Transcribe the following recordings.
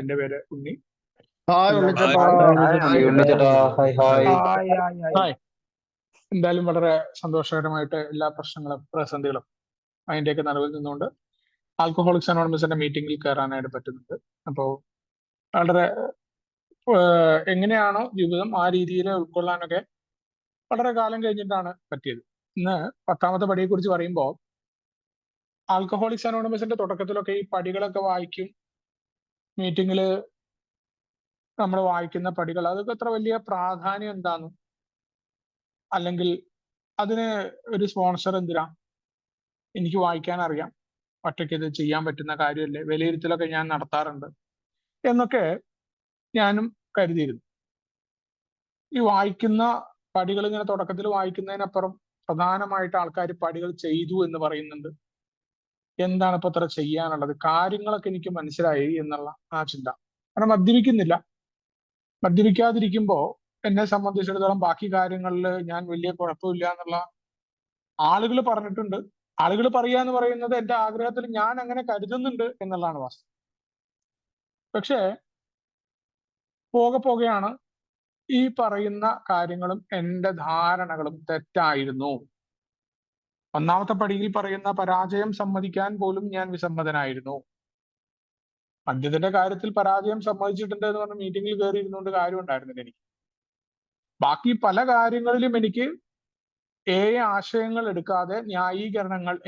എന്റെ പേര് ഉണ്ണി. ഹായ് ഉണ്ണിച്ചേട്ടാ. ഹായ് ഉണ്ണിച്ചേട്ടാ. Hi hi. ഹായ്. എന്തായാലും വളരെ സന്തോഷകരമായിട്ട് എല്ലാ പ്രശ്നങ്ങളും പ്രതിസന്ധികളും അതിന്റെയൊക്കെ നടുവിൽ നിന്നുകൊണ്ട് ആൽക്കഹോളിക്സ് അനോണിമസിന്റെ മീറ്റിംഗിൽ കയറാനായിട്ട് പറ്റുന്നുണ്ട്. അപ്പോൾ വളരെ എങ്ങനെയാണോ ജീവിതം ആ രീതിയിൽ ഉൾക്കൊള്ളാനൊക്കെ വളരെ കാലം കഴിഞ്ഞിട്ടാണ് പറ്റിയത്. ഇന്ന് 10ാമത്തെ പടിയെ കുറിച്ച് പറയുമ്പോൾ ആൽക്കഹോളിക്സ് അനോണിമസിന്റെ തുടക്കത്തിലൊക്കെ ഈ പടികളൊക്കെ വായിക്കും. മീറ്റിംഗിൽ നമ്മൾ വായിക്കുന്ന പടികൾ അതൊക്കെ അത്ര വലിയ പ്രാധാന്യം എന്താണെന്നും അല്ലെങ്കിൽ അതിന് ഒരു സ്പോൺസർ എന്തിനാ, എനിക്ക് വായിക്കാൻ അറിയാം, ഒറ്റയ്ക്ക് ഇത് ചെയ്യാൻ പറ്റുന്ന കാര്യമല്ലേ, വിലയിരുത്തലൊക്കെ ഞാൻ നടത്താറുണ്ട് എന്നൊക്കെ ഞാനും കരുതിയിരുന്നു. ഈ വായിക്കുന്ന പടികൾ ഇങ്ങനെ തുടക്കത്തിൽ വായിക്കുന്നതിനപ്പുറം പ്രധാനമായിട്ട് ആൾക്കാർ പടികൾ ചെയ്തു എന്ന് പറയുന്നുണ്ട്. എന്താണ് ഇപ്പൊ അത്ര ചെയ്യാനുള്ളത്, കാര്യങ്ങളൊക്കെ എനിക്ക് മനസ്സിലായി എന്നുള്ള ആ ചിന്ത. കാരണം മദ്യപിക്കാതിരിക്കുമ്പോൾ എന്നെ സംബന്ധിച്ചിടത്തോളം ബാക്കി കാര്യങ്ങളിൽ ഞാൻ വലിയ കുഴപ്പമില്ല എന്നുള്ള ആളുകൾ പറഞ്ഞിട്ടുണ്ട്. ആളുകൾ പറയുക എന്ന് പറയുന്നത് എന്റെ ആഗ്രഹത്തിൽ ഞാൻ അങ്ങനെ കരുതുന്നുണ്ട് എന്നുള്ളതാണ് വാസ്തവം. പക്ഷേ പോകെയാണ് ഈ പറയുന്ന കാര്യങ്ങളും എന്റെ ധാരണകളും തെറ്റായിരുന്നു. 1ാമത്തെ പടിയിൽ പറയുന്ന പരാജയം സമ്മതിക്കാൻ പോലും ഞാൻ വിസമ്മതനായിരുന്നു. മദ്യത്തിന്റെ കാര്യത്തിൽ പരാജയം സമ്മതിച്ചിട്ടുണ്ട് എന്ന് പറഞ്ഞ മീറ്റിംഗിൽ കയറി ഇരുന്നുകൊണ്ട് കാര്യം ഉണ്ടായിരുന്നില്ല എനിക്ക്. ബാക്കി പല കാര്യങ്ങളിലും എനിക്ക് ആശയങ്ങൾ എടുക്കാതെ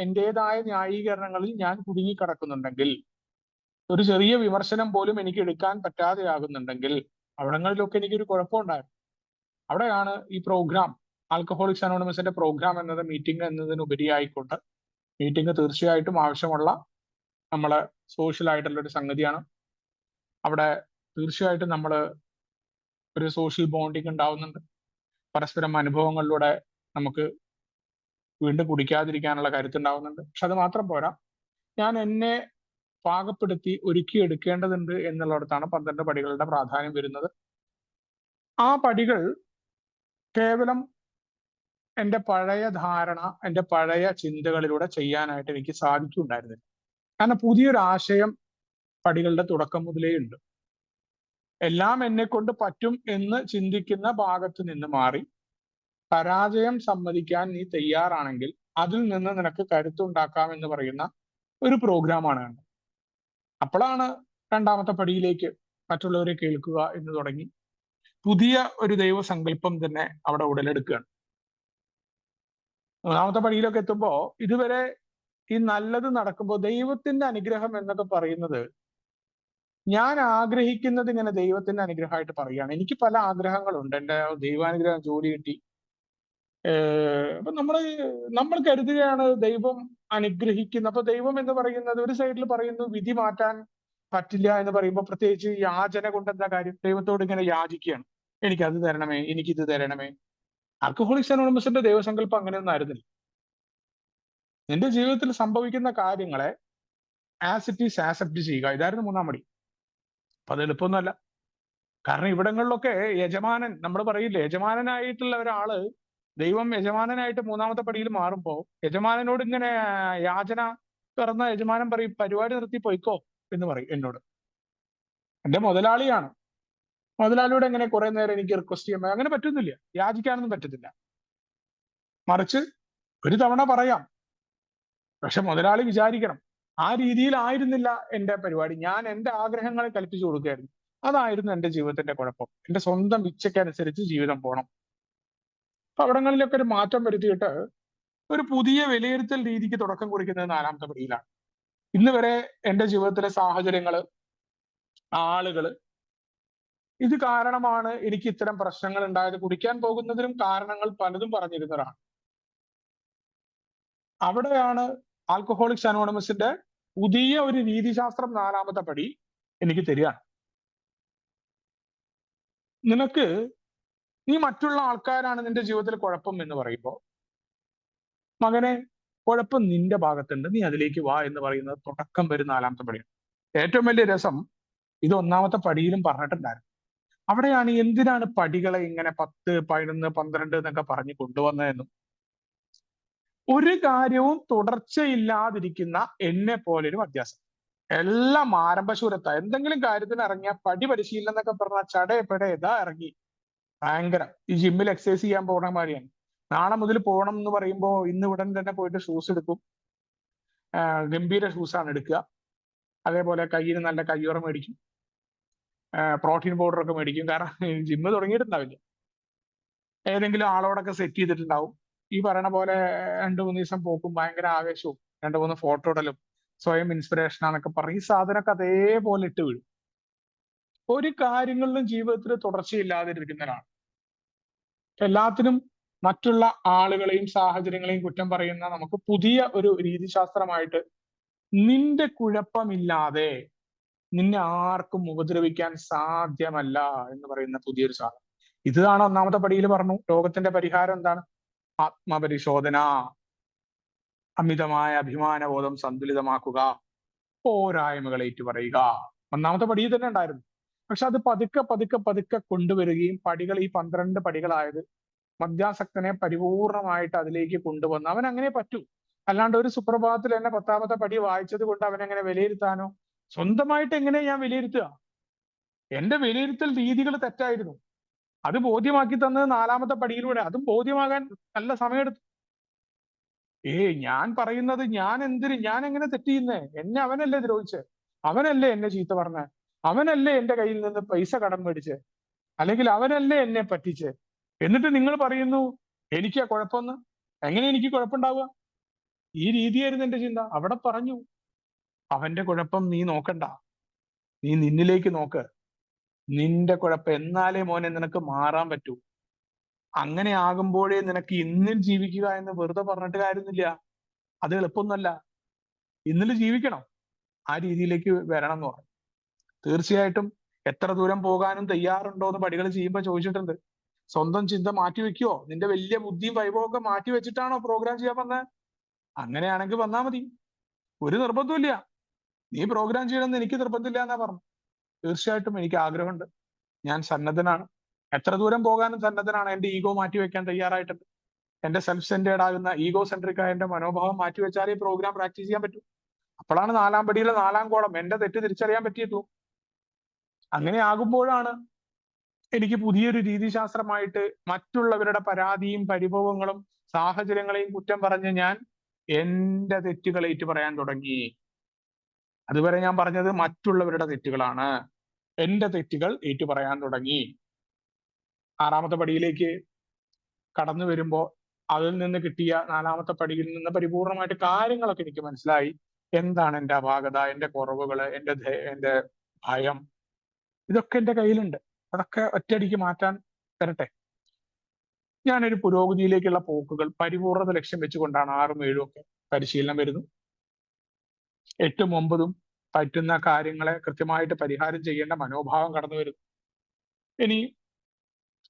എന്റേതായ ന്യായീകരണങ്ങളിൽ ഞാൻ കുടുങ്ങിക്കിടക്കുന്നുണ്ടെങ്കിൽ, ഒരു ചെറിയ വിമർശനം പോലും എനിക്ക് എടുക്കാൻ പറ്റാതെയാകുന്നുണ്ടെങ്കിൽ അവിടങ്ങളിലൊക്കെ എനിക്കൊരു കുഴപ്പമുണ്ടായിരുന്നു. അവിടെയാണ് ഈ പ്രോഗ്രാം, ആൽക്കഹോളിക്സ് അനോണിമസിന്റെ പ്രോഗ്രാം എന്നത് മീറ്റിംഗ് എന്നതിനുപരിയായിക്കൊണ്ട് മീറ്റിംഗ് തീർച്ചയായിട്ടും ആവശ്യമുള്ള നമ്മളെ സോഷ്യൽ ആയിട്ടുള്ള ഒരു സംഗതിയാണ്. അവിടെ തീർച്ചയായിട്ടും നമ്മൾ ഒരു സോഷ്യൽ ബോണ്ടിങ് ഉണ്ടാവുന്നുണ്ട്. പരസ്പരം അനുഭവങ്ങളിലൂടെ നമുക്ക് വീണ്ടും കുടിക്കാതിരിക്കാനുള്ള കരുത്തുണ്ടാവുന്നുണ്ട്. പക്ഷെ അത് മാത്രം പോരാ, ഞാൻ എന്നെ പാകപ്പെടുത്തി ഒരുക്കിയെടുക്കേണ്ടതുണ്ട് എന്നുള്ളിടത്താണ് 12 പടികളുടെ പ്രാധാന്യം വരുന്നത്. ആ പടികൾ കേവലം എൻ്റെ പഴയ ധാരണ, എൻ്റെ പഴയ ചിന്തകളിലൂടെ ചെയ്യാനായിട്ട് എനിക്ക് സാധിക്കുന്നുണ്ടായിരുന്നില്ല. കാരണം പുതിയൊരു ആശയം പടികളുടെ തുടക്കം മുതലേ ഉണ്ട്. എല്ലാം എന്നെ കൊണ്ട് പറ്റും എന്ന് ചിന്തിക്കുന്ന ഭാഗത്ത് നിന്ന് മാറി പരാജയം സമ്മതിക്കാൻ നീ തയ്യാറാണെങ്കിൽ അതിൽ നിന്ന് നിനക്ക് കരുത്തുണ്ടാക്കാം എന്ന് പറയുന്ന ഒരു പ്രോഗ്രാമാണ്. അപ്പോഴാണ് 2ാമത്തെ പടിയിലേക്ക് മറ്റുള്ളവരെ കേൾക്കുക എന്ന് തുടങ്ങി പുതിയ ഒരു ദൈവസങ്കല്പം തന്നെ അവിടെ ഉടലെടുക്കുകയാണ്. 3ാമത്തെ പടിയിലൊക്കെ എത്തുമ്പോൾ ഇതുവരെ ഈ നല്ലത് നടക്കുമ്പോൾ ദൈവത്തിന്റെ അനുഗ്രഹം എന്നൊക്കെ പറയുന്നത് ഞാൻ ആഗ്രഹിക്കുന്നത് ഇങ്ങനെ ദൈവത്തിന്റെ അനുഗ്രഹമായിട്ട് പറയുകയാണ്. എനിക്ക് പല ആഗ്രഹങ്ങളുണ്ട്. എൻ്റെ ദൈവാനുഗ്രഹം, ജോലി കിട്ടി. അപ്പൊ നമ്മൾ കരുതുകയാണ് ദൈവം അനുഗ്രഹിക്കുന്ന. അപ്പൊ ദൈവം എന്ന് പറയുന്നത് ഒരു സൈഡിൽ പറയുന്നു വിധി മാറ്റാൻ പറ്റില്ല എന്ന് പറയുമ്പോൾ, പ്രത്യേകിച്ച് യാചന കൊണ്ട് എന്താ കാര്യം? ദൈവത്തോട് ഇങ്ങനെ യാചിക്കുകയാണ്, എനിക്കത് തരണമേ, എനിക്കിത് തരണമേ. ആൽക്കഹോളിക്സ് അനോണിമസിന്റെ ദൈവസങ്കല്പം അങ്ങനെയൊന്നും ആയിരുന്നില്ല. നിന്റെ ജീവിതത്തിൽ സംഭവിക്കുന്ന കാര്യങ്ങളെ ആസ് ഇറ്റ് ഈസ് ആക്സെപ്റ്റ് ചെയ്യുക, ഇതായിരുന്നു 3ാം പടി. അപ്പൊ അത് എളുപ്പമൊന്നുമല്ല. കാരണം ഇവിടങ്ങളിലൊക്കെ യജമാനൻ, നമ്മൾ പറയില്ലേ, യജമാനനായിട്ടുള്ള ഒരാള്, ദൈവം യജമാനനായിട്ട് 3ാമത്തെ പടിയിൽ മാറുമ്പോൾ യജമാനനോട് ഇങ്ങനെ യാചന തുറന്ന യജമാനൻ പറയും, പരിപാടി നിർത്തി പോയിക്കോ എന്ന് പറയും എന്നോട്. എന്റെ മുതലാളിയാണ്. മുതലാളിയോട് എങ്ങനെ കുറെ നേരം എനിക്ക് റിക്വസ്റ്റ് ചെയ്യാൻ അങ്ങനെ പറ്റുന്നില്ല, യാചിക്കാനൊന്നും പറ്റത്തില്ല. മറിച്ച് ഒരു തവണ പറയാം, പക്ഷെ മുതലാളി വിചാരിക്കണം. ആ രീതിയിലായിരുന്നില്ല എൻ്റെ പരിപാടി. ഞാൻ എൻ്റെ ആഗ്രഹങ്ങളെ കൽപ്പിച്ചു കൊടുക്കുകയായിരുന്നു. അതായിരുന്നു എൻ്റെ ജീവിതത്തിന്റെ കുഴപ്പം. എൻ്റെ സ്വന്തം ഇച്ഛയ്ക്കനുസരിച്ച് ജീവിതം പോകണം. അപ്പൊ അവിടങ്ങളിലൊക്കെ ഒരു മാറ്റം വരുത്തിയിട്ട് ഒരു പുതിയ വിലയിരുത്തൽ രീതിക്ക് തുടക്കം കുറിക്കുന്നത് 4ാമത്തെ പടിയിലാണ്. ഇന്ന് വരെ എൻ്റെ ജീവിതത്തിലെ സാഹചര്യങ്ങള്, ആളുകള്, ഇത് കാരണമാണ് എനിക്ക് ഇത്തരം പ്രശ്നങ്ങൾ ഉണ്ടായത്. കുടിക്കാൻ പോകുന്നതിനും കാരണങ്ങൾ പലതും പറഞ്ഞിരുന്നതാണ്. അവിടെയാണ് ആൽക്കഹോളിക്സ് അനോണിമസിന്റെ പുതിയ ഒരു രീതിശാസ്ത്രം 4ാമത്തെ പടി എനിക്ക് തരികയാണ്. നീ മറ്റുള്ള ആൾക്കാരാണ് നിന്റെ ജീവിതത്തിൽ കുഴപ്പം എന്ന് പറയുമ്പോൾ, മകനെ, കുഴപ്പം നിന്റെ ഭാഗത്തുണ്ട്, നീ അതിലേക്ക് വാ എന്ന് പറയുന്നത് തുടക്കം വരും 4ാമത്തെ പടിയാണ്. ഏറ്റവും വലിയ രസം, ഇത് 1ാമത്തെ പടിയിലും പറഞ്ഞിട്ടുണ്ടായിരുന്നു. അവിടെയാണ് എന്തിനാണ് പടികളെ ഇങ്ങനെ 10, 11, 12 എന്നൊക്കെ പറഞ്ഞു കൊണ്ടുവന്നതെന്നും, ഒരു കാര്യവും തുടർച്ചയില്ലാതിരിക്കുന്ന എന്നെ പോലൊരു അഭ്യാസം. എല്ലാം ആരംഭശൂരത്ത. എന്തെങ്കിലും കാര്യത്തിന് ഇറങ്ങിയ പടി പരിശീലനം എന്നൊക്കെ പറഞ്ഞാൽ ചടയപ്പെടെ ഇതാ ഇറങ്ങി. ഭയങ്കര ഈ ജിമ്മിൽ എക്സസൈസ് ചെയ്യാൻ പോകണ മാതിരിയാണ്. നാളെ മുതൽ പോകണം എന്ന് പറയുമ്പോൾ ഇന്ന് ഉടൻ തന്നെ പോയിട്ട് ഷൂസ് എടുക്കും. ഗംഭീര ഷൂസാണ് എടുക്കുക. അതേപോലെ കയ്യിന് നല്ല കയ്യുറ മേടിക്കും, പ്രോട്ടീൻ പൗഡർ ഒക്കെ മേടിക്കും. കാരണം ജിമ്മ് തുടങ്ങിയിട്ടുണ്ടാവില്ല. ഏതെങ്കിലും ആളോടൊക്കെ സെറ്റ് ചെയ്തിട്ടുണ്ടാവും. ഈ പറയണ പോലെ 2-3 ദിവസം പോക്കും ഭയങ്കര ആവേശവും 2-3 ഫോട്ടോ ഇടലും സ്വയം ഇൻസ്പിറേഷൻ ആണെന്നൊക്കെ പറഞ്ഞ് ഈ സാധനമൊക്കെ അതേപോലെ ഇട്ട് വീഴും. ഒരു കാര്യങ്ങളിലും ജീവിതത്തിൽ തുടർച്ചയില്ലാതിരിക്കുന്നവരാണ്. എല്ലാത്തിനും മറ്റുള്ള ആളുകളെയും സാഹചര്യങ്ങളെയും കുറ്റം പറയുന്ന നമുക്ക് പുതിയ ഒരു രീതിശാസ്ത്രമായിട്ട് നിന്റെ കുഴപ്പമില്ലാതെ നിന്നെ ആർക്കും ഉപദ്രവിക്കാൻ സാധ്യമല്ല എന്ന് പറയുന്ന പുതിയൊരു സാധനം. ഇതാണ് ഒന്നാമത്തെ പടിയിൽ പറഞ്ഞു. രോഗത്തിന്റെ പരിഹാരം എന്താണ്? ആത്മപരിശോധന, അമിതമായ അഭിമാനബോധം സന്തുലിതമാക്കുക, പോരായ്മകൾ ഏറ്റുപറയുക. ഒന്നാമത്തെ പടിയിൽ തന്നെ ഉണ്ടായിരുന്നു. പക്ഷെ അത് പതുക്കെ പതുക്കെ പതുക്കെ കൊണ്ടുവരികയും പടികൾ ഈ 12 പടികളായത് മദ്യാസക്തനെ പരിപൂർണമായിട്ട് അതിലേക്ക് കൊണ്ടുവന്ന് അവൻ അങ്ങനെ പറ്റൂ. അല്ലാണ്ട് ഒരു സുപ്രഭാതത്തിൽ എന്നെ 10ാമത്തെ പടി വായിച്ചത് കൊണ്ട് അവനെങ്ങനെ വിലയിരുത്താനോ? സ്വന്തമായിട്ട് എങ്ങനെ ഞാൻ വിലയിരുത്തുക? എന്റെ വിലയിരുത്തൽ രീതികൾ തെറ്റായിരുന്നു. അത് ബോധ്യമാക്കി തന്നത് 4ാമത്തെ പടിയിലൂടെ. അതും ബോധ്യമാകാൻ നല്ല സമയമെടുത്തു. ഞാൻ പറയുന്നത് ഞാൻ എങ്ങനെ തെറ്റ് ചെയ്യുന്നേ? എന്നെ അവനല്ലേ ദ്രോഹിച്ചേ? അവനല്ലേ എന്നെ ചീത്ത പറഞ്ഞേ? അവനല്ലേ എന്റെ കയ്യിൽ നിന്ന് പൈസ കടം മേടിച്ചേ? അല്ലെങ്കിൽ അവനല്ലേ എന്നെ പറ്റിച്ചേ? എന്നിട്ട് നിങ്ങൾ പറയുന്നു എനിക്കാ കുഴപ്പമെന്ന്. എങ്ങനെ എനിക്ക് കുഴപ്പമുണ്ടാവുക? ഈ രീതിയായിരുന്നു എന്റെ ചിന്ത. അവിടെ പറഞ്ഞു അവന്റെ കുഴപ്പം നീ നോക്കണ്ട, നീ നിന്നിലേക്ക് നോക്ക്. നിന്റെ കുഴപ്പം എന്നാലേ മോനെ നിനക്ക് മാറാൻ പറ്റൂ. അങ്ങനെ ആകുമ്പോഴേ നിനക്ക് ഇന്നിൽ ജീവിക്കുക എന്ന് വെറുതെ പറഞ്ഞിട്ട് കാര്യമൊന്നുമില്ല. അത് എളുപ്പമൊന്നുമല്ല. ഇന്നിൽ ജീവിക്കണം. ആ രീതിയിലേക്ക് വരണം എന്ന് പറഞ്ഞു. തീർച്ചയായിട്ടും എത്ര ദൂരം പോകാനും തയ്യാറുണ്ടോ എന്ന് പടികൾ ചെയ്യുമ്പോൾ ചോദിച്ചിട്ടുണ്ട്. സ്വന്തം ചിന്ത മാറ്റിവെക്കുവോ? നിന്റെ വലിയ ബുദ്ധിയും വൈഭവം ഒക്കെ മാറ്റി വെച്ചിട്ടാണോ പ്രോഗ്രാം ചെയ്യാൻ വന്നത്? അങ്ങനെയാണെങ്കിൽ വന്നാ മതി. ഒരു നിർബന്ധമില്ല. നീ പ്രോഗ്രാം ചെയ്യണമെന്ന് എനിക്ക് നിർബന്ധമില്ല എന്നാ പറഞ്ഞു. തീർച്ചയായിട്ടും എനിക്ക് ആഗ്രഹമുണ്ട്. ഞാൻ സന്നദ്ധനാണ്. എത്ര ദൂരം പോകാനും സന്നദ്ധനാണ്. എന്റെ ഈഗോ മാറ്റിവെക്കാൻ തയ്യാറായിട്ടുണ്ട്. എന്റെ സെൽഫ് സെന്റേഡ് ആകുന്ന ഈഗോ സെൻട്രിക് ആയ എന്റെ മനോഭാവം മാറ്റിവെച്ചാലേ പ്രോഗ്രാം പ്രാക്ടീസ് ചെയ്യാൻ പറ്റൂ. അപ്പോഴാണ് 4ാം പടിയിലെ 4ാം കോളം എന്റെ തെറ്റ് തിരിച്ചറിയാൻ പറ്റിയിട്ടുള്ളൂ. അങ്ങനെ ആകുമ്പോഴാണ് എനിക്ക് പുതിയൊരു രീതിശാസ്ത്രമായിട്ട് മറ്റുള്ളവരുടെ പരാതിയും പരിഭവങ്ങളും സാഹചര്യങ്ങളെയും കുറ്റം പറഞ്ഞ് ഞാൻ എന്റെ തെറ്റുകൾ ഏറ്റു പറയാൻ തുടങ്ങി. അതുവരെ ഞാൻ പറഞ്ഞത് മറ്റുള്ളവരുടെ തെറ്റുകളാണ്. എന്റെ തെറ്റുകൾ ഏറ്റു പറയാൻ തുടങ്ങി. 6ാമത്തെ പടിയിലേക്ക് കടന്നു വരുമ്പോൾ അതിൽ നിന്ന് കിട്ടിയ 4ാമത്തെ പടിയിൽ നിന്ന് പരിപൂർണമായിട്ട് കാര്യങ്ങളൊക്കെ എനിക്ക് മനസ്സിലായി. എന്താണ് എന്റെ അപാകത, എന്റെ കുറവുകള്, എന്റെ ഭയം, ഇതൊക്കെ എന്റെ കയ്യിലുണ്ട്. അതൊക്കെ ഒറ്റയടിക്ക് മാറ്റാൻ തരട്ടെ. ഞാനൊരു പുരോഗതിയിലേക്കുള്ള പോക്കുകൾ പരിപൂർണത ലക്ഷ്യം വെച്ചുകൊണ്ടാണ് 6ഉം 7ഉം ഒക്കെ പരിശീലനം വരുന്നു. 8ഉം 9ഉം പറ്റുന്ന കാര്യങ്ങളെ കൃത്യമായിട്ട് പരിഹാരം ചെയ്യേണ്ട മനോഭാവം കടന്നു വരുന്നു. ഇനി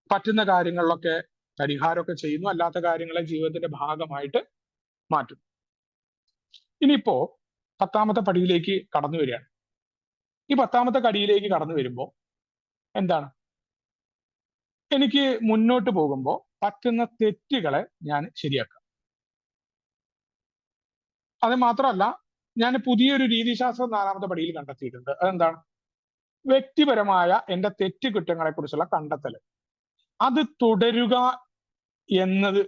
പറ്റുന്ന കാര്യങ്ങളിലൊക്കെ പരിഹാരമൊക്കെ ചെയ്യുന്നു, അല്ലാത്ത കാര്യങ്ങളെ ജീവിതത്തിന്റെ ഭാഗമായിട്ട് മാറ്റും. ഇനിയിപ്പോ 10ാമത്തെ പടിയിലേക്ക് കടന്നു വരികയാണ്. ഈ 10ാമത്തെ പടിയിലേക്ക് കടന്നു വരുമ്പോൾ എന്താണ്? എനിക്ക് മുന്നോട്ട് പോകുമ്പോൾ പറ്റുന്ന തെറ്റുകളെ ഞാൻ ശരിയാക്കാം. അത് മാത്രമല്ല, ഞാൻ പുതിയൊരു രീതിശാസ്ത്രം 4ാമത്തെ പടിയിൽ കണ്ടെത്തിയിട്ടുണ്ട്. അതെന്താണ്? വ്യക്തിപരമായ എന്റെ തെറ്റുകുറ്റങ്ങളെ കുറിച്ചുള്ള കണ്ടെത്തൽ. അത് തുടരുക എന്നത്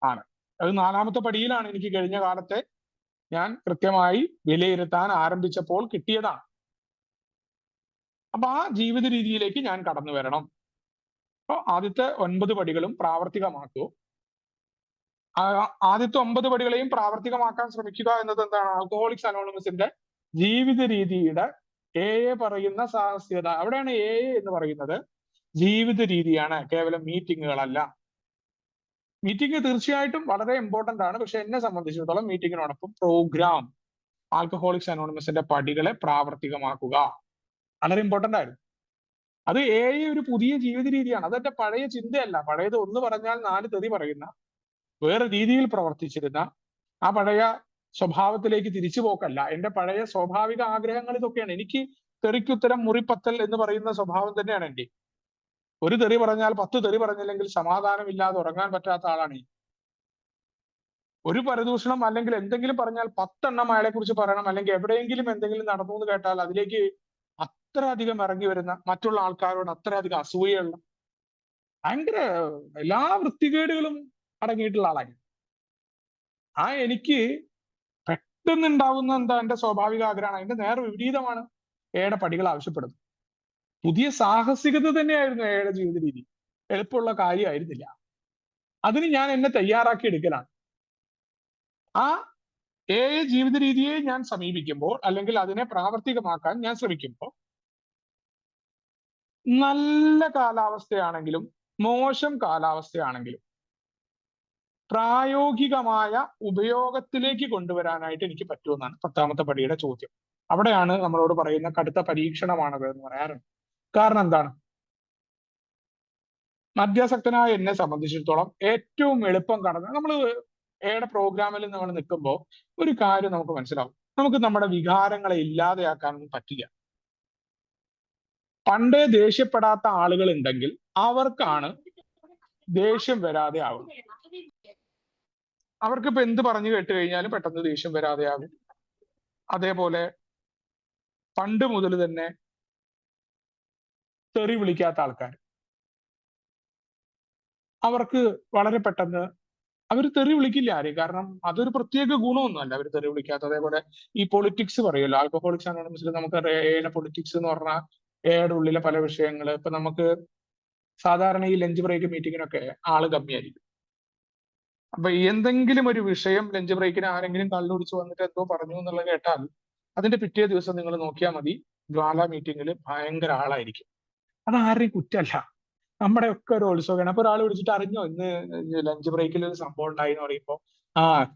ആണ്. അത് 4ാമത്തെ പടിയിലാണ് എനിക്ക് കഴിഞ്ഞ കാലത്തെ ഞാൻ കൃത്യമായി വിലയിരുത്താൻ ആരംഭിച്ചപ്പോൾ കിട്ടിയതാണ്. അപ്പൊ ആ ജീവിത രീതിയിലേക്ക് ഞാൻ കടന്നു വരണം. അപ്പൊ ആദ്യത്തെ 9 പടികളും പ്രാവർത്തികമാക്കൂ. ആദ്യത്തെ 9 പടികളെയും പ്രാവർത്തികമാക്കാൻ ശ്രമിക്കുക എന്നത് എന്താണ്? ആൽക്കഹോളിക്സ് അനോണിമസിന്റെ ജീവിത രീതിയുടെ പറയുന്ന സാഹസികത. അവിടെയാണ് എന്ന് പറയുന്നത് ജീവിത രീതിയാണ്, കേവലം മീറ്റിങ്ങുകളല്ല. മീറ്റിംഗ് തീർച്ചയായിട്ടും വളരെ ഇമ്പോർട്ടന്റ് ആണ്. പക്ഷെ എന്നെ സംബന്ധിച്ചിടത്തോളം മീറ്റിങ്ങിനോടൊപ്പം പ്രോഗ്രാം, ആൽക്കഹോളിക്സ് അനോണിമസിന്റെ പടികളെ പ്രാവർത്തികമാക്കുക വളരെ ഇമ്പോർട്ടന്റ് ആയിരുന്നു. അത് ഒരു പുതിയ ജീവിത രീതിയാണ്. അതെന്റെ പഴയ ചിന്തയല്ല. പഴയത് ഒന്ന് പറഞ്ഞാൽ 4 തെറി പറയുന്ന, വേറെ രീതിയിൽ പ്രവർത്തിച്ചിരുന്ന ആ പഴയ സ്വഭാവത്തിലേക്ക് തിരിച്ചു പോക്കല്ല. എന്റെ പഴയ സ്വാഭാവിക ആഗ്രഹങ്ങൾ ഇതൊക്കെയാണ്. എനിക്ക് തെറിക്കുത്തരം മുറിപ്പത്തൽ എന്ന് പറയുന്ന സ്വഭാവം തന്നെയാണ് എന്റെ. ഒരു തെറി പറഞ്ഞാൽ 10 തെറി പറഞ്ഞില്ലെങ്കിൽ സമാധാനമില്ലാതെ ഉറങ്ങാൻ പറ്റാത്ത ആളാണ്. ഒരു പരദൂഷണം അല്ലെങ്കിൽ എന്തെങ്കിലും പറഞ്ഞാൽ 10 അയാളെ കുറിച്ച് പറയണം, അല്ലെങ്കിൽ എവിടെയെങ്കിലും എന്തെങ്കിലും നടന്നു എന്ന് കേട്ടാൽ അതിലേക്ക് അത്രയധികം ഇറങ്ങി വരുന്ന, മറ്റുള്ള ആൾക്കാരോട് അത്രയധികം അസൂയുള്ള, ഭയങ്കര എല്ലാ വൃത്തികേടുകളും അടങ്ങിയിട്ടുള്ള ആളാണ്. എനിക്ക് പെട്ടെന്നുണ്ടാവുന്ന എന്താ എന്റെ സ്വാഭാവിക ആഗ്രഹമാണ്, അതിന്റെ നേരെ വിപരീതമാണ് എയുടെ പടികൾ ആവശ്യപ്പെടുന്നത്. പുതിയ സാഹസികത തന്നെയായിരുന്നു എയുടെ ജീവിത രീതി. എളുപ്പമുള്ള കാര്യമായിരുന്നില്ല. അതിന് ഞാൻ എന്നെ തയ്യാറാക്കി എടുക്കലാണ്. ആ ജീവിത രീതിയെ ഞാൻ സമീപിക്കുമ്പോൾ, അല്ലെങ്കിൽ അതിനെ പ്രാവർത്തികമാക്കാൻ ഞാൻ ശ്രമിക്കുമ്പോൾ, നല്ല കാലാവസ്ഥയാണെങ്കിലും മോശം കാലാവസ്ഥയാണെങ്കിലും പ്രായോഗികമായ ഉപയോഗത്തിലേക്ക് കൊണ്ടുവരാനായിട്ട് എനിക്ക് പറ്റുമെന്നാണ് 10ാമത്തെ പടിയുടെ ചോദ്യം. അവിടെയാണ് നമ്മളോട് പറയുന്ന കടുത്ത പരീക്ഷണമാണത് എന്ന് പറയാറുണ്ട്. കാരണം എന്താണ്? മദ്യാസക്തനായ എന്നെ സംബന്ധിച്ചിടത്തോളം ഏറ്റവും എളുപ്പം കടന്ന് നമ്മൾ എയുടെ പ്രോഗ്രാമിൽ നമ്മൾ നിൽക്കുമ്പോൾ ഒരു കാര്യം നമുക്ക് മനസ്സിലാവും. നമുക്ക് നമ്മുടെ വികാരങ്ങളെ ഇല്ലാതെയാക്കാനൊന്നും പറ്റില്ല. പണ്ടേ ദേഷ്യപ്പെടാത്ത ആളുകൾ ഉണ്ടെങ്കിൽ അവർക്കാണ് ദേഷ്യം വരാതെ ആകും. അവർക്കിപ്പോ എന്ത് പറഞ്ഞു കേട്ട് കഴിഞ്ഞാലും പെട്ടെന്ന് ദേഷ്യം വരാതെ ആകും. അതേപോലെ പണ്ട് മുതൽ തന്നെ തെറി വിളിക്കാത്ത ആൾക്കാർ, അവർക്ക് വളരെ പെട്ടെന്ന് അവർ തെറി വിളിക്കില്ല ആരെയും. കാരണം അതൊരു പ്രത്യേക ഗുണമൊന്നുമല്ല അവർ തെറി വിളിക്കാത്ത. അതേപോലെ ഈ പൊളിറ്റിക്സ് പറയുമല്ലോ, ആൽക്കഹോളിക്സ് അനോണിമസിൽ നമുക്ക് പൊളിറ്റിക്സ് എന്ന് പറഞ്ഞാൽ എയുടെ ഉള്ളിലെ പല വിഷയങ്ങൾ, ഇപ്പൊ നമുക്ക് സാധാരണ ഈ ലഞ്ച് ബ്രേക്ക് മീറ്റിങ്ങിനൊക്കെ ആള് കമ്മിയായിരിക്കും. അപ്പൊ എന്തെങ്കിലും ഒരു വിഷയം ലഞ്ച് ബ്രേക്കിന് ആരെങ്കിലും കള്ളുടിച്ച് വന്നിട്ട് എന്തോ പറഞ്ഞു എന്നുള്ളത് കേട്ടാൽ അതിന്റെ പിറ്റേ ദിവസം നിങ്ങൾ നോക്കിയാൽ മതി, ജ്വാല മീറ്റിങ്ങിൽ ഭയങ്കര ആളായിരിക്കും. അത് ആരുടെയും കുറ്റമല്ല, നമ്മുടെ ഒക്കെ ഒരു ഉത്സവമാണ്. അപ്പൊ ഒരാൾ വിളിച്ചിട്ട് അറിഞ്ഞോ ഇന്ന് ലഞ്ച് ബ്രേക്കിൽ ഒരു സംഭവം ഉണ്ടായി എന്ന് പറയുമ്പോൾ,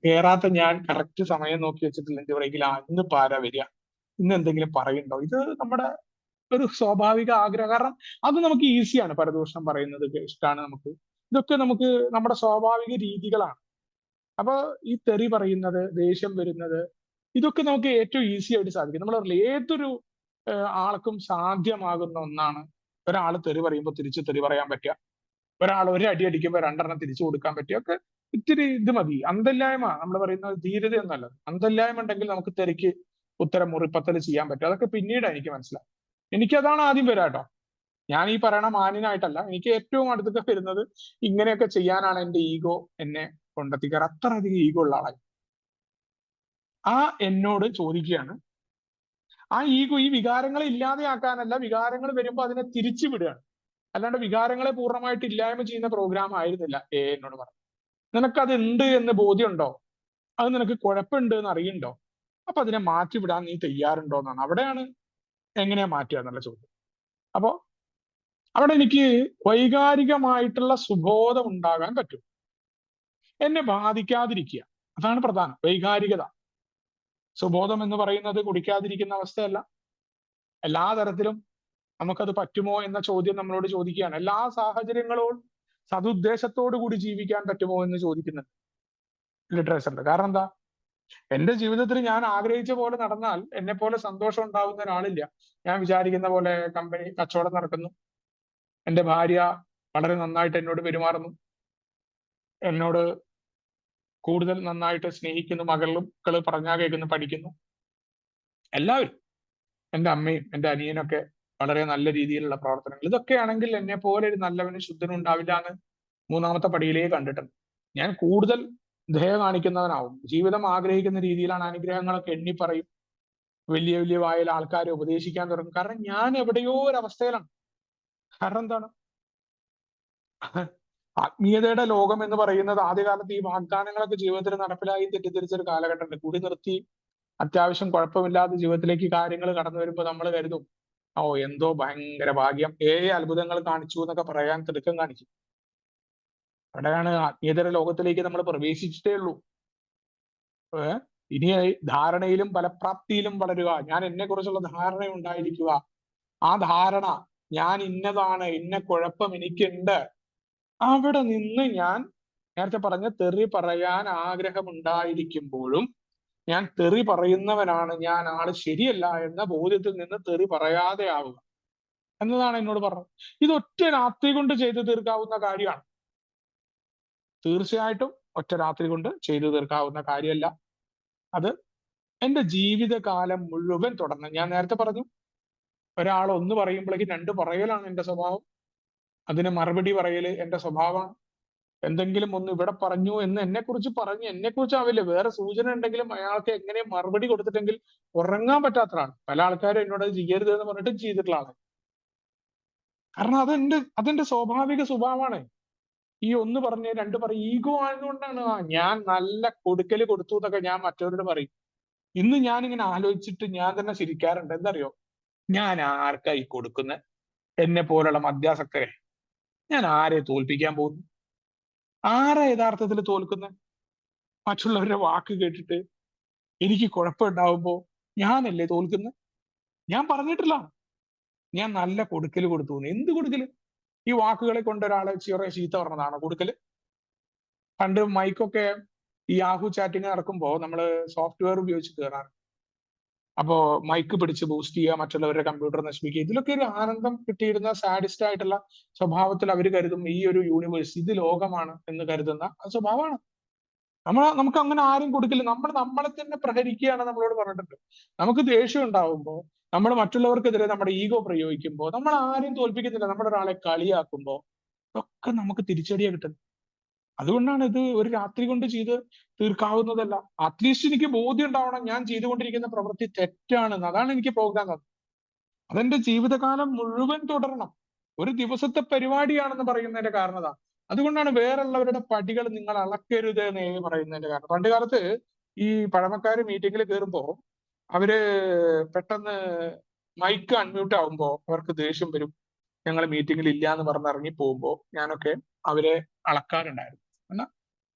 കേറാത്ത ഞാൻ കറക്റ്റ് സമയം നോക്കി വെച്ചിട്ട് ലഞ്ച് ബ്രേക്കിൽ ഇന്ന് പാരാ വരിക, ഇന്ന് എന്തെങ്കിലും പറയുന്നുണ്ടോ? ഇത് നമ്മുടെ ഒരു സ്വാഭാവിക ആഗ്രഹം. കാരണം അത് നമുക്ക് ഈസിയാണ്. പരദൂഷണം പറയുന്നത് ഇഷ്ടമാണ് നമുക്ക്. ഇതൊക്കെ നമുക്ക് നമ്മുടെ സ്വാഭാവിക രീതികളാണ്. അപ്പൊ ഈ തെറി പറയുന്നത്, ദേഷ്യം വരുന്നത്, ഇതൊക്കെ നമുക്ക് ഏറ്റവും ഈസി ആയിട്ട് സാധിക്കും. നമ്മൾ ഏതൊരു ആൾക്കും സാധ്യമാകുന്ന ഒന്നാണ് ഒരാൾ തെറി പറയുമ്പോൾ തിരിച്ച് തെറി പറയാൻ പറ്റുക, ഒരാൾ ഒരു അടി അടിക്കുമ്പോൾ 2 തിരിച്ചു കൊടുക്കാൻ പറ്റുക. ഒക്കെ ഇത്തിരി ഇത് മതി. അന്തല്ലായ്മ, നമ്മൾ പറയുന്നത് ധീരതയൊന്നല്ല, അന്തല്ലായ്മ ഉണ്ടെങ്കിൽ നമുക്ക് തെറിക്ക് ഉത്തരം മുറിപ്പത്തൽ ചെയ്യാൻ പറ്റും. അതൊക്കെ പിന്നീട് എനിക്ക് മനസ്സിലാവും. എനിക്കതാണ് ആദ്യം വരാട്ടോ. ഞാൻ ഈ പറയണ മാന്യനായിട്ടല്ല, എനിക്ക് ഏറ്റവും അടുത്തൊക്കെ വരുന്നത് ഇങ്ങനെയൊക്കെ ചെയ്യാനാണ് എന്റെ ഈഗോ എന്നെ കൊണ്ടെത്തിക്കാറ്. അത്രയധികം ഈഗോ ഉള്ള ആളായി. എന്നോട് ചോദിക്കുകയാണ്, ആ ഈഗോ ഈ വികാരങ്ങളെ ഇല്ലാതെയാക്കാനല്ല, വികാരങ്ങൾ വരുമ്പോൾ അതിനെ തിരിച്ചു വിടുകയാണ്. അല്ലാണ്ട് വികാരങ്ങളെ പൂർണ്ണമായിട്ട് ഇല്ലായ്മ ചെയ്യുന്ന പ്രോഗ്രാം ആയിരുന്നില്ല എന്നോട് പറഞ്ഞു. നിനക്കത് ഉണ്ട് എന്ന് ബോധ്യമുണ്ടോ? അത് നിനക്ക് കുഴപ്പമുണ്ട് എന്ന് അറിയുന്നുണ്ടോ? അപ്പൊ അതിനെ മാറ്റിവിടാൻ നീ തയ്യാറുണ്ടോ എന്നാണ്. അവിടെയാണ് എങ്ങനെയാ മാറ്റുക എന്നുള്ള ചോദ്യം. അപ്പോ അവിടെ എനിക്ക് വൈകാരികമായിട്ടുള്ള സുബോധം ഉണ്ടാകാൻ പറ്റും. എന്നെ ബാധിക്കാതിരിക്കുക, അതാണ് പ്രധാനം. വൈകാരികത, സുബോധം എന്ന് പറയുന്നത് കുടിക്കാതിരിക്കുന്ന അവസ്ഥയല്ല. എല്ലാ തരത്തിലും നമുക്കത് പറ്റുമോ എന്ന ചോദ്യം നമ്മളോട് ചോദിക്കുകയാണ്. എല്ലാ സാഹചര്യങ്ങളോടും സതുദ്ദേശത്തോടു കൂടി ജീവിക്കാൻ പറ്റുമോ എന്ന് ചോദിക്കുന്നുണ്ട് ലിറ്ററേച്ചറിൽ. കാരണം എന്താ? എന്റെ ജീവിതത്തിൽ ഞാൻ ആഗ്രഹിച്ച പോലെ നടന്നാൽ എന്നെ പോലെ സന്തോഷം ഉണ്ടാവുന്ന ഒരാളില്ല. ഞാൻ വിചാരിക്കുന്ന പോലെ കമ്പനി കച്ചവടം നടക്കുന്നു, എന്റെ ഭാര്യ വളരെ നന്നായിട്ട് എന്നോട് പെരുമാറുന്നു, എന്നോട് കൂടുതൽ നന്നായിട്ട് സ്നേഹിക്കുന്നു, മക്കള് പറഞ്ഞാൽ കേൾക്കുന്നു, പഠിക്കുന്നു. എല്ലാവരും, എന്റെ അമ്മയും എന്റെ അനിയനൊക്കെ വളരെ നല്ല രീതിയിലുള്ള പ്രവർത്തനങ്ങൾ. ഇതൊക്കെയാണെങ്കിൽ എന്നെ പോലെ ഒരു നല്ലവനും ശുദ്ധനും ഉണ്ടാവില്ല എന്ന് 3ാമത്തെ പടിയിലേക്ക് കണ്ടിട്ടുണ്ട്. ഞാൻ കൂടുതൽ ദയ കാണിക്കുന്നവനാവും. ജീവിതം ആഗ്രഹിക്കുന്ന രീതിയിലാണ് അനുഗ്രഹങ്ങളൊക്കെ എണ്ണി പറയും. വലിയ വലിയ വായിൽ ആൾക്കാരെ ഉപദേശിക്കാൻ തുടങ്ങും. കാരണം ഞാൻ എവിടെയോ ഒരു അവസ്ഥയിലാണ്. കാരണം എന്താണ്? ആത്മീയതയുടെ ലോകം എന്ന് പറയുന്നത് ആദ്യകാലത്ത് ഈ വാഗ്ദാനങ്ങളൊക്കെ ജീവിതത്തിൽ നടപ്പിലായി തെറ്റിദ്ധരിച്ചൊരു കാലഘട്ടമുണ്ട്. കൂടി നിർത്തി അത്യാവശ്യം കുഴപ്പമില്ലാതെ ജീവിതത്തിലേക്ക് കാര്യങ്ങൾ കടന്നു വരുമ്പോൾ നമ്മൾ കരുതും, എന്തോ ഭയങ്കര ഭാഗ്യം, അത്ഭുതങ്ങൾ കാണിച്ചു എന്നൊക്കെ പറയാൻ തിടുക്കം കാണിക്കും. അവിടെയാണ് ആത്മീയതയുടെ ലോകത്തിലേക്ക് നമ്മൾ പ്രവേശിച്ചിട്ടേ ഉള്ളൂ. ഇനി ധാരണയിലും ഫലപ്രാപ്തിയിലും വളരുക, ഞാൻ എന്നെ കുറിച്ചുള്ള ധാരണ ഉണ്ടായിരിക്കുക. ആ ധാരണ, ഞാൻ ഇന്നതാണ്, ഇന്ന കുഴപ്പം എനിക്കുണ്ട്, അവിടെ നിന്ന് ഞാൻ നേരത്തെ പറഞ്ഞ തെറി പറയാൻ ആഗ്രഹമുണ്ടായിരിക്കുമ്പോഴും ഞാൻ തെറി പറയുന്നവനാണ്, ഞാൻ ആള് ശരിയല്ല എന്ന ബോധ്യത്തിൽ നിന്ന് തെറി പറയാതെ ആവുക എന്നതാണ് എന്നോട് പറഞ്ഞത്. ഇത് ഒറ്റ രാത്രി കൊണ്ട് ചെയ്തു തീർക്കാവുന്ന കാര്യമാണ്. തീർച്ചയായിട്ടും ഒറ്റ രാത്രി കൊണ്ട് ചെയ്തു തീർക്കാവുന്ന കാര്യമല്ല. അത് എന്റെ ജീവിതകാലം മുഴുവൻ തുടരണം. ഞാൻ നേരത്തെ പറഞ്ഞു, ഒരാൾ ഒന്ന് പറയുമ്പോഴേക്കും രണ്ട് പറയലാണ് എന്റെ സ്വഭാവം. അതിന് മറുപടി പറയല് എന്റെ സ്വഭാവമാണ്. എന്തെങ്കിലും ഒന്ന് ഇവിടെ പറഞ്ഞു എന്ന് എന്നെക്കുറിച്ച് പറഞ്ഞ് എന്നെക്കുറിച്ച് ആവില്ല, വേറെ സൂചന ഉണ്ടെങ്കിലും അയാൾക്ക് എങ്ങനെ മറുപടി കൊടുത്തിട്ടെങ്കിൽ ഉറങ്ങാൻ പറ്റാത്തതാണ്. പല ആൾക്കാരും എന്നോട് അത് ചെയ്യരുത് എന്ന് പറഞ്ഞിട്ട് ചെയ്തിട്ടുള്ള ആളാണ്. കാരണം അതെന്റെ സ്വാഭാവിക സ്വഭാവമാണ്. ഈ ഒന്ന് പറഞ്ഞ് രണ്ട് പറയും ഈഗോ ആയതുകൊണ്ടാണ്. ഞാൻ നല്ല കൊടുക്കല് കൊടുത്തു എന്നൊക്കെ ഞാൻ മറ്റവരോട് പറയും. ഇന്ന് ഞാനിങ്ങനെ ആലോചിച്ചിട്ട് ഞാൻ തന്നെ ചിരിക്കാറുണ്ട്. എന്തറിയോ, ഞാൻ ആർക്കായി കൊടുക്കുന്നത്? എന്നെ പോലുള്ള മദ്യാസക്തരെ ഞാൻ ആരെ തോൽപ്പിക്കാൻ പോകുന്നു? ആരാ യഥാർത്ഥത്തിൽ തോൽക്കുന്നത്? മറ്റുള്ളവരുടെ വാക്ക് കേട്ടിട്ട് എനിക്ക് കുഴപ്പമുണ്ടാവുമ്പോ ഞാനല്ലേ തോൽക്കുന്നത്? ഞാൻ പറഞ്ഞിട്ടില്ല ഞാൻ നല്ല കൊടുക്കല് കൊടുത്തു എന്ന്. എന്ത് കൊടുക്കല്? ഈ വാക്കുകളെ കൊണ്ട് ഒരാളെ ചെറിയ ചീത്ത പറഞ്ഞതാണോ കൊടുക്കല്? പണ്ട് മൈക്കൊക്കെ ഈ യാഹു ചാറ്റിങ് നടക്കുമ്പോൾ നമ്മൾ സോഫ്റ്റ്വെയർ ഉപയോഗിച്ച് കയറാറ്. അപ്പോ മൈക്ക് പിടിച്ച് ബൂസ്റ്റ് ചെയ്യുക, മറ്റുള്ളവരുടെ കമ്പ്യൂട്ടർ നശിപ്പിക്കുക, ഇതിലൊക്കെ ഒരു ആനന്ദം കിട്ടിയിരുന്ന സാഡിസ്റ്റ് ആയിട്ടുള്ള സ്വഭാവത്തിൽ അവർ കരുതും ഈ ഒരു യൂണിവേഴ്സ് ഇത് ലോകമാണ് എന്ന് കരുതുന്ന സ്വഭാവമാണ്. നമുക്ക് അങ്ങനെ ആരും കൊടുക്കില്ല. നമ്മൾ നമ്മളെ തന്നെ പ്രഹരിക്കുകയാണ് നമ്മളോട് പറഞ്ഞിട്ടുണ്ട്. നമുക്ക് ദേഷ്യം ഉണ്ടാവുമ്പോൾ, നമ്മൾ മറ്റുള്ളവർക്കെതിരെ നമ്മുടെ ഈഗോ പ്രയോഗിക്കുമ്പോൾ, നമ്മൾ ആരെയും തോൽപ്പിക്കുന്നില്ല. നമ്മുടെ ഒരാളെ കളിയാക്കുമ്പോൾ ഒക്കെ നമുക്ക് തിരിച്ചടിയാ കിട്ടുന്നത്. അതുകൊണ്ടാണ് ഇത് ഒരു രാത്രി കൊണ്ട് ചെയ്ത് തീർക്കാവുന്നതല്ല. അറ്റ്ലീസ്റ്റ് എനിക്ക് ബോധ്യം ഉണ്ടാവണം ഞാൻ ചെയ്തുകൊണ്ടിരിക്കുന്ന പ്രവൃത്തി തെറ്റാണെന്ന്. അതാണ് എനിക്ക് പ്രോഗ്രാം തന്നത്. അതെന്റെ ജീവിതകാലം മുഴുവൻ തുടരണം. ഒരു ദിവസത്തെ പരിപാടിയാണെന്ന് പറയുന്നതിന്റെ കാരണം അതാ. അതുകൊണ്ടാണ് വേറുള്ളവരുടെ പടികൾ നിങ്ങൾ അളക്കരുത് എന്ന് പറയുന്നതിന്റെ കാരണം. പണ്ട് കാലത്ത് ഈ പഴമക്കാര് മീറ്റിംഗിൽ കയറുമ്പോ അവര് പെട്ടെന്ന് മൈക്ക് അൺമ്യൂട്ട് ആവുമ്പോ അവർക്ക് ദേഷ്യം വരും. ഞങ്ങൾ മീറ്റിംഗിൽ ഇല്ല എന്ന് പറഞ്ഞ് ഇറങ്ങി പോകുമ്പോ ഞാനൊക്കെ അവരെ അളക്കാറുണ്ടായിരുന്നു. എന്നാ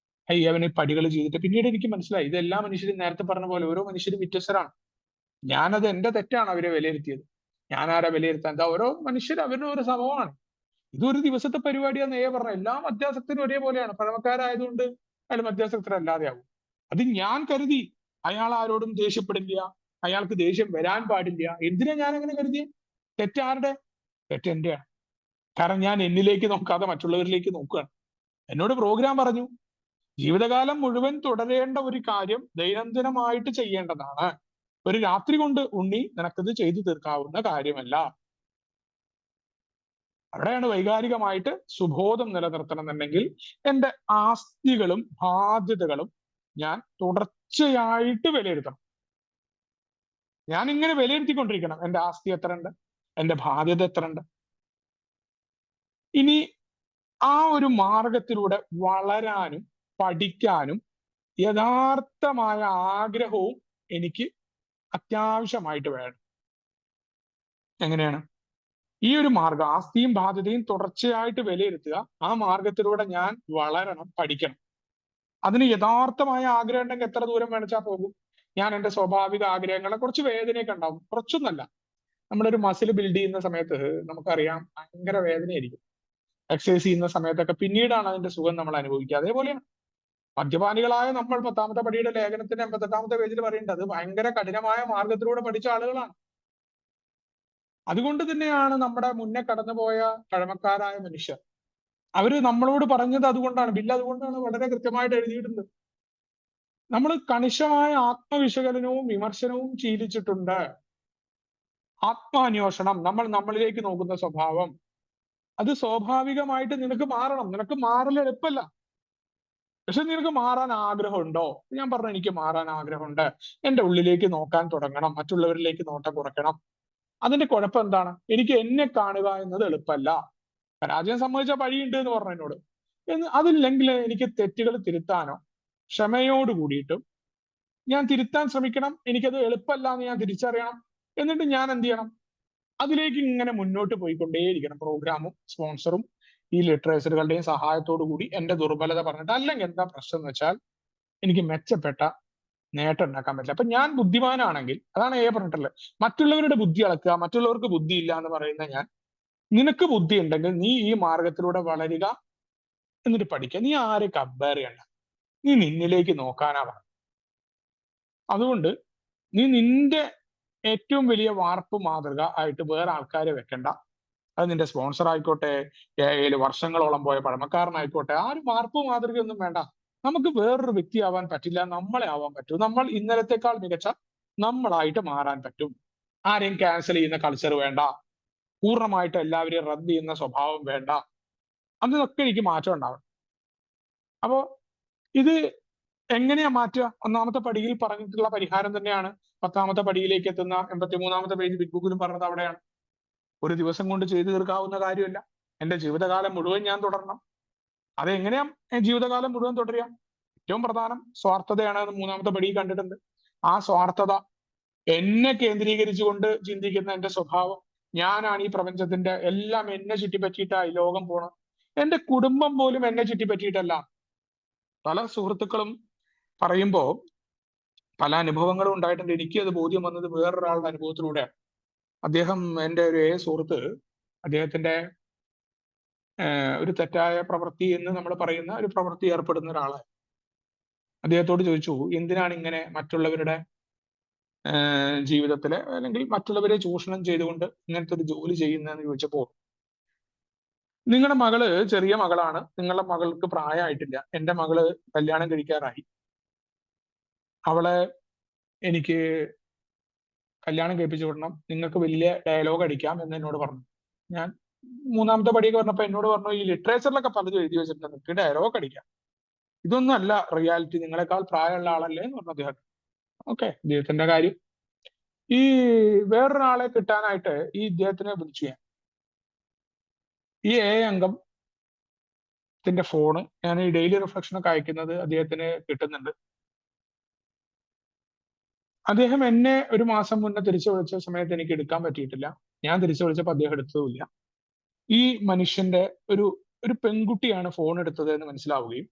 അവന് പടികൾ ചെയ്തിട്ട് പിന്നീട് എനിക്ക് മനസ്സിലായി ഇത് എല്ലാ മനുഷ്യരും നേരത്തെ പറഞ്ഞ പോലെ ഓരോ മനുഷ്യരും വ്യത്യസ്തരാണ്. ഞാനത് എന്റെ തെറ്റാണ് അവരെ വിലയിരുത്തിയത്. ഞാൻ ആരാ വിലയിരുത്താൻ? എന്താ, ഓരോ മനുഷ്യർ അവരുടെ ഒരു സമൂഹമാണ്. ഇതൊരു ദിവസത്തെ പരിപാടിയാന്ന് പറഞ്ഞ എല്ലാ മധ്യാസക്തരും ഒരേപോലെയാണ്. പഴമക്കാരായതുകൊണ്ട് അയാൾ മധ്യാസക്തരല്ലാതെ ആവും. അത് ഞാൻ കരുതി അയാൾ ആരോടും ദേഷ്യപ്പെടില്ല, അയാൾക്ക് ദേഷ്യം വരാൻ പാടില്ല. എന്തിനാ ഞാൻ അങ്ങനെ കരുതിയേ? തെറ്റാരുടെ? തെറ്റ് എന്റെയാണ്. കാരണം ഞാൻ എന്നിലേക്ക് നോക്കാതെ മറ്റുള്ളവരിലേക്ക് നോക്കുകയാണ്. എന്നോട് പ്രോഗ്രാം പറഞ്ഞു ജീവിതകാലം മുഴുവൻ തുടരേണ്ട ഒരു കാര്യം ദൈനംദിനമായിട്ട് ചെയ്യേണ്ടതാണ്. ഒരു രാത്രി കൊണ്ട് ഉണ്ണി നിനക്കത് ചെയ്തു തീർക്കാവുന്ന കാര്യമല്ല. അവിടെയാണ് വൈകാരികമായിട്ട് സുബോധം നിലനിർത്തണമെന്നുണ്ടെങ്കിൽ എന്റെ ആസ്തികളും ബാധ്യതകളും ഞാൻ തുടർച്ചയായിട്ട് വിലയിരുത്തണം. ഞാൻ ഇങ്ങനെ വിലയിരുത്തിക്കൊണ്ടിരിക്കണം. എന്റെ ആസ്തി എത്ര ഉണ്ട്, എന്റെ ബാധ്യത എത്ര ഉണ്ട്. ഇനി ആ ഒരു മാർഗത്തിലൂടെ വളരാനും പഠിക്കാനും യഥാർത്ഥമായ ആഗ്രഹവും എനിക്ക് അത്യാവശ്യമായിട്ട് വേണം. എങ്ങനെയാണ് ഈ ഒരു മാർഗം, ആസ്തിയും ബാധ്യതയും തുടർച്ചയായിട്ട് വിലയിരുത്തുക, ആ മാർഗത്തിലൂടെ ഞാൻ വളരണം, പഠിക്കണം. അതിന് യഥാർത്ഥമായ ആഗ്രഹം ഉണ്ടെങ്കിൽ എത്ര ദൂരം വേണിച്ചാൽ പോകും. ഞാൻ എന്റെ സ്വാഭാവിക ആഗ്രഹങ്ങളെ കുറച്ച് വേദനയൊക്കെ ഉണ്ടാവും, കുറച്ചൊന്നല്ല. നമ്മളൊരു മസിൽ ബിൽഡ് ചെയ്യുന്ന സമയത്ത് നമുക്കറിയാം ഭയങ്കര വേദനയായിരിക്കും. എക്സസൈസ് ചെയ്യുന്ന സമയത്തൊക്കെ പിന്നീടാണ് അതിന്റെ സുഖം നമ്മൾ അനുഭവിക്കുക. അതേപോലെയാണ് മദ്യപാനികളായ നമ്മൾ 10ാമത്തെ പടിയുടെ ലേഖനത്തിന്റെ 88ാമത്തെ പേജിൽ പറയുന്നത് അത് ഭയങ്കര കഠിനമായ മാർഗത്തിലൂടെ പഠിച്ച ആളുകളാണ്. അതുകൊണ്ട് തന്നെയാണ് നമ്മുടെ മുന്നേ കടന്നുപോയ പഴമക്കാരായ മനുഷ്യർ അവര് നമ്മളോട് പറഞ്ഞത് അതുകൊണ്ടാണ്. ബില്ല് അതുകൊണ്ടാണ് വളരെ കൃത്യമായിട്ട് എഴുതിയിട്ടുണ്ട്. നമ്മൾ കണിശമായ ആത്മവിശകലനവും വിമർശനവും ശീലിച്ചിട്ടുണ്ട്. ആത്മാന്വേഷണം, നമ്മൾ നമ്മളിലേക്ക് നോക്കുന്ന സ്വഭാവം, അത് സ്വാഭാവികമായിട്ട് നിനക്ക് മാറണം. നിനക്ക് മാറൽ എളുപ്പമല്ല, പക്ഷെ നിനക്ക് മാറാൻ ആഗ്രഹമുണ്ടോ? ഞാൻ പറഞ്ഞു എനിക്ക് മാറാൻ ആഗ്രഹമുണ്ട്. എന്റെ ഉള്ളിലേക്ക് നോക്കാൻ തുടങ്ങണം, മറ്റുള്ളവരിലേക്ക് നോട്ടം കുറയ്ക്കണം. അതിന്റെ കുഴപ്പം എന്താണ്? എനിക്ക് എന്നെ കാണുക എന്നത് എളുപ്പമല്ല. പരാജയം സംഭവിച്ച വഴിയുണ്ട് എന്ന് പറഞ്ഞു എന്നോട്. അതില്ലെങ്കിൽ എനിക്ക് തെറ്റുകൾ തിരുത്താനോ ക്ഷമയോട് കൂടിയിട്ടും ഞാൻ തിരുത്താൻ ശ്രമിക്കണം. എനിക്കത് എളുപ്പമല്ല എന്ന് ഞാൻ തിരിച്ചറിയണം. എന്നിട്ട് ഞാൻ എന്ത് ചെയ്യണം? അതിലേക്ക് ഇങ്ങനെ മുന്നോട്ട് പോയിക്കൊണ്ടേയിരിക്കണം. പ്രോഗ്രാമും സ്പോൺസറും ഈ ലിറ്ററേച്ചറുകളുടെയും സഹായത്തോടു കൂടി എന്റെ ദുർബലത പറഞ്ഞിട്ട്. അല്ലെങ്കിൽ എന്താ പ്രശ്നം എന്ന് വെച്ചാൽ എനിക്ക് മെച്ചപ്പെട്ട നേട്ടം ഉണ്ടാക്കാൻ പറ്റില്ല. അപ്പൊ ഞാൻ ബുദ്ധിമാനാണെങ്കിൽ, അതാണ് പറഞ്ഞിട്ടുള്ളത്, മറ്റുള്ളവരുടെ ബുദ്ധി അളക്കുക, മറ്റുള്ളവർക്ക് ബുദ്ധി ഇല്ല എന്ന് പറയുന്ന ഞാൻ, നിനക്ക് ബുദ്ധി ഉണ്ടെങ്കിൽ നീ ഈ മാർഗത്തിലൂടെ വളരുക, എന്നിട്ട് പഠിക്കുക. നീ ആരെ കമ്പയർ ചെയ്യണ്ട, നീ നിന്നിലേക്ക് നോക്കാനാ പറഞ്ഞു. അതുകൊണ്ട് നീ നിന്റെ ഏറ്റവും വലിയ വാർപ്പ് മാതൃക ആയിട്ട് വേറെ ആൾക്കാരെ വെക്കണ്ട. അത് നിന്റെ സ്പോൺസർ ആയിക്കോട്ടെ, വർഷങ്ങളോളം പോയ പഴമക്കാരനായിക്കോട്ടെ, ആ ഒരു വാർപ്പ് മാതൃകയൊന്നും വേണ്ട. നമുക്ക് വേറൊരു വ്യക്തിയാവാൻ പറ്റില്ല, നമ്മളെ ആവാൻ പറ്റൂ. നമ്മൾ ഇന്നലത്തെക്കാൾ മികച്ച നമ്മളായിട്ട് മാറാൻ പറ്റും. ആരെയും ക്യാൻസൽ ചെയ്യുന്ന കൾച്ചർ വേണ്ട, പൂർണ്ണമായിട്ട് എല്ലാവരെയും റദ്ദ് ചെയ്യുന്ന സ്വഭാവം വേണ്ട. അതിനൊക്കെ എനിക്ക് മാറ്റം ഉണ്ടാവണം. അപ്പോ ഇത് എങ്ങനെയാ മാറ്റുക? ഒന്നാമത്തെ പടിയിൽ പറഞ്ഞിട്ടുള്ള പരിഹാരം തന്നെയാണ് 10ാമത്തെ പടിയിലേക്ക് എത്തുന്ന 83ാമത്തെ പേജ് ബിഗ് ബുക്കിലും പറഞ്ഞത് അവിടെയാണ്. ഒരു ദിവസം കൊണ്ട് ചെയ്തു തീർക്കാവുന്ന കാര്യമല്ല. എന്റെ ജീവിതകാലം മുഴുവൻ ഞാൻ തുടരണം. അതെങ്ങനെയാ ജീവിതകാലം മുഴുവൻ തുടരുക? ഏറ്റവും പ്രധാനം സ്വാർത്ഥതയാണ് എന്ന് 3ാമത്തെ പടിയിൽ കണ്ടിട്ടുണ്ട്. ആ സ്വാർത്ഥത, എന്നെ കേന്ദ്രീകരിച്ചുകൊണ്ട് ചിന്തിക്കുന്ന എന്റെ സ്വഭാവം, ഞാനാണ് ഈ പ്രപഞ്ചത്തിന്റെ എല്ലാം, എന്നെ ചുറ്റിപ്പറ്റിയിട്ടായി ലോകം പോണം. എന്റെ കുടുംബം പോലും എന്നെ ചുറ്റിപ്പറ്റിയിട്ടല്ല. പല സുഹൃത്തുക്കളും പറയുമ്പോ പല അനുഭവങ്ങളും ഉണ്ടായിട്ടുണ്ട്. എനിക്ക് അത് ബോധ്യം വന്നത് വേറൊരാളുടെ അനുഭവത്തിലൂടെയാണ്. അദ്ദേഹം, എന്റെ ഒരു സുഹൃത്ത്, അദ്ദേഹത്തിന്റെ ഒരു തെറ്റായ പ്രവൃത്തി എന്ന് നമ്മൾ പറയുന്ന ഒരു പ്രവൃത്തി ഏർപ്പെടുന്ന ഒരാളാണ്. അദ്ദേഹത്തോട് ചോദിച്ചു, എന്തിനാണ് ഇങ്ങനെ മറ്റുള്ളവരുടെ ജീവിതത്തിലെ അല്ലെങ്കിൽ മറ്റുള്ളവരെ ചൂഷണം ചെയ്തുകൊണ്ട് ഇങ്ങനത്തെ ഒരു ജോലി ചെയ്യുന്നതെന്ന് ചോദിച്ചപ്പോൾ, നിങ്ങളുടെ മകള് ചെറിയ മകളാണ്, നിങ്ങളുടെ മകൾക്ക് പ്രായമായിട്ടില്ല, എന്റെ മകള് കല്യാണം കഴിക്കാറായി, അവളെ എനിക്ക് കല്യാണം കഴിപ്പിച്ചു വിടണം, നിങ്ങൾക്ക് വലിയ ഡയലോഗ് അടിക്കാം എന്ന് എന്നോട് പറഞ്ഞു. ഞാൻ 3ാമത്തെ പടിയൊക്കെ പറഞ്ഞപ്പോ എന്നോട് പറഞ്ഞു, ഈ ലിറ്ററേച്ചറിലൊക്കെ പലതും എഴുതി വെച്ചിട്ടുണ്ട്, നിങ്ങൾക്ക് ഡയലോഗ് അടിക്കാം, ഇതൊന്നും അല്ല റിയാലിറ്റി, നിങ്ങളെക്കാൾ പ്രായമുള്ള ആളല്ലേ എന്ന് പറഞ്ഞു അദ്ദേഹം. ഓക്കെ, ഇദ്ദേഹത്തിന്റെ കാര്യം. ഈ വേറൊരാളെ കിട്ടാനായിട്ട് ഈ ഇദ്ദേഹത്തിനെ വിളിച്ചു ഞാൻ. ഈ അംഗത്തിന്റെ ഫോണ് ഞാൻ ഈ ഡെയിലി റിഫ്ലക്ഷനൊക്കെ അയക്കുന്നത് അദ്ദേഹത്തിന് കിട്ടുന്നുണ്ട്. അദ്ദേഹം എന്നെ ഒരു മാസം മുന്നേ തിരിച്ചു വിളിച്ച സമയത്ത് എനിക്ക് എടുക്കാൻ പറ്റിയിട്ടില്ല. ഞാൻ തിരിച്ചു വിളിച്ചപ്പോൾ അദ്ദേഹം എടുത്തതുമില്ല. ഈ മനുഷ്യന്റെ ഒരു ഒരു പെൺകുട്ടിയാണ് ഫോൺ എടുത്തത് എന്ന് മനസ്സിലാവുകയും,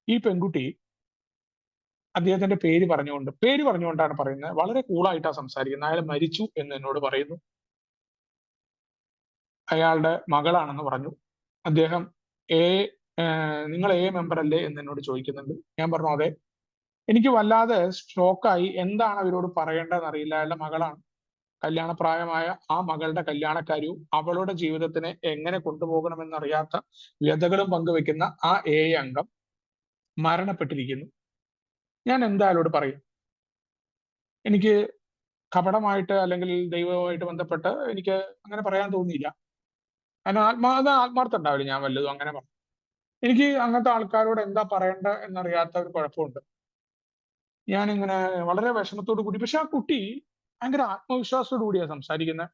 ഈ പെൺകുട്ടി അദ്ദേഹത്തിന്റെ പേര് പറഞ്ഞുകൊണ്ടാണ് പറയുന്നത്. വളരെ കൂളായിട്ടാണ് സംസാരിക്കുന്നത്. അയാൾ മരിച്ചു എന്ന് എന്നോട് പറയുന്നു. അയാളുടെ മകളാണെന്ന് പറഞ്ഞു. അദ്ദേഹം നിങ്ങൾ മെമ്പർ അല്ലേ എന്ന് എന്നോട് ചോദിക്കുന്നുണ്ട്. ഞാൻ പറഞ്ഞു അതെ. എനിക്ക് വല്ലാതെ ഷോക്കായി. എന്താണ് അവരോട് പറയേണ്ടതെന്ന് അറിയില്ല. അയാളുടെ മകളാണ്, കല്യാണപ്രായമായ ആ മകളുടെ കല്യാണക്കാര്യവും അവളുടെ ജീവിതത്തിനെ എങ്ങനെ കൊണ്ടുപോകണമെന്നറിയാത്ത വ്യതകളും പങ്കുവെക്കുന്ന ആ അംഗം മരണപ്പെട്ടിരിക്കുന്നു. ഞാൻ എന്തായാലോട് പറയും? എനിക്ക് കപടമായിട്ട് അല്ലെങ്കിൽ ദൈവവുമായിട്ട് ബന്ധപ്പെട്ട് എനിക്ക് അങ്ങനെ പറയാൻ തോന്നിയില്ല. കാരണം ആത്മാർത്ഥം ഉണ്ടാവില്ല. ഞാൻ വല്ലതും അങ്ങനെ പറഞ്ഞു. എനിക്ക് അങ്ങനത്തെ ആൾക്കാരോട് എന്താ പറയേണ്ട എന്നറിയാത്ത ഒരു കുഴപ്പമുണ്ട്. ഞാനിങ്ങനെ വളരെ വിഷമത്തോടു കൂടി, പക്ഷെ ആ കുട്ടി ഭയങ്കര ആത്മവിശ്വാസത്തോടു കൂടിയാണ് സംസാരിക്കുന്നത്.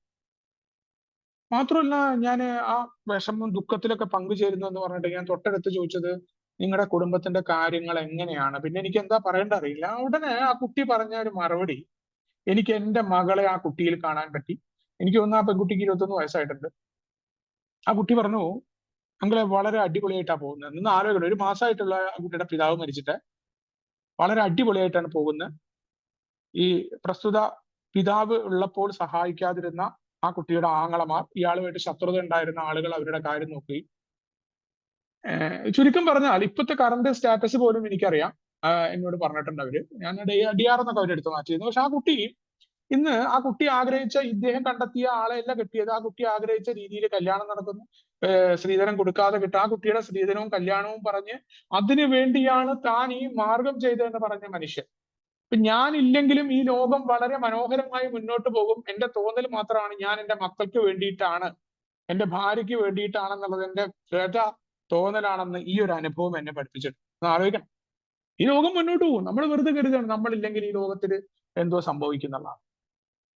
മാത്രമല്ല, ഞാൻ ആ വിഷമം ദുഃഖത്തിലൊക്കെ പങ്കുചേരുന്നു എന്ന് പറഞ്ഞിട്ട് ഞാൻ തൊട്ടടുത്ത് ചോദിച്ചത്, നിങ്ങളുടെ കുടുംബത്തിന്റെ കാര്യങ്ങൾ എങ്ങനെയാണ്? പിന്നെ എനിക്ക് എന്താ പറയേണ്ട അറിയില്ല. ഉടനെ ആ കുട്ടി പറഞ്ഞ ഒരു മറുപടി, എനിക്ക് എന്റെ മകളെ ആ കുട്ടിയിൽ കാണാൻ പറ്റി. എനിക്ക് തോന്നുന്നു ആ പെൺകുട്ടിക്ക് 21 വയസ്സായിട്ടുണ്ട്. ആ കുട്ടി പറഞ്ഞു, അങ്ങളെ വളരെ അടിപൊളിയായിട്ടാ പോകുന്നത്. നിന്ന് ആലോചിക്കണം, ഒരു മാസമായിട്ടുള്ള ആ കുട്ടിയുടെ പിതാവ് മരിച്ചിട്ട് വളരെ അടിപൊളിയായിട്ടാണ് പോകുന്നത്. ഈ പ്രസ്തുത പിതാവ് ഉള്ളപ്പോൾ സഹായിക്കാതിരുന്ന ആ കുട്ടിയുടെ ആങ്ങളമാർ, ഇയാളുമായിട്ട് ശത്രുത ഉണ്ടായിരുന്ന ആളുകൾ അവരുടെ കാര്യം നോക്കി. ചുരുക്കം പറഞ്ഞാൽ ഇപ്പോഴത്തെ കറണ്ട് സ്റ്റാറ്റസ് പോലും എനിക്കറിയാം. എന്നോട് പറഞ്ഞിട്ടുണ്ട് അവര്. ഞാൻ DR എന്നൊക്കെ അവരെടുത്ത് മാറ്റിയിരുന്നു. പക്ഷെ ആ കുട്ടി ആഗ്രഹിച്ച, ഇദ്ദേഹം കണ്ടെത്തിയ ആളെയല്ല കെട്ടിയത്. ആ കുട്ടി ആഗ്രഹിച്ച രീതിയിൽ കല്യാണം നടക്കുന്നു. സ്ത്രീധനം കൊടുക്കാതെ കിട്ടുക. ആ കുട്ടിയുടെ സ്ത്രീധനവും കല്യാണവും പറഞ്ഞ് അതിനു വേണ്ടിയാണ് താൻ ഈ മാർഗം ചെയ്തതെന്ന് പറഞ്ഞ മനുഷ്യൻ. ഇപ്പൊ ഞാനില്ലെങ്കിലും ഈ ലോകം വളരെ മനോഹരമായി മുന്നോട്ട് പോകും. എന്റെ തോന്നൽ മാത്രമാണ്, ഞാൻ എന്റെ മക്കൾക്ക് വേണ്ടിയിട്ടാണ്, എന്റെ ഭാര്യയ്ക്ക് വേണ്ടിയിട്ടാണെന്നുള്ളത് എന്റെ തോന്നലാണെന്ന് ഈ ഒരു അനുഭവം എന്നെ പഠിപ്പിച്ചിട്ടുണ്ട്. ആലോചിക്കണം, ഈ ലോകം മുന്നോട്ട് പോകും. നമ്മൾ വെറുതെ കരുതാണ് നമ്മളില്ലെങ്കിൽ ഈ ലോകത്തിൽ എന്തോ സംഭവിക്കുന്നതാണ്.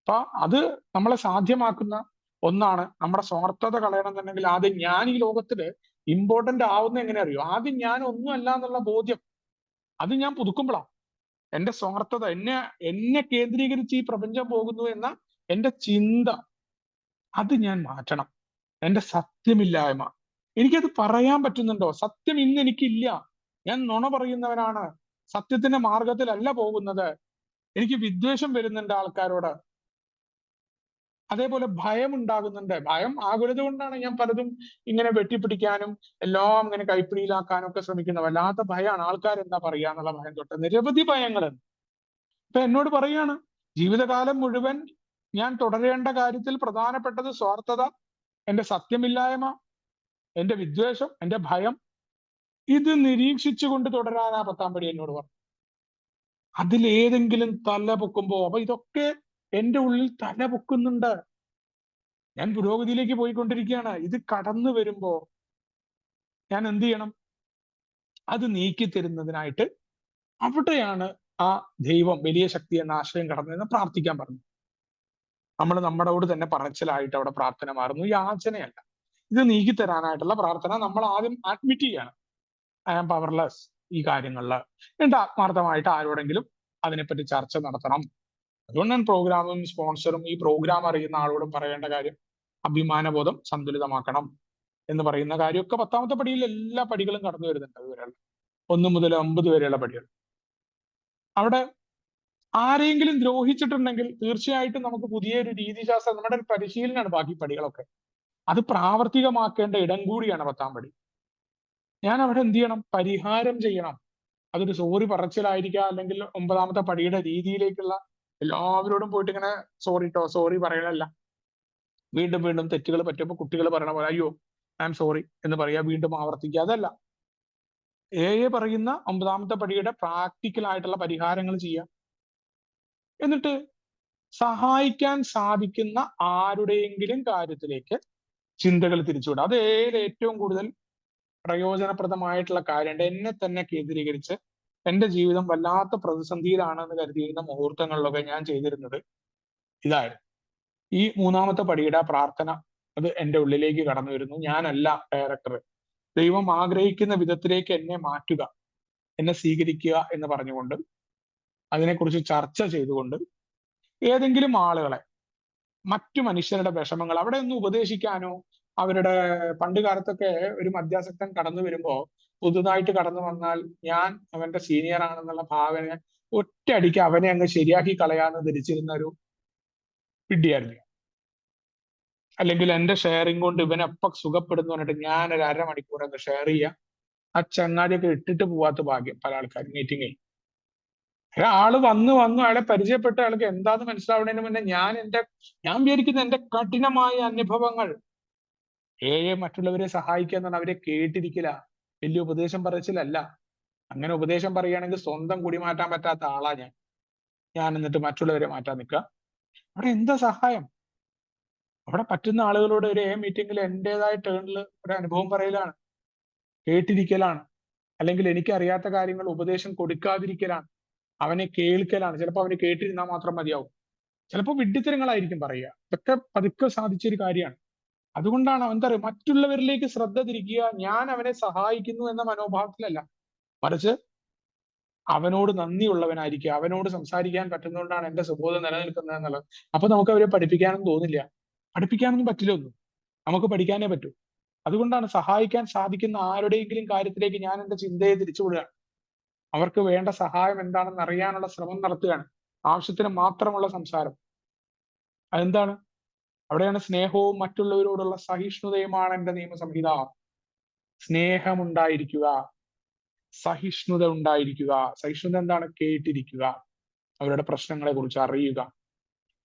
അപ്പൊ അത് നമ്മളെ സാധ്യമാക്കുന്ന ഒന്നാണ്. നമ്മുടെ സ്വാർത്ഥത കളയണമെന്നുണ്ടെങ്കിൽ ആദ്യം ഞാൻ ഈ ലോകത്തില് ഇമ്പോർട്ടന്റ് ആവുന്ന എങ്ങനെ അറിയോ? ആദ്യം ഞാൻ ഒന്നും അല്ല എന്നുള്ള ബോധ്യം അത് ഞാൻ പുതുക്കുമ്പോഴാണ്. എന്റെ സ്വാർത്ഥത, എന്നെ കേന്ദ്രീകരിച്ച് ഈ പ്രപഞ്ചം പോകുന്നു എന്ന എന്റെ ചിന്ത, അത് ഞാൻ മാറ്റണം. എന്റെ സത്യമില്ലായ്മ, എനിക്കത് പറയാൻ പറ്റുന്നുണ്ടോ? സത്യം ഇന്ന് എനിക്കില്ല. ഞാൻ നുണ പറയുന്നവനാണ്. സത്യത്തിന്റെ മാർഗത്തിലല്ല പോകുന്നത്. എനിക്ക് വിദ്വേഷം വരുന്നുണ്ട് ആൾക്കാരോട്. അതേപോലെ ഭയം ഉണ്ടാകുന്നുണ്ട്. ഭയം, ആകുലത കൊണ്ടാണ് ഞാൻ പലതും ഇങ്ങനെ വെട്ടിപ്പിടിക്കാനും എല്ലാം ഇങ്ങനെ കൈപ്പിടിയിലാക്കാനും ഒക്കെ ശ്രമിക്കുന്നത്. വല്ലാത്ത ഭയമാണ്. ആൾക്കാരെന്താ പറയുക എന്നുള്ള ഭയം തൊട്ട് നിരവധി ഭയങ്ങളുണ്ട്. ഇപ്പൊ എന്നോട് പറയാണ്, ജീവിതകാലം മുഴുവൻ ഞാൻ തുടരേണ്ട കാര്യത്തിൽ പ്രധാനപ്പെട്ടത് സ്വാർത്ഥത, എന്റെ സത്യമില്ലായ്മ, എന്റെ വിദ്വേഷം, എന്റെ ഭയം. ഇത് നിരീക്ഷിച്ചുകൊണ്ട് തുടരാനാ 10-ാം പടി എന്നോട് പറഞ്ഞു. അതിലേതെങ്കിലും തല പൊക്കുമ്പോ, അപ്പൊ ഇതൊക്കെ എന്റെ ഉള്ളിൽ തല പൊക്കുന്നുണ്ട്. ഞാൻ പുരോഗതിയിലേക്ക് പോയിക്കൊണ്ടിരിക്കുകയാണ്. ഇത് കടന്നു വരുമ്പോ ഞാൻ എന്ത് ചെയ്യണം? അത് നീക്കി തരുന്നതിനായിട്ട് അവിടെയാണ് ആ ദൈവം, വലിയ ശക്തി എന്ന ആശയം കടന്നു പ്രാർത്ഥിക്കാൻ പറഞ്ഞു. നമ്മൾ നമ്മളോട് തന്നെ പറച്ചിലായിട്ട് അവിടെ പ്രാർത്ഥന മാറുന്നു, യാചനയല്ല. ഇത് നീക്കി തരാനായിട്ടുള്ള പ്രാർത്ഥന നമ്മൾ ആദ്യം അഡ്മിറ്റ് ചെയ്യാണ്. ഐ ആം പവർലെസ് ഈ കാര്യങ്ങളിൽ. എന്നിട്ട് ആത്മാർത്ഥമായിട്ട് ആരോടെങ്കിലും അതിനെപ്പറ്റി ചർച്ച നടത്തണം. അതുകൊണ്ടാണ് പ്രോഗ്രാമും സ്പോൺസറും ഈ പ്രോഗ്രാം അറിയുന്ന ആളോടും പറയേണ്ട കാര്യം അഭിമാനബോധം സന്തുലിതമാക്കണം എന്ന് പറയുന്ന കാര്യമൊക്കെ 10-ാമത്തെ പടിയിൽ എല്ലാ പടികളും കടന്നു വരുന്നുണ്ട്. അതുവരെയുള്ള 1 മുതൽ 9 വരെയുള്ള പടികൾ. അവിടെ ആരെങ്കിലും ദ്രോഹിച്ചിട്ടുണ്ടെങ്കിൽ തീർച്ചയായിട്ടും നമുക്ക് പുതിയൊരു രീതിശാസ്ത്രം, നമ്മുടെ ഒരു പരിശീലനമാണ് ബാക്കി പടികളൊക്കെ. അത് പ്രാവർത്തികമാക്കേണ്ട ഇടം കൂടിയാണ് 10-ാം പടി. ഞാൻ അവിടെ എന്ത് ചെയ്യണം? പരിഹാരം ചെയ്യണം. അതൊരു സോറി പറച്ചിലായിരിക്കാം, അല്ലെങ്കിൽ 9-ാമത്തെ പടിയുടെ രീതിയിലേക്കുള്ള എല്ലാവരോടും പോയിട്ട് ഇങ്ങനെ സോറി പറയണല്ല. വീണ്ടും വീണ്ടും തെറ്റുകൾ പറ്റുമ്പോൾ കുട്ടികൾ പറയണ പോലെ അയ്യോ ഐ ആം സോറി എന്ന് പറയാ, വീണ്ടും ആവർത്തിക്കുക. അതല്ല. പറയുന്ന 9-ാമത്തെ പടിയുടെ പ്രാക്ടിക്കൽ ആയിട്ടുള്ള പരിഹാരങ്ങൾ ചെയ്യുക. എന്നിട്ട് സഹായിക്കാൻ സാധിക്കുന്ന ആരുടെയെങ്കിലും കാര്യത്തിലേക്ക് ചിന്തകൾ തിരിച്ചുവിടുക. അത് ഏറ്റവും കൂടുതൽ പ്രയോജനപ്രദമായിട്ടുള്ള കാര്യമുണ്ട്. എന്നെ തന്നെ കേന്ദ്രീകരിച്ച് എന്റെ ജീവിതം വല്ലാത്ത പ്രതിസന്ധിയിലാണെന്ന് കരുതിയിരുന്ന മുഹൂർത്തങ്ങളിലൊക്കെ ഞാൻ ചെയ്തിരുന്നത് ഇതായിരുന്നു. ഈ 3-ാമത്തെ പടിയുടെ പ്രാർത്ഥന അത് എന്റെ ഉള്ളിലേക്ക് കടന്നു വരുന്നു. ഞാനല്ല ഡയറക്ടർ, ദൈവം ആഗ്രഹിക്കുന്ന വിധത്തിലേക്ക് എന്നെ മാറ്റുക, എന്നെ സ്വീകരിക്കുക എന്ന് പറഞ്ഞുകൊണ്ട് അതിനെക്കുറിച്ച് ചർച്ച ചെയ്തുകൊണ്ട് ഏതെങ്കിലും ആളുകളെ, മറ്റു മനുഷ്യരുടെ വിഷമങ്ങൾ അവിടെ ഒന്ന് ഉപദേശിക്കാനോ, അവരുടെ പണ്ട് കാലത്തൊക്കെ ഒരു മദ്യാസക്തൻ കടന്നു വരുമ്പോ പുതുതായിട്ട് കടന്നു വന്നാൽ ഞാൻ അവന്റെ സീനിയർ ആണെന്നുള്ള ഭാവന ഒറ്റയടിക്ക് അവനെ അങ്ങ് ശരിയാക്കി കളയാന്ന് ധരിച്ചിരുന്ന ഒരു വിഡ്ഢിയായിരുന്നു. അല്ലെങ്കിൽ എന്റെ ഷെയറിംഗ് കൊണ്ട് ഇവനെപ്പം സുഖപ്പെടുന്നു പറഞ്ഞിട്ട് ഞാൻ ഒരു 1/2 മണിക്കൂർ അങ്ങ് ഷെയർ ചെയ്യുക. ആ ചങ്ങാതിയൊക്കെ ഇട്ടിട്ട് പോവാത്ത ഭാഗ്യം പല ആൾക്കാർ മീറ്റിങ്ങിൽ. ഒരാള് വന്നു അയാളെ പരിചയപ്പെട്ട ആൾക്ക് എന്താന്ന് മനസ്സിലാവുന്നതിന് മുന്നേ ഞാൻ വിചാരിക്കുന്ന എന്റെ കഠിനമായ അനുഭവങ്ങൾ മറ്റുള്ളവരെ സഹായിക്കുക എന്നാണ്. അവരെ കേട്ടിരിക്കില്ല, വലിയ ഉപദേശം പറച്ചിലല്ല. അങ്ങനെ ഉപദേശം പറയുകയാണെങ്കിൽ സ്വന്തം കുടി മാറ്റാൻ പറ്റാത്ത ആളാ ഞാൻ എന്നിട്ട് മറ്റുള്ളവരെ മാറ്റാൻ നിൽക്കുക. അവിടെ എന്താ സഹായം? അവിടെ പറ്റുന്ന ആളുകളോട് ഒരു മീറ്റിംഗിൽ എന്റേതായ ടേണിൽ ഒരു അനുഭവം പറയലാണ്, കേട്ടിരിക്കലാണ്. അല്ലെങ്കിൽ എനിക്കറിയാത്ത കാര്യങ്ങൾ ഉപദേശം കൊടുക്കാതിരിക്കലാണ്, അവനെ കേൾക്കലാണ്. ചിലപ്പോൾ അവന് കേട്ടിരുന്നാൽ മാത്രം മതിയാവും. ചിലപ്പോൾ വിഡ്ഢിത്തരങ്ങളായിരിക്കും പറയുക. ഇതൊക്കെ പതുക്കെ സാധിച്ചൊരു കാര്യമാണ്. അതുകൊണ്ടാണ് എന്താ പറയുക, മറ്റുള്ളവരിലേക്ക് ശ്രദ്ധ തിരിക്കുക. ഞാൻ അവനെ സഹായിക്കുന്നു എന്ന മനോഭാവത്തിലല്ല, മറിച്ച് അവനോട് നന്ദിയുള്ളവനായിരിക്കുക. അവനോട് സംസാരിക്കാൻ പറ്റുന്നതുകൊണ്ടാണ് എന്റെ സുബോധം നിലനിൽക്കുന്നത് എന്നുള്ളത്. അപ്പൊ നമുക്ക് അവരെ പഠിപ്പിക്കാനൊന്നും തോന്നില്ല. പഠിപ്പിക്കാനൊന്നും പറ്റില്ല ഒന്നും, നമുക്ക് പഠിക്കാനേ പറ്റൂ. അതുകൊണ്ടാണ് സഹായിക്കാൻ സാധിക്കുന്ന ആരുടെയെങ്കിലും കാര്യത്തിലേക്ക് ഞാൻ എന്റെ ചിന്തയെ തിരിച്ചുവിടുകയാണ്. അവർക്ക് വേണ്ട സഹായം എന്താണെന്ന് അറിയാനുള്ള ശ്രമം നടത്തുകയാണ്. ആവശ്യത്തിന് മാത്രമുള്ള സംസാരം. അതെന്താണ്? അവിടെയാണ് സ്നേഹവും മറ്റുള്ളവരോടുള്ള സഹിഷ്ണുതയുമാണ് എന്റെ നിയമസംഹിത. സ്നേഹമുണ്ടായിരിക്കുക, സഹിഷ്ണുത ഉണ്ടായിരിക്കുക. സഹിഷ്ണുത എന്താണ്? കേട്ടിരിക്കുക, അവരുടെ പ്രശ്നങ്ങളെ കുറിച്ച് അറിയുക,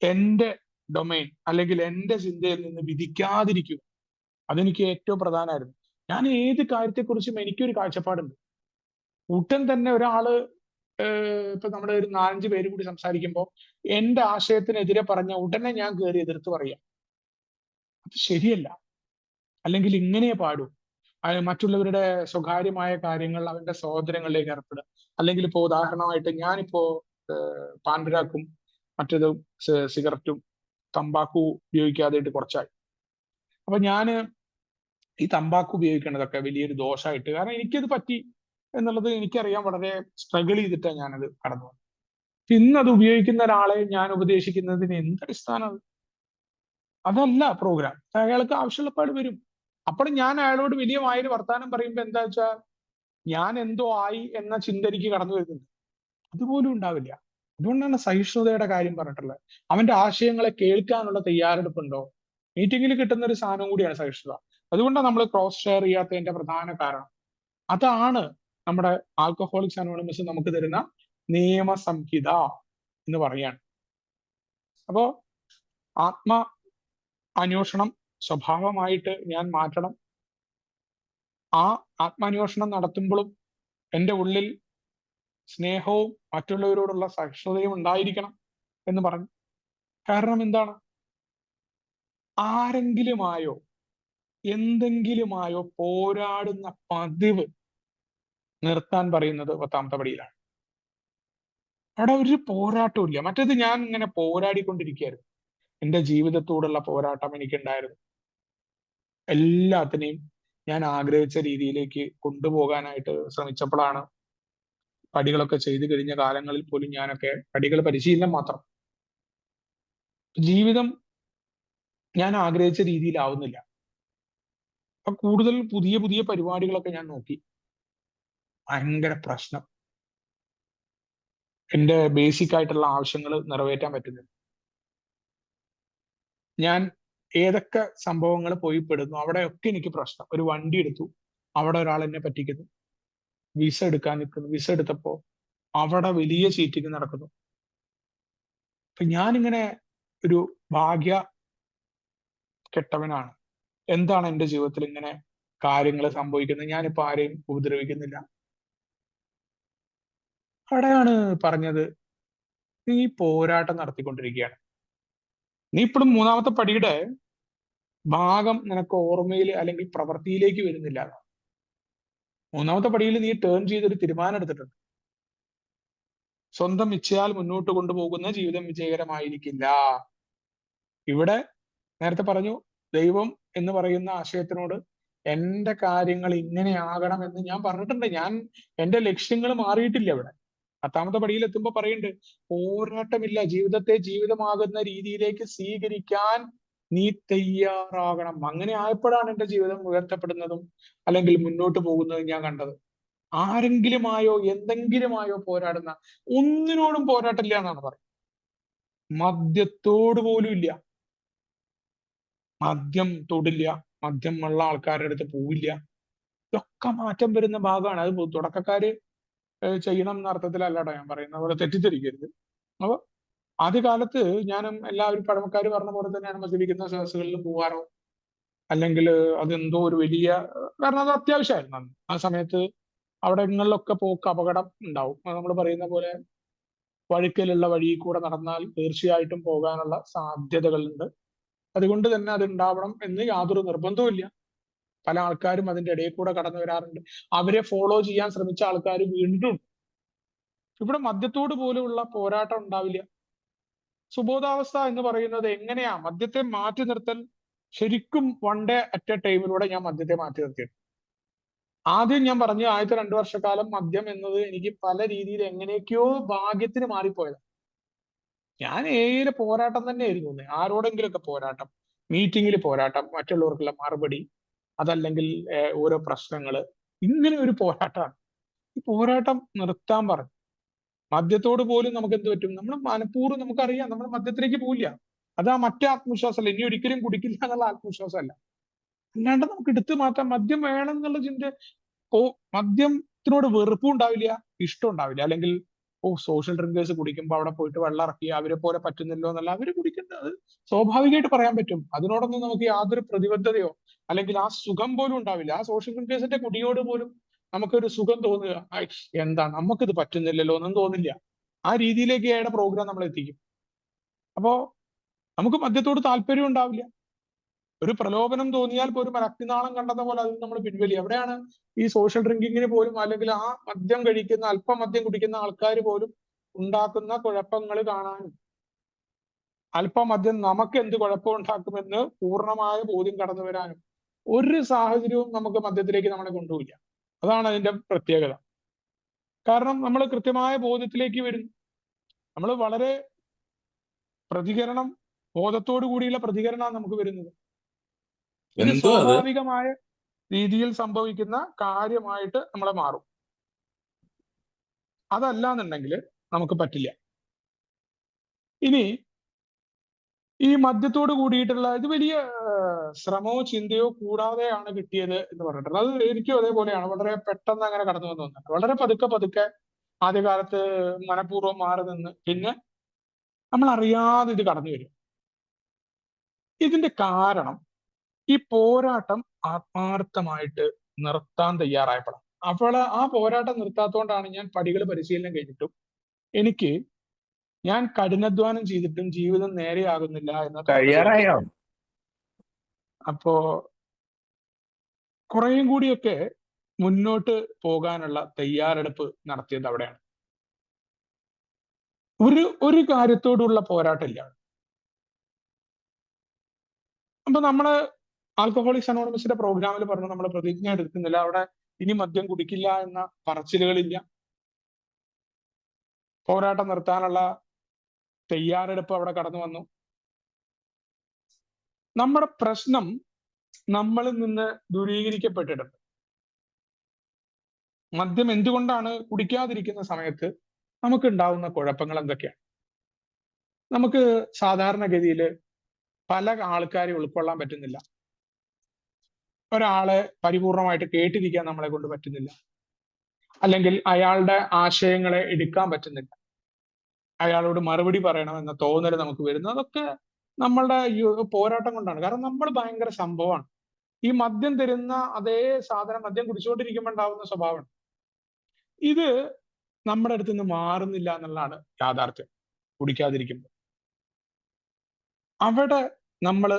എന്റെ ഡൊമൈൻ അല്ലെങ്കിൽ എന്റെ ചിന്തയിൽ നിന്ന് വിധിക്കാതിരിക്കുക. അതെനിക്ക് ഏറ്റവും പ്രധാനമായിരുന്നു. ഞാൻ ഏത് കാര്യത്തെക്കുറിച്ചും എനിക്കൊരു കാഴ്ചപ്പാടുണ്ട്. ഉടൻ തന്നെ ഒരാള് ഇപ്പൊ നമ്മുടെ ഒരു 4-5 പേര് കൂടി സംസാരിക്കുമ്പോൾ എന്റെ ആശയത്തിനെതിരെ പറഞ്ഞ ഉടനെ ഞാൻ കയറി എതിർത്ത് പറയാം. അത് ശരിയല്ല. അല്ലെങ്കിൽ ഇങ്ങനെ പാടൂ. മറ്റുള്ളവരുടെ സ്വകാര്യമായ കാര്യങ്ങൾ അവന്റെ സഹോദരങ്ങളിലേക്ക് ഏർപ്പെടുക. അല്ലെങ്കിൽ ഇപ്പോ ഉദാഹരണമായിട്ട് ഞാനിപ്പോ പാൻപരാക്കും മറ്റേതും സിഗരറ്റും തമ്പാക്കു ഉപയോഗിക്കാതെയായിട്ട് കുറച്ചായി. അപ്പൊ ഞാന് ഈ തമ്പാക്കു ഉപയോഗിക്കേണ്ടതൊക്കെ വലിയൊരു ദോഷമായിട്ട്, കാരണം എനിക്കത് പറ്റി എന്നുള്ളത് എനിക്കറിയാം. വളരെ സ്ട്രഗിൾ ചെയ്തിട്ടാണ് ഞാനത് കടന്നു വന്നത്. ഇന്ന് അത് ഉപയോഗിക്കുന്ന ഒരാളെ ഞാൻ ഉപദേശിക്കുന്നതിന് എന്തടിസ്ഥാനം? അതല്ല പ്രോഗ്രാം. അയാൾക്ക് ആവശ്യമുള്ളപ്പാട് വരും. അപ്പോൾ ഞാൻ അയാളോട് വലിയ വായിൽ വർത്താനം പറയുമ്പോൾ എന്താ വെച്ചാൽ ഞാൻ എന്തോ ആയി എന്ന ചിന്ത എനിക്ക് കടന്നു വരുന്നുണ്ട്. അതുപോലും ഉണ്ടാവില്ല. അതുകൊണ്ടാണ് സഹിഷ്ണുതയുടെ കാര്യം പറഞ്ഞിട്ടുള്ളത്. അവന്റെ ആശയങ്ങളെ കേൾക്കാനുള്ള തയ്യാറെടുപ്പുണ്ടോ? മീറ്റിംഗിൽ കിട്ടുന്ന ഒരു സാധനം കൂടിയാണ് സഹിഷ്ണുത. അതുകൊണ്ടാണ് നമ്മൾ ക്രോസ് ഷെയർ ചെയ്യാത്തതിന്റെ പ്രധാന കാരണം. അതാണ് നമ്മുടെ ആൽക്കഹോളിക്സ് അനോണിമസ് നമുക്ക് തരുന്ന നിയമസംഹിത എന്ന് പറയാണ്. അപ്പോ അന്വേഷണം സ്വഭാവമായിട്ട് ഞാൻ മാറ്റണം. ആ ആത്മാന്വേഷണം നടത്തുമ്പോഴും എൻ്റെ ഉള്ളിൽ സ്നേഹവും മറ്റുള്ളവരോടുള്ള സഹിഷ്ണുതയും ഉണ്ടായിരിക്കണം എന്ന് പറഞ്ഞു. കാരണം എന്താണ്? ആരെങ്കിലുമായോ എന്തെങ്കിലുമായോ പോരാടുന്ന പതിവ് നിർത്താൻ പറയുന്നത് 10ാമത്തെ പടിയിലാണ്. അവിടെ ഒരു പോരാട്ടവും ഇല്ല. മറ്റേത് ഞാൻ ഇങ്ങനെ പോരാടിക്കൊണ്ടിരിക്കുകയായിരുന്നു. എൻ്റെ ജീവിതത്തോടുള്ള പോരാട്ടം എനിക്കുണ്ടായിരുന്നു. എല്ലാത്തിനെയും ഞാൻ ആഗ്രഹിച്ച രീതിയിലേക്ക് കൊണ്ടുപോകാനായിട്ട് ശ്രമിച്ചപ്പോഴാണ് പടികളൊക്കെ ചെയ്തു കഴിഞ്ഞ കാലങ്ങളിൽ പോലും ഞാനൊക്കെ പടികൾ പരിശീലനം മാത്രം, ജീവിതം ഞാൻ ആഗ്രഹിച്ച രീതിയിലാവുന്നില്ല. അപ്പൊ കൂടുതൽ പുതിയ പുതിയ പരിപാടികളൊക്കെ ഞാൻ നോക്കി. ഭയങ്കര പ്രശ്നം. എൻ്റെ ബേസിക് ആയിട്ടുള്ള ആവശ്യങ്ങൾ നിറവേറ്റാൻ പറ്റുന്നില്ല. ഞാൻ ഏതൊക്കെ സംഭവങ്ങൾ പോയി പെടുന്നു അവിടെയൊക്കെ എനിക്ക് പ്രശ്നം. ഒരു വണ്ടി എടുത്തു, അവിടെ ഒരാൾ എന്നെ പറ്റിക്കുന്നു. വിസ എടുക്കാൻ നിൽക്കുന്നു, വിസ എടുത്തപ്പോ അവിടെ വലിയ ചീറ്റിംഗ് നടക്കുന്നു. അപ്പൊ ഞാനിങ്ങനെ ഒരു ഭാഗ്യ കെട്ടവനാണ്. എന്താണ് എൻ്റെ ജീവിതത്തിൽ ഇങ്ങനെ കാര്യങ്ങൾ സംഭവിക്കുന്നത്? ഞാനിപ്പോ ആരെയും ഉപദ്രവിക്കുന്നില്ല. അവിടെയാണ് പറഞ്ഞത്, നീ പോരാട്ടം നടത്തിക്കൊണ്ടിരിക്കുകയാണ്. നീ ഇപ്പോഴും 3ാമത്തെ പടിയുടെ ഭാഗം നിനക്ക് ഓർമ്മയിൽ അല്ലെങ്കിൽ പ്രവൃത്തിയിലേക്ക് വരുന്നില്ല. 3ാമത്തെ പടിയിൽ നീ ടേൺ ചെയ്തൊരു തീരുമാനം എടുത്തിട്ടുണ്ട്. സ്വന്തം ഇച്ഛയാൽ മുന്നോട്ട് കൊണ്ടുപോകുന്ന ജീവിതം വിജയകരമായിരിക്കില്ല. ഇവിടെ നേരത്തെ പറഞ്ഞു, ദൈവം എന്ന് പറയുന്ന ആശയത്തിനോട് എൻ്റെ കാര്യങ്ങൾ ഇങ്ങനെയാകണം എന്ന് ഞാൻ പറഞ്ഞിട്ടുണ്ട്. എൻ്റെ ലക്ഷ്യങ്ങൾ മാറിയിട്ടില്ല. ഇവിടെ 10ാമത്തെ പടിയിൽ എത്തുമ്പോൾ പറയുന്നുണ്ട്, പോരാട്ടമില്ല, ജീവിതത്തെ ജീവിതമാകുന്ന രീതിയിലേക്ക് സ്വീകരിക്കാൻ നീ തയ്യാറാകണം. അങ്ങനെ ആയപ്പോഴാണ് എൻ്റെ ജീവിതം ഉയർത്തപ്പെടുന്നതും അല്ലെങ്കിൽ മുന്നോട്ട് പോകുന്നതും ഞാൻ കണ്ടത്. ആരെങ്കിലുമായോ എന്തെങ്കിലുമായോ പോരാടുന്ന, ഒന്നിനോടും പോരാട്ടില്ല എന്നാണ് പറയുന്നത്. മദ്യത്തോട് പോലും ഇല്ല. മദ്യം തൊടില്ല, മദ്യം ഉള്ള ആൾക്കാരുടെ അടുത്ത് പോവില്ല. ഇതൊക്കെ മാറ്റം വരുന്ന ഭാഗമാണ്. അത് തുടക്കക്കാര് ചെയ്യണം എന്ന അർത്ഥത്തിലല്ലാട്ടോ ഞാൻ പറയുന്നത്, പോലെ തെറ്റിദ്ധരിക്കരുത്. അപ്പൊ ആദ്യകാലത്ത് ഞാനും എല്ലാവരും പഴമക്കാർ പറഞ്ഞ പോലെ തന്നെയാണ് മദ്യപിക്കുന്ന സദസ്സുകളിൽ പോവാറോ, അല്ലെങ്കിൽ അതെന്തോ ഒരു വലിയ, കാരണം അത് അത്യാവശ്യമായിരുന്നു അന്ന്. ആ സമയത്ത് അവിടങ്ങളിലൊക്കെ പോക്ക് അപകടം ഉണ്ടാവും. നമ്മൾ പറയുന്ന പോലെ വഴുക്കലുള്ള വഴിയിൽ കൂടെ നടന്നാൽ തീർച്ചയായിട്ടും പോകാനുള്ള സാധ്യതകളുണ്ട്. അതുകൊണ്ട് തന്നെ അത് ഉണ്ടാവണം എന്ന് യാതൊരു നിർബന്ധവും. പല ആൾക്കാരും അതിന്റെ ഇടയിൽ കൂടെ കടന്നു വരാറുണ്ട്. അവരെ ഫോളോ ചെയ്യാൻ ശ്രമിച്ച ആൾക്കാർ വീണ്ടും. ഇവിടെ മദ്യത്തോട് പോലുമുള്ള പോരാട്ടം ഉണ്ടാവില്ല. സുബോധാവസ്ഥ എന്ന് പറയുന്നത് എങ്ങനെയാ മദ്യത്തെ മാറ്റി നിർത്തൽ? ശരിക്കും വൺ ഡേ അറ്റ് എ ടൈമിലൂടെ ഞാൻ മദ്യത്തെ മാറ്റി നിർത്തിയത്. ആദ്യം ഞാൻ പറഞ്ഞു, ആദ്യത്തെ 2 വർഷക്കാലം മദ്യം എന്നത് എനിക്ക് പല രീതിയിൽ എങ്ങനെയൊക്കെയോ ഭാഗ്യത്തിന് മാറിപ്പോയത്. ഞാൻ ഏതിലെ പോരാട്ടം തന്നെയായിരുന്നു. ആരോടെങ്കിലുമൊക്കെ പോരാട്ടം, മീറ്റിങ്ങിൽ പോരാട്ടം, മറ്റുള്ളവർക്കുള്ള മറുപടി, അതല്ലെങ്കിൽ ഓരോ പ്രശ്നങ്ങള്, ഇങ്ങനെ ഒരു പോരാട്ടമാണ്. ഈ പോരാട്ടം നിർത്താൻ പറഞ്ഞു. മദ്യത്തോട് പോലും നമുക്ക് എന്ത് പറ്റും? നമ്മൾ മനഃപൂർവ്വം, നമുക്കറിയാം നമ്മൾ മദ്യത്തിലേക്ക് പോവില്ല. അത് ആ മറ്റേ ആത്മവിശ്വാസമല്ല, ഇനി ഒരിക്കലും കുടിക്കില്ല എന്നുള്ള ആത്മവിശ്വാസമല്ല. അല്ലാണ്ട് നമുക്ക് എടുത്തു മാറ്റാം. മദ്യം വേണം എന്നുള്ള ചിന്ത, മദ്യത്തിനോട് വെറുപ്പും ഉണ്ടാവില്ല, ഇഷ്ടം ഉണ്ടാവില്ല. അല്ലെങ്കിൽ സോഷ്യൽ ഡ്രിങ്കേഴ്സ് കുടിക്കുമ്പോൾ അവിടെ പോയിട്ട് വെള്ളം ഇറക്കി അവരെ പോലെ പറ്റുന്നില്ലോ എന്നല്ല, അവര് കുടിക്കുന്നത് അത് സ്വാഭാവികമായിട്ട് പറയാൻ പറ്റും. അതിനോടൊന്നും നമുക്ക് യാതൊരു പ്രതിബദ്ധതയോ അല്ലെങ്കിൽ ആ സുഖം പോലും ഉണ്ടാവില്ല. ആ സോഷ്യൽ ഡ്രിങ്കേഴ്സിന്റെ കുടിയോട് പോലും നമുക്കൊരു സുഖം തോന്നുക, എന്താ നമുക്കിത് പറ്റുന്നില്ലല്ലോ എന്നും തോന്നില്ല. ആ രീതിയിലേക്ക് അയാളുടെ പ്രോഗ്രാം നമ്മൾ എത്തിക്കും. അപ്പോ നമുക്ക് മദ്യത്തോട് താല്പര്യം ഉണ്ടാവില്ല. ഒരു പ്രലോഭനം തോന്നിയാൽ പോലും രക്തനാളം കണ്ടെന്ന പോലെ അതിൽ നമ്മൾ പിൻവലി. എവിടെയാണ് ഈ സോഷ്യൽ ഡ്രിങ്കിങ്ങിന് പോലും, അല്ലെങ്കിൽ ആ മദ്യം കഴിക്കുന്ന, അല്പം മദ്യം കുടിക്കുന്ന ആൾക്കാർ പോലും ഉണ്ടാക്കുന്ന കുഴപ്പങ്ങൾ കാണാനും, അല്പം മദ്യം നമുക്ക് എന്ത് കുഴപ്പമുണ്ടാക്കുമെന്ന് പൂർണ്ണമായ ബോധ്യം കടന്നു വരാനും ഒരു സാഹചര്യവും നമുക്ക് മദ്യത്തിലേക്ക് നമ്മളെ കൊണ്ടുപോയില്ല. അതാണ് അതിന്റെ പ്രത്യേകത. കാരണം നമ്മൾ കൃത്യമായ ബോധ്യത്തിലേക്ക് വരുന്നു. നമ്മൾ വളരെ പ്രതികരണം, ബോധത്തോടു കൂടിയുള്ള പ്രതികരണമാണ് നമുക്ക് വരുന്നത്. ഒരു സ്വാഭാവികമായ രീതിയിൽ സംഭവിക്കുന്ന കാര്യമായിട്ട് നമ്മളെ മാറും. അതല്ല എന്നുണ്ടെങ്കിൽ നമുക്ക് പറ്റില്ല. ഇനി ഈ മദ്യത്തോട് കൂടിയിട്ടുള്ള ഇത് വലിയ ശ്രമമോ ചിന്തയോ കൂടാതെയാണ് കിട്ടിയത് എന്ന് പറഞ്ഞിട്ടുണ്ട്. അത് എനിക്കും അതേപോലെയാണ്. വളരെ പെട്ടെന്ന് അങ്ങനെ കടന്നു വന്നു വന്നത്. വളരെ പതുക്കെ പതുക്കെ ആദ്യകാലത്ത് മനഃപൂർവ്വം മാറി നിന്ന് പിന്നെ നമ്മൾ അറിയാതെ ഇത് കടന്നു വരും. ഇതിന്റെ കാരണം ഈ പോരാട്ടം ആത്മാർത്ഥമായിട്ട് നിർത്താൻ തയ്യാറായപ്പോഴാണ്. അപ്പോൾ ആ പോരാട്ടം നിർത്താത്തോണ്ടാണ് ഞാൻ പടികൾ പരിശീലനം കഴിഞ്ഞിട്ടും എനിക്ക് ഞാൻ കഠിനാധ്വാനം ചെയ്തിട്ടും ജീവിതം നേരെയാകുന്നില്ല എന്ന് കഴിയാറായോ? അപ്പോ കുറേയും കൂടിയൊക്കെ മുന്നോട്ട് പോകാനുള്ള തയ്യാറെടുപ്പ് നടത്തിയത് അവിടെയാണ്. ഒരു കാര്യത്തോടുള്ള പോരാട്ടമില്ല. അപ്പൊ നമ്മള് ആൽക്കഹോളിക്സ് അനോണിമസിന്റെ പ്രോഗ്രാമിൽ പറഞ്ഞു നമ്മൾ പ്രതിജ്ഞ എടുക്കുന്നില്ല, അവിടെ ഇനി മദ്യം കുടിക്കില്ല എന്ന പറച്ചിലുകളില്ല. പോരാട്ടം നിർത്താനുള്ള തയ്യാറെടുപ്പ് അവിടെ കടന്നു വന്നു. നമ്മുടെ പ്രശ്നം നമ്മളിൽ നിന്ന് ദൂരീകരിക്കപ്പെട്ടിട്ടുണ്ട്. മദ്യം എന്തുകൊണ്ടാണ് കുടിക്കാതിരിക്കുന്ന സമയത്ത് നമുക്ക് ഉണ്ടാവുന്ന കുഴപ്പങ്ങൾ എന്തൊക്കെയാണ്? നമുക്ക് സാധാരണഗതിയിൽ പല ആൾക്കാരെ ഉൾക്കൊള്ളാൻ പറ്റുന്നില്ല. ഒരാളെ പരിപൂർണമായിട്ട് കേട്ടിരിക്കാൻ നമ്മളെ കൊണ്ട് പറ്റുന്നില്ല, അല്ലെങ്കിൽ അയാളുടെ ആശയങ്ങളെ എടുക്കാൻ പറ്റുന്നില്ല, അയാളോട് മറുപടി പറയണമെന്ന തോന്നൽ നമുക്ക് വരുന്നു. അതൊക്കെ നമ്മളുടെ പോരാട്ടം കൊണ്ടാണ്. കാരണം നമ്മൾ ഭയങ്കര സംഭവമാണ്. ഈ മദ്യം തരുന്ന അതേ സാധനം മദ്യം കുടിച്ചുകൊണ്ടിരിക്കുമ്പോൾ ഉണ്ടാവുന്ന സ്വഭാവമാണ്. ഇത് നമ്മുടെ അടുത്ത് നിന്ന് മാറുന്നില്ല എന്നുള്ളതാണ് യാഥാർത്ഥ്യം. കുടിക്കാതിരിക്കുമ്പോൾ അവിടെ നമ്മൾ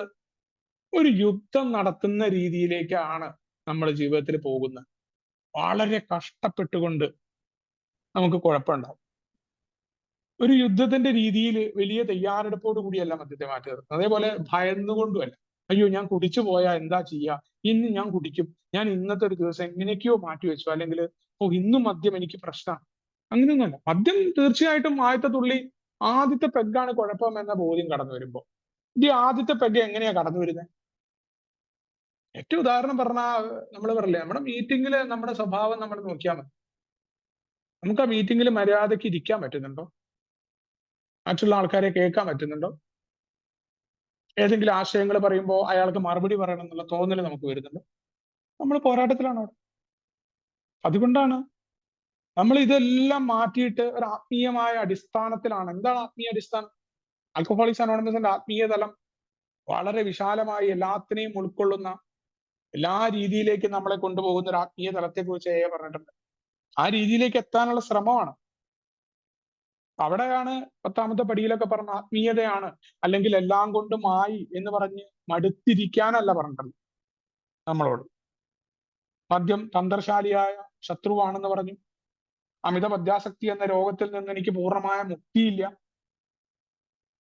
ഒരു യുദ്ധം നടത്തുന്ന രീതിയിലേക്കാണ് നമ്മൾ ജീവിതത്തിൽ പോകുന്നത്. വളരെ കഷ്ടപ്പെട്ടുകൊണ്ട് നമുക്ക് കുഴപ്പമുണ്ടാവും. ഒരു യുദ്ധത്തിന്റെ രീതിയിൽ വലിയ തയ്യാറെടുപ്പോട് കൂടിയല്ല മദ്യത്തെ മാറ്റി നിർത്തുന്നത്. അതേപോലെ ഭയന്നുകൊണ്ടുമല്ല. അയ്യോ ഞാൻ കുടിച്ചു പോയാൽ എന്താ ചെയ്യുക, ഇന്ന് ഞാൻ കുടിക്കും, ഞാൻ ഇന്നത്തെ ഒരു ദിവസം എങ്ങനെയൊക്കെയോ മാറ്റി വെച്ചു, അല്ലെങ്കിൽ ഇന്നും മദ്യം എനിക്ക് പ്രശ്നമാണ്, അങ്ങനെയൊന്നുമല്ല. മദ്യം തീർച്ചയായിട്ടും ആദ്യത്തെ തുള്ളി, ആദ്യത്തെ പെഗ്ഗാണ് കുഴപ്പം എന്ന ബോധ്യം കടന്നു വരുമ്പോൾ ഈ ആദ്യത്തെ പെഗ് എങ്ങനെയാ കടന്നു വരുന്നത്? ഏറ്റവും ഉദാഹരണം പറഞ്ഞാൽ നമ്മൾ പറയില്ലേ, നമ്മുടെ മീറ്റിംഗിൽ നമ്മുടെ സ്വഭാവം നമ്മൾ നോക്കിയാൽ മതി. നമുക്ക് ആ മീറ്റിംഗിൽ മര്യാദയ്ക്ക് ഇരിക്കാൻ പറ്റുന്നുണ്ടോ? മറ്റുള്ള ആൾക്കാരെ കേൾക്കാൻ പറ്റുന്നുണ്ടോ? ഏതെങ്കിലും ആശയങ്ങൾ പറയുമ്പോൾ അയാൾക്ക് മറുപടി പറയണം എന്നുള്ള തോന്നൽ നമുക്ക് വരുന്നുണ്ടോ? നമ്മൾ പോരാട്ടത്തിലാണ് അവിടെ. അതുകൊണ്ടാണ് നമ്മൾ ഇതെല്ലാം മാറ്റിയിട്ട് ഒരു ആത്മീയമായ അടിസ്ഥാനത്തിലാണ്. എന്താണ് ആത്മീയ അടിസ്ഥാനം? ആൽക്കഹോളിക്സ് അനോണിമസിന്റെ ആത്മീയ തലം വളരെ വിശാലമായി എല്ലാത്തിനെയും ഉൾക്കൊള്ളുന്ന, എല്ലാ രീതിയിലേക്ക് നമ്മളെ കൊണ്ടുപോകുന്ന ഒരു ആത്മീയ തലത്തെ കുറിച്ച് പറഞ്ഞിട്ടുണ്ട്. ആ രീതിയിലേക്ക് എത്താനുള്ള ശ്രമമാണ്. അവിടെയാണ് 10ാമത്തെ പടിയിലൊക്കെ പറഞ്ഞ ആത്മീയതയാണ്, അല്ലെങ്കിൽ എല്ലാം കൊണ്ടും ആയി എന്ന് പറഞ്ഞ് മടുത്തിരിക്കാനല്ല പറഞ്ഞിട്ടുള്ളത് നമ്മളോട്. മദ്യം തന്ത്രശാലിയായ ശത്രുവാണെന്ന് പറഞ്ഞു. അമിത മദ്യാസക്തി എന്ന രോഗത്തിൽ നിന്ന് എനിക്ക് പൂർണ്ണമായ മുക്തിയില്ല.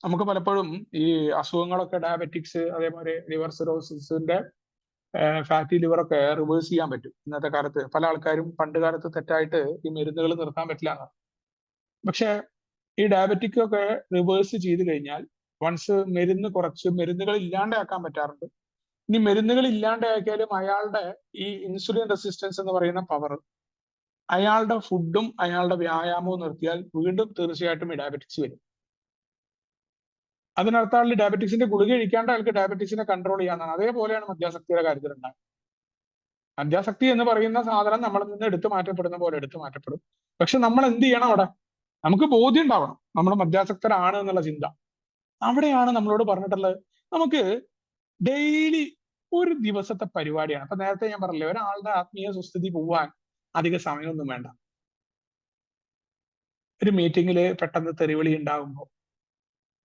നമുക്ക് പലപ്പോഴും ഈ അസുഖങ്ങളൊക്കെ, ഡയബറ്റിക്സ്, അതേപോലെ ലിവർ സിറോസിന്റെ ഫാറ്റി ലിവറൊക്കെ റിവേഴ്സ് ചെയ്യാൻ പറ്റും. ഇന്നത്തെ കാലത്ത് പല ആൾക്കാരും പണ്ട് കാലത്ത് തെറ്റായിട്ട് ഈ മരുന്നുകൾ നിർത്താൻ പറ്റില്ല എന്നാണ്. പക്ഷെ ഈ ഡയബറ്റിക് ഒക്കെ റിവേഴ്സ് ചെയ്ത് കഴിഞ്ഞാൽ വൺസ് മരുന്നുകൾ ഇല്ലാണ്ടാക്കാൻ പറ്റാറുണ്ട്. ഇനി മരുന്നുകൾ ഇല്ലാണ്ടാക്കിയാലും അയാളുടെ ഈ ഇൻസുലിൻ റെസിസ്റ്റൻസ് എന്ന് പറയുന്ന പവർ, അയാളുടെ ഫുഡും അയാളുടെ വ്യായാമവും നിർത്തിയാൽ വീണ്ടും തീർച്ചയായിട്ടും ഈ ഡയബറ്റിക്സ് വരും. അതിനർത്ഥം ഡയബറ്റിക്സിന്റെ ഗുളിക കഴിക്കാണ്ട് അയാൾക്ക് ഡയബറ്റിക്സിനെ കൺട്രോൾ ചെയ്യാന്നാണ്. അതേപോലെയാണ് മദ്യാസക്തിയുടെ കാര്യത്തിൽ ഉണ്ടാകുന്നത്. മദ്യാസക്തി എന്ന് പറയുന്ന സാധനം നമ്മളിൽ നിന്ന് എടുത്തു മാറ്റപ്പെടുന്ന പോലെ എടുത്തു മാറ്റപ്പെടും. പക്ഷെ നമ്മൾ എന്ത് ചെയ്യണം? അവിടെ നമുക്ക് ബോധ്യം ഉണ്ടാവണം നമ്മൾ മദ്യാസക്തരാണ് എന്നുള്ള ചിന്ത. അവിടെയാണ് നമ്മളോട് പറഞ്ഞിട്ടുള്ളത് നമുക്ക് ഡെയിലി ഒരു ദിവസത്തെ പരിപാടിയാണ്. അപ്പൊ നേരത്തെ ഞാൻ പറഞ്ഞില്ലേ, ഒരാളുടെ ആത്മീയ സുസ്ഥിതി പോവാൻ അധിക സമയമൊന്നും വേണ്ട. ഒരു മീറ്റിംഗിൽ പെട്ടെന്ന് തെറിവിളി ഉണ്ടാകുമ്പോൾ,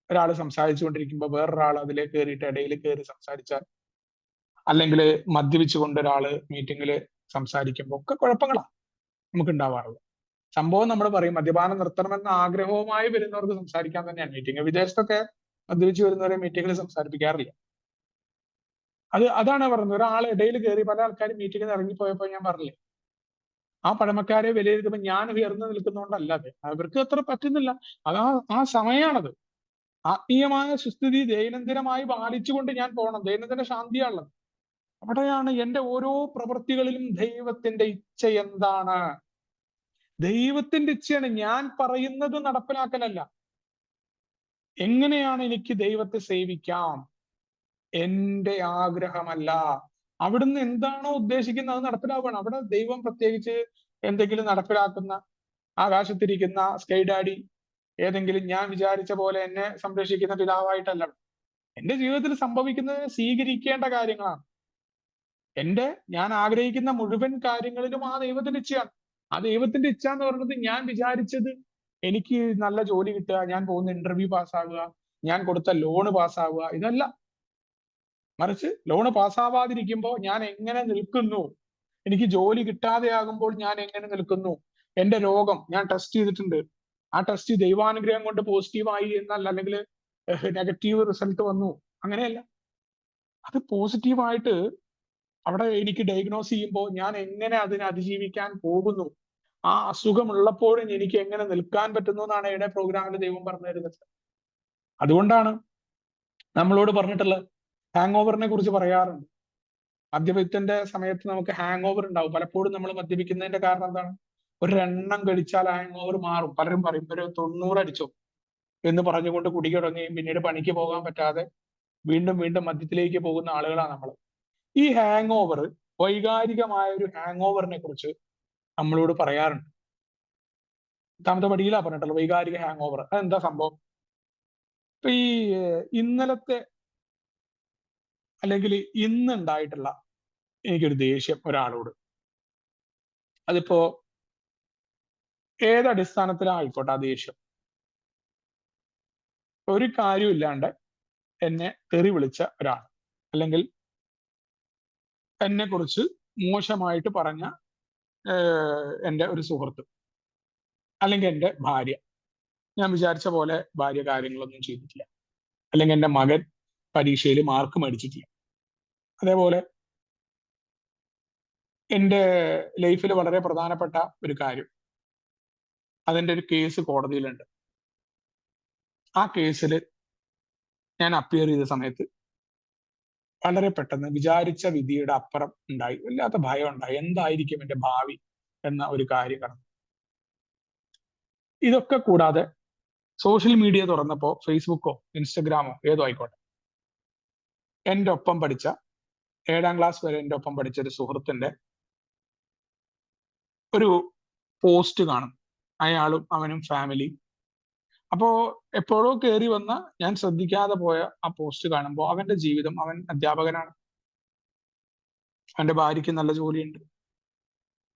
ഒരാൾ സംസാരിച്ചുകൊണ്ടിരിക്കുമ്പോൾ വേറൊരാൾ അതിലേക്ക് കയറിയിട്ട് ഇടയിൽ കയറി സംസാരിച്ചാൽ, അല്ലെങ്കിൽ മദ്യപിച്ചുകൊണ്ട് ഒരാള് മീറ്റിംഗിൽ സംസാരിക്കുമ്പോൾ ഒക്കെ കുഴപ്പങ്ങളാണ് നമുക്ക് ഉണ്ടാവാറുള്ളത്. സംഭവം നമ്മൾ പറയും മദ്യപാനം നിർത്തണമെന്ന ആഗ്രഹവുമായി വരുന്നവർക്ക് സംസാരിക്കാൻ തന്നെയാണ് മീറ്റിംഗ്. വിദേശത്തൊക്കെ മദ്യപിച്ച് വരുന്നവരെ മീറ്റിംഗിൽ സംസാരിപ്പിക്കാറില്ല. അതാണ് പറയുന്നത്. ഒരാൾ ഇടയിൽ കയറി, പല ആൾക്കാരും മീറ്റിംഗിൽ ഇറങ്ങിപ്പോയപ്പോൾ ഞാൻ പറഞ്ഞില്ലേ, ആ പഴമക്കാരെ വിലയിരുത്തുമ്പോൾ ഞാൻ ഉയർന്നു നിൽക്കുന്നതുകൊണ്ടല്ലാതെ അവർക്ക് അത്ര പറ്റുന്നില്ല. ആ സമയമാണത്. ആത്മീയമായ സുസ്ഥിതി ദൈനംദിനമായി പാലിച്ചുകൊണ്ട് ഞാൻ പോകണം. ദൈനംദിന ശാന്തിയാണുള്ളത്. അവിടെയാണ് എന്റെ ഓരോ പ്രവൃത്തികളിലും ദൈവത്തിന്റെ ഇച്ഛ എന്താണ്? ദൈവത്തിന്റെ ഇച്ഛയാണ്. ഞാൻ പറയുന്നത് നടപ്പിലാക്കലല്ല. എങ്ങനെയാണ് എനിക്ക് ദൈവത്തെ സേവിക്കാം? എന്റെ ആഗ്രഹമല്ല. അവിടുന്ന് എന്താണോ ഉദ്ദേശിക്കുന്നത് അത് നടപ്പിലാവുകയാണ്. അവിടെ ദൈവം പ്രത്യേകിച്ച് എന്തെങ്കിലും നടപ്പിലാക്കുന്ന, ആകാശത്തിരിക്കുന്ന സ്കൈ ഡാഡി, ഏതെങ്കിലും ഞാൻ വിചാരിച്ച പോലെ എന്നെ സംരക്ഷിക്കുന്ന പിതാവായിട്ടല്ല. എന്റെ ജീവിതത്തിൽ സംഭവിക്കുന്നത് സ്വീകരിക്കേണ്ട കാര്യങ്ങളാണ്. ഞാൻ ആഗ്രഹിക്കുന്ന മുഴുവൻ കാര്യങ്ങളിലും ആ ദൈവത്തിന്റെ ഇച്ഛയാണ്. ആ ദൈവത്തിന്റെ ഇച്ഛ എന്ന് പറയുന്നത് ഞാൻ വിചാരിച്ചത് എനിക്ക് നല്ല ജോലി കിട്ടുക, ഞാൻ പോകുന്ന ഇന്റർവ്യൂ പാസ്സാവുക, ഞാൻ കൊടുത്ത ലോണ് പാസ്സാവുക, ഇതല്ല. മറിച്ച് ലോണ് പാസ്സാവാതിരിക്കുമ്പോൾ ഞാൻ എങ്ങനെ നിൽക്കുന്നു, എനിക്ക് ജോലി കിട്ടാതെയാകുമ്പോൾ ഞാൻ എങ്ങനെ നിൽക്കുന്നു, എന്റെ രോഗം ഞാൻ ടെസ്റ്റ് ചെയ്തിട്ടുണ്ട്, ആ ടെസ്റ്റ് ദൈവാനുഗ്രഹം കൊണ്ട് പോസിറ്റീവായി എന്നല്ല, അല്ലെങ്കിൽ നെഗറ്റീവ് റിസൾട്ട് വന്നു, അങ്ങനെയല്ല. അത് പോസിറ്റീവായിട്ട് അവിടെ എനിക്ക് ഡയഗ്നോസ് ചെയ്യുമ്പോൾ ഞാൻ എങ്ങനെ അതിനെ അതിജീവിക്കാൻ പോകുന്നു, ആ അസുഖമുള്ളപ്പോഴും എനിക്ക് എങ്ങനെ നിൽക്കാൻ പറ്റുന്നു എന്നാണ് ഇവിടെ പ്രോഗ്രാമിൽ ദൈവം പറഞ്ഞു തരുന്നത്. അതുകൊണ്ടാണ് നമ്മളോട് പറഞ്ഞിട്ടുള്ളത്. ഹാങ് ഓവറിനെ കുറിച്ച് പറയാറുണ്ട്. മദ്യപത്തിന്റെ സമയത്ത് നമുക്ക് ഹാങ് ഓവർ ഉണ്ടാവും. പലപ്പോഴും നമ്മൾ മദ്യപിക്കുന്നതിന്റെ കാരണം എന്താണ്? ഒരെണ്ണം കഴിച്ചാൽ ഹാങ് ഓവർ മാറും. പലരും പറയും ഒരു 90 അടിച്ചോ എന്ന് പറഞ്ഞുകൊണ്ട് കുടി തുടങ്ങുകയും പിന്നീട് പണിക്ക് പോകാൻ പറ്റാതെ വീണ്ടും വീണ്ടും മദ്യത്തിലേക്ക് പോകുന്ന ആളുകളാണ് നമ്മൾ. ഈ ഹാങ് ഓവർ, വൈകാരികമായ ഒരു ഹാങ് ഓവറിനെ കുറിച്ച് നമ്മളോട് പറയാറുണ്ട്. 8ാമത്തെ പടിയിലാ പറഞ്ഞിട്ടുള്ളത് വൈകാരിക ഹാങ് ഓവർ. അതെന്താ സംഭവം? ഇപ്പൊ ഈ ഇന്നലത്തെ അല്ലെങ്കിൽ ഇന്ന് ഉണ്ടായിട്ടുള്ള എനിക്കൊരു ദേഷ്യം ഒരാളോട്, അതിപ്പോ ഏതടിസ്ഥാനത്തിലായിക്കോട്ടെ ആ ദേഷ്യം, ഒരു കാര്യമില്ലാണ്ട് എന്നെ തെറി വിളിച്ച ഒരാൾ, അല്ലെങ്കിൽ എന്നെ കുറിച്ച് മോശമായിട്ട് പറഞ്ഞ എൻ്റെ ഒരു സുഹൃത്ത്, അല്ലെങ്കിൽ എൻ്റെ ഭാര്യ, ഞാൻ വിചാരിച്ച പോലെ ഭാര്യ കാര്യങ്ങളൊന്നും ചെയ്തിട്ടില്ല, അല്ലെങ്കിൽ എൻ്റെ മകൻ പരീക്ഷയിൽ മാർക്ക് മേടിച്ചിട്ടില്ല, അതേപോലെ എൻ്റെ ലൈഫിൽ വളരെ പ്രധാനപ്പെട്ട ഒരു കാര്യം, അതിൻ്റെ ഒരു കേസ് കോടതിയിലുണ്ട്. ആ കേസിൽ ഞാൻ അപ്പിയർ ചെയ്ത സമയത്ത് വളരെ പെട്ടെന്ന് വിചാരിച്ച വിധിയുടെ അപ്പുറം ഉണ്ടായി, വല്ലാത്ത ഭയം ഉണ്ടായി, എന്തായിരിക്കും എൻ്റെ ഭാവി എന്ന ഒരു കാര്യം കടന്നു. ഇതൊക്കെ കൂടാതെ സോഷ്യൽ മീഡിയ തുറന്നപ്പോൾ ഫേസ്ബുക്കോ ഇൻസ്റ്റഗ്രാമോ ഏതോ ആയിക്കോട്ടെ, എൻ്റെ ഒപ്പം പഠിച്ച 7ാം ക്ലാസ് വരെ എൻ്റെ ഒപ്പം പഠിച്ച ഒരു സുഹൃത്തിന്റെ ഒരു പോസ്റ്റ് കാണും, അയാളും അവനും ഫാമിലി. അപ്പോ എപ്പോഴോ കയറി വന്ന ഞാൻ ശ്രദ്ധിക്കാതെ പോയ ആ പോസ്റ്റ് കാണുമ്പോൾ അവന്റെ ജീവിതം, അവൻ അധ്യാപകനാണ്, അവന്റെ ഭാര്യയ്ക്ക് നല്ല ജോലിയുണ്ട്,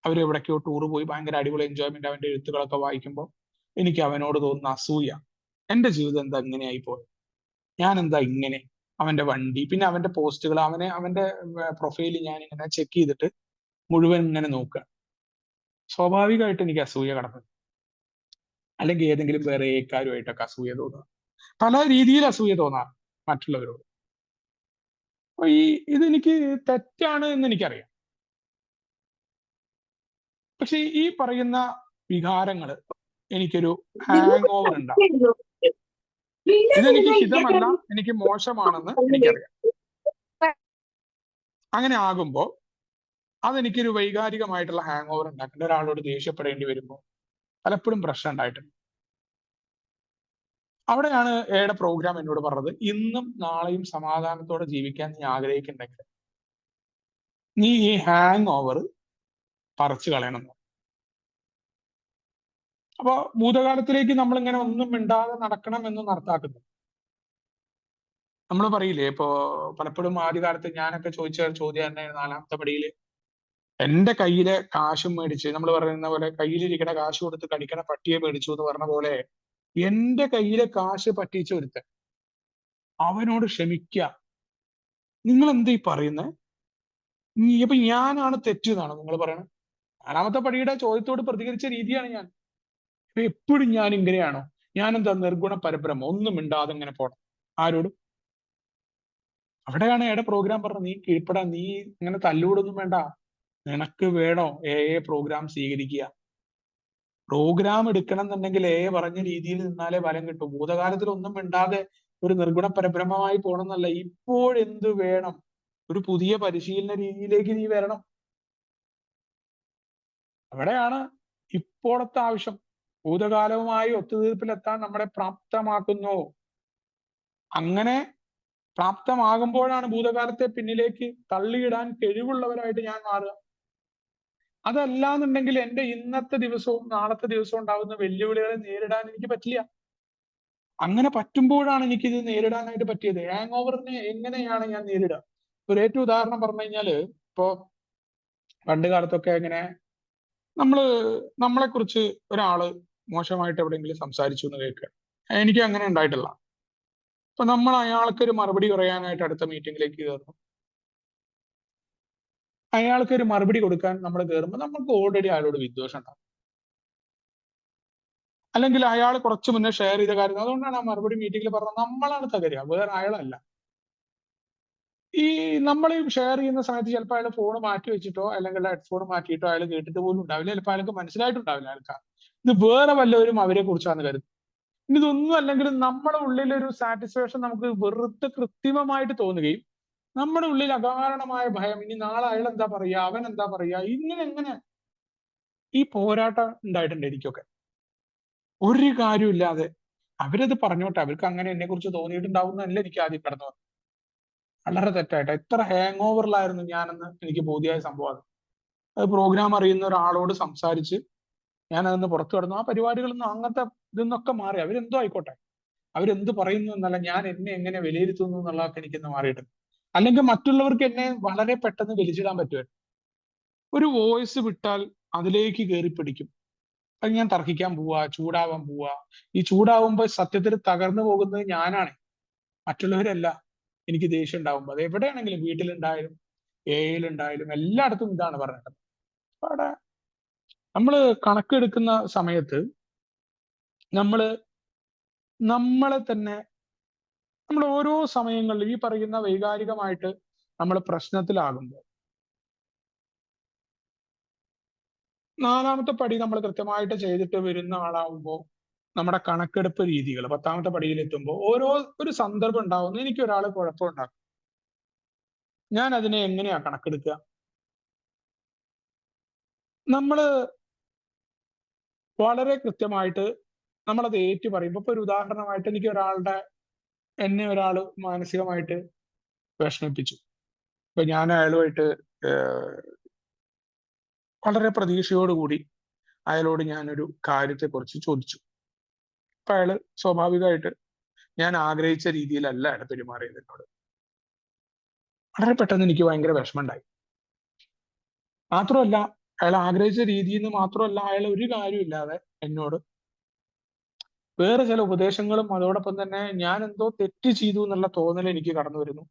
അവർ എവിടേക്കോ ടൂർ പോയി ഭയങ്കര അടിപൊളി എൻജോയ്മെന്റ്, അവന്റെ എഴുത്തുകളൊക്കെ വായിക്കുമ്പോൾ എനിക്ക് അവനോട് തോന്നുന്ന അസൂയ. എന്റെ ജീവിതം എന്താ ഇങ്ങനെയായി പോയത്, ഞാൻ എന്താ ഇങ്ങനെ. അവന്റെ വണ്ടി, പിന്നെ അവന്റെ പോസ്റ്റുകൾ, അവന്റെ പ്രൊഫൈൽ ഞാൻ ഇങ്ങനെ ചെക്ക് ചെയ്തിട്ട് മുഴുവൻ ഇങ്ങനെ നോക്കുക. സ്വാഭാവികമായിട്ട് എനിക്ക് അസൂയ കടന്നു, അല്ലെങ്കിൽ ഏതെങ്കിലും വേറെ ഏക്കാരുമായിട്ടൊക്കെ അസൂയ തോന്നുക, പല രീതിയിൽ അസൂയ തോന്നാറ് മറ്റുള്ളവരോട്. അപ്പൊ ഇതെനിക്ക് തെറ്റാണ് എന്ന് എനിക്കറിയാം. പക്ഷെ ഈ പറയുന്ന വികാരങ്ങൾ എനിക്കൊരു ഹാങ് ഓവർ ഉണ്ടാവും. ഇതെനിക്ക് ഹിതമല്ല, എനിക്ക് മോശമാണെന്ന് എനിക്കറിയാം. അങ്ങനെ ആകുമ്പോൾ അതെനിക്കൊരു വൈകാരികമായിട്ടുള്ള ഹാങ് ഓവർ ഉണ്ടാക്കേണ്ട, ഒരാളോട് ദേഷ്യപ്പെടേണ്ടി വരുമ്പോൾ പലപ്പോഴും പ്രശ്നം ഉണ്ടായിട്ടുണ്ട്. അവിടെയാണ് എയുടെ പ്രോഗ്രാം എന്നോട് പറഞ്ഞത്, ഇന്നും നാളെയും സമാധാനത്തോടെ ജീവിക്കാൻ നീ ആഗ്രഹിക്കുന്നുണ്ടെങ്കിൽ നീ ഈ ഹാങ് ഓവർ പറിച്ചു കളയണം. അപ്പൊ ഭൂതകാലത്തിലേക്ക് നമ്മൾ ഇങ്ങനെ ഒന്നും മിണ്ടാതെ നടക്കണം എന്ന് നടത്താക്കുന്നു. നമ്മൾ പറയില്ലേ, ഇപ്പോ പലപ്പോഴും ആദ്യകാലത്ത് ഞാനൊക്കെ ചോദിച്ച ചോദ്യം തന്നെ 4ാമത്തെ പടിയിൽ എന്റെ കയ്യിലെ കാശും മേടിച്ച്, നമ്മൾ പറയുന്ന പോലെ കയ്യിലിരിക്കണ കാശ് കൊടുത്ത് കടിക്കണ പട്ടിയെ മേടിച്ചു എന്ന് പറഞ്ഞ പോലെ, എന്റെ കയ്യിലെ കാശ് പറ്റിച്ച ഒരുത്തൻ, അവനോട് ക്ഷമിക്കുക. നിങ്ങൾ എന്താ ഈ പറയുന്നത്? അപ്പൊ ഞാനാണ് തെറ്റ് എന്നാണ് നിങ്ങൾ പറയണത്? 4ാമത്തെ പടിയുടെ ചോദ്യത്തോട് പ്രതികരിച്ച രീതിയാണ് ഞാൻ. അപ്പൊ എപ്പോഴും ഞാൻ ഇങ്ങനെയാണോ? ഞാൻ എന്താ നിർഗുണ പരബ്രഹ്മം, ഒന്നും മിണ്ടാതെ ഇങ്ങനെ പോണം ആരോടും? അവിടെയാണ് എയുടെ പ്രോഗ്രാം പറഞ്ഞത്, നീ കീഴ്പ്പെടാൻ, നീ ഇങ്ങനെ തല്ലുകൂടൊന്നും വേണ്ട, നിനക്ക് വേണോ പ്രോഗ്രാം സ്വീകരിക്കുക. പ്രോഗ്രാം എടുക്കണം എന്നുണ്ടെങ്കിൽ പറഞ്ഞ രീതിയിൽ നിന്നാലേ ഫലം കിട്ടും. ഭൂതകാലത്തിൽ ഒന്നും മിണ്ടാതെ ഒരു നിർഗുണ പരബ്രഹ്മമായി പോകണമെന്നല്ല, ഇപ്പോഴെന്ത് വേണം, ഒരു പുതിയ പരിശീലന രീതിയിലേക്ക് നീ വരണം. അവിടെയാണ് ഇപ്പോഴത്തെ ആവശ്യം. ഭൂതകാലവുമായി ഒത്തുതീർപ്പിലെത്താൻ നമ്മളെ പ്രാപ്തമാക്കുന്നു. അങ്ങനെ പ്രാപ്തമാകുമ്പോഴാണ് ഭൂതകാലത്തെ പിന്നിലേക്ക് തള്ളിയിടാൻ കഴിവുള്ളവരായിട്ട് ഞാൻ മാറുക. അതല്ലാന്നുണ്ടെങ്കിൽ എൻ്റെ ഇന്നത്തെ ദിവസവും നാളത്തെ ദിവസവും ഉണ്ടാകുന്ന വെല്ലുവിളികളെ നേരിടാൻ എനിക്ക് പറ്റില്ല. അങ്ങനെ പറ്റുമ്പോഴാണ് എനിക്കിത് നേരിടാനായിട്ട് പറ്റിയത്. ഹാങ് ഓവറിനെ എങ്ങനെയാണ് ഞാൻ നേരിടുക? ഒരു ഏറ്റവും ഉദാഹരണം പറഞ്ഞു കഴിഞ്ഞാല്, ഇപ്പോ പണ്ട് കാലത്തൊക്കെ ഇങ്ങനെ നമ്മളെ കുറിച്ച് ഒരാള് മോശമായിട്ട് എവിടെയെങ്കിലും സംസാരിച്ചു എന്ന് കേൾക്കുക. എനിക്ക് അങ്ങനെ ഉണ്ടായിട്ടില്ല. അപ്പൊ നമ്മൾ അയാൾക്ക് ഒരു മറുപടി പറയാനായിട്ട് അടുത്ത മീറ്റിംഗിലേക്ക് കയറുന്നു. അയാൾക്ക് ഒരു മറുപടി കൊടുക്കാൻ നമ്മൾ കയറുമ്പോൾ നമുക്ക് ഓൾറെഡി അയാളോട് വിദ്വേഷം ഉണ്ടാവും. അല്ലെങ്കിൽ അയാൾ കുറച്ച് മുന്നേ ഷെയർ ചെയ്ത കാര്യം, അതുകൊണ്ടാണ് ആ മറുപടി മീറ്റിംഗിൽ പറഞ്ഞത് നമ്മളാണ് തകരുക, വേറെ അയാളല്ല. ഈ നമ്മൾ ഷെയർ ചെയ്യുന്ന സമയത്ത് ചിലപ്പോൾ അയാൾ ഫോൺ മാറ്റി വെച്ചിട്ടോ അല്ലെങ്കിൽ ഹെഡ്ഫോൺ മാറ്റിയിട്ടോ അയാൾ കേട്ടിട്ട് പോലും ഉണ്ടാവില്ല. ചിലപ്പോൾ അയാൾക്ക് മനസ്സിലായിട്ടുണ്ടാവില്ല ആൾക്കാർ ഇത് വേറെ വല്ലവരും അവരെ കുറിച്ചാണ് കരുതുന്നത്. ഇനി ഇതൊന്നും അല്ലെങ്കിലും നമ്മുടെ ഉള്ളിൽ ഒരു സാറ്റിസ്ഫാക്ഷൻ നമുക്ക് വെറുതെ കൃത്രിമമായിട്ട് തോന്നുകയും നമ്മുടെ ഉള്ളിൽ അകാരണമായ ഭയം, ഇനി നാളെ അയാൾ എന്താ പറയുക, അവൻ എന്താ പറയുക, ഇങ്ങനെ എങ്ങനെ ഈ പോരാട്ടം ഉണ്ടായിട്ടുണ്ട് എനിക്കൊക്കെ. ഒരു കാര്യമില്ലാതെ അവരത് പറഞ്ഞോട്ടെ, അവർക്ക് അങ്ങനെ എന്നെ കുറിച്ച് തോന്നിയിട്ടുണ്ടാവുന്നതല്ല എനിക്ക് ആദ്യം കടന്നു വന്നത്. വളരെ തെറ്റായിട്ട് എത്ര ഹാങ് ഓവറിലായിരുന്നു ഞാനെന്ന് എനിക്ക് ബോധ്യമായ സംഭവം. അത് പ്രോഗ്രാം അറിയുന്ന ഒരാളോട് സംസാരിച്ച് ഞാൻ അതിന് പുറത്തു കടന്നു. ആ പരിപാടികളൊന്നും അങ്ങനത്തെ ഇതൊന്നൊക്കെ മാറി. അവരെന്തോ ആയിക്കോട്ടെ, അവരെന്ത് പറയുന്നു എന്നല്ല, ഞാൻ എന്നെ എങ്ങനെ വിലയിരുത്തുന്നു എന്നുള്ളതൊക്കെ എനിക്കിന്ന് മാറിയിട്ടുണ്ട്. അല്ലെങ്കിൽ മറ്റുള്ളവർക്ക് എന്നെ വളരെ പെട്ടെന്ന് വലിച്ചിടാൻ പറ്റുമായിരുന്നു. ഒരു വോയിസ് വിട്ടാൽ അതിലേക്ക് കയറി പിടിക്കും. അത് ഞാൻ തർക്കിക്കാൻ പോവാ, ചൂടാവാൻ പോവാ. ഈ ചൂടാവുമ്പോൾ സത്യത്തിൽ തകർന്നു പോകുന്നത് ഞാനാണ്, മറ്റുള്ളവരല്ല. എനിക്ക് ദേഷ്യം ഉണ്ടാവുമ്പോൾ അത് എവിടെയാണെങ്കിലും, വീട്ടിലുണ്ടായാലും എയിലുണ്ടായാലും എല്ലായിടത്തും ഇതാണ് പറഞ്ഞത്. അവിടെ നമ്മൾ കണക്കെടുക്കുന്ന സമയത്ത് നമ്മളെ തന്നെ നമ്മൾ ഓരോ സമയങ്ങളിലും ഈ പറയുന്ന വൈകാരികമായിട്ട് നമ്മൾ പ്രശ്നത്തിലാകുമ്പോൾ, നാലാമത്തെ പടി നമ്മൾ കൃത്യമായിട്ട് ചെയ്തിട്ട് വരുന്ന ആളാവുമ്പോൾ നമ്മുടെ കണക്കെടുപ്പ് രീതികൾ 10ാമത്തെ പടിയിൽ എത്തുമ്പോൾ ഒരു സന്ദർഭം ഉണ്ടാവുന്നു, എനിക്ക് ഒരാൾ കുഴപ്പമുണ്ടാക്കും, ഞാൻ അതിനെ എങ്ങനെയാ കണക്കെടുക്കുക? നമ്മൾ വളരെ കൃത്യമായിട്ട് നമ്മളത് ഏറ്റു പറയുമ്പോൾ, ഇപ്പൊ ഒരു ഉദാഹരണമായിട്ട് എന്നെ ഒരാൾ മാനസികമായിട്ട് വിഷമിപ്പിച്ചു. ഇപ്പൊ ഞാൻ അയാളുമായിട്ട് വളരെ പ്രതീക്ഷയോടുകൂടി അയാളോട് ഞാനൊരു കാര്യത്തെക്കുറിച്ച് ചോദിച്ചു. അപ്പൊ അയാള് സ്വാഭാവികമായിട്ട് ഞാൻ ആഗ്രഹിച്ച രീതിയിലല്ല അയാൾ പെരുമാറിയത് എന്നോട്. വളരെ പെട്ടെന്ന് എനിക്ക് ഭയങ്കര വിഷമമുണ്ടായി. മാത്രമല്ല, അയാൾ ആഗ്രഹിച്ച രീതിയിൽ നിന്ന് മാത്രമല്ല, അയാൾ ഒരു കാര്യമില്ലാതെ എന്നോട് വേറെ ചില ഉപദേശങ്ങളും അതോടൊപ്പം തന്നെ ഞാൻ എന്തോ തെറ്റ് ചെയ്തു എന്നുള്ള തോന്നൽ എനിക്ക് കടന്നു വരുന്നു.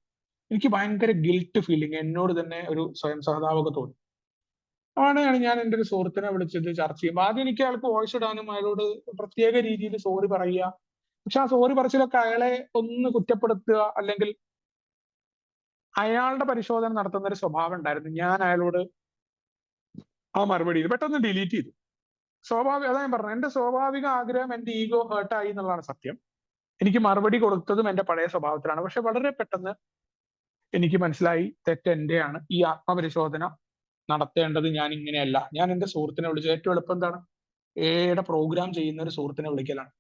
എനിക്ക് ഭയങ്കര ഗിൽട്ട് ഫീലിംഗ്, എന്നോട് തന്നെ ഒരു സ്വയം സഹതാപമൊക്കെ തോന്നി. അങ്ങനെയാണ് ഞാൻ എൻ്റെ ഒരു സുഹൃത്തിനെ വിളിച്ചത് ചർച്ച ചെയ്യുമ്പോൾ, ആദ്യം എനിക്ക് അയാൾക്ക് വോയിസ് ഇടാനും അയാളോട് പ്രത്യേക രീതിയിൽ സോറി പറയുക. പക്ഷെ ആ സോറി പറച്ചിലൊക്കെ അയാളെ ഒന്ന് കുറ്റപ്പെടുത്തുക, അല്ലെങ്കിൽ അയാളുടെ പരിശോധന നടത്തുന്ന ഒരു സ്വഭാവം ഉണ്ടായിരുന്നു. ഞാൻ അയാളോട് ആ മറുപടി പെട്ടെന്ന് ഡിലീറ്റ് ചെയ്തു. അതാ ഞാൻ പറഞ്ഞു, എന്റെ സ്വാഭാവിക ആഗ്രഹം, എന്റെ ഈഗോ ഹേർട്ടായി എന്നുള്ളതാണ് സത്യം. എനിക്ക് മറുപടി കൊടുത്തതും എന്റെ പഴയ സ്വഭാവത്തിലാണ്. പക്ഷെ വളരെ പെട്ടെന്ന് എനിക്ക് മനസ്സിലായി തെറ്റ് എന്റെയാണ്. ഈ ആത്മപരിശോധന നടത്തേണ്ടത് ഞാൻ ഇങ്ങനെയല്ല. ഞാൻ എന്റെ സുഹൃത്തിനെ വിളിച്ചു. ഏറ്റവും എളുപ്പം എന്താണ്? എയുടെ പ്രോഗ്രാം ചെയ്യുന്ന ഒരു സുഹൃത്തിനെ വിളിക്കലാണ്.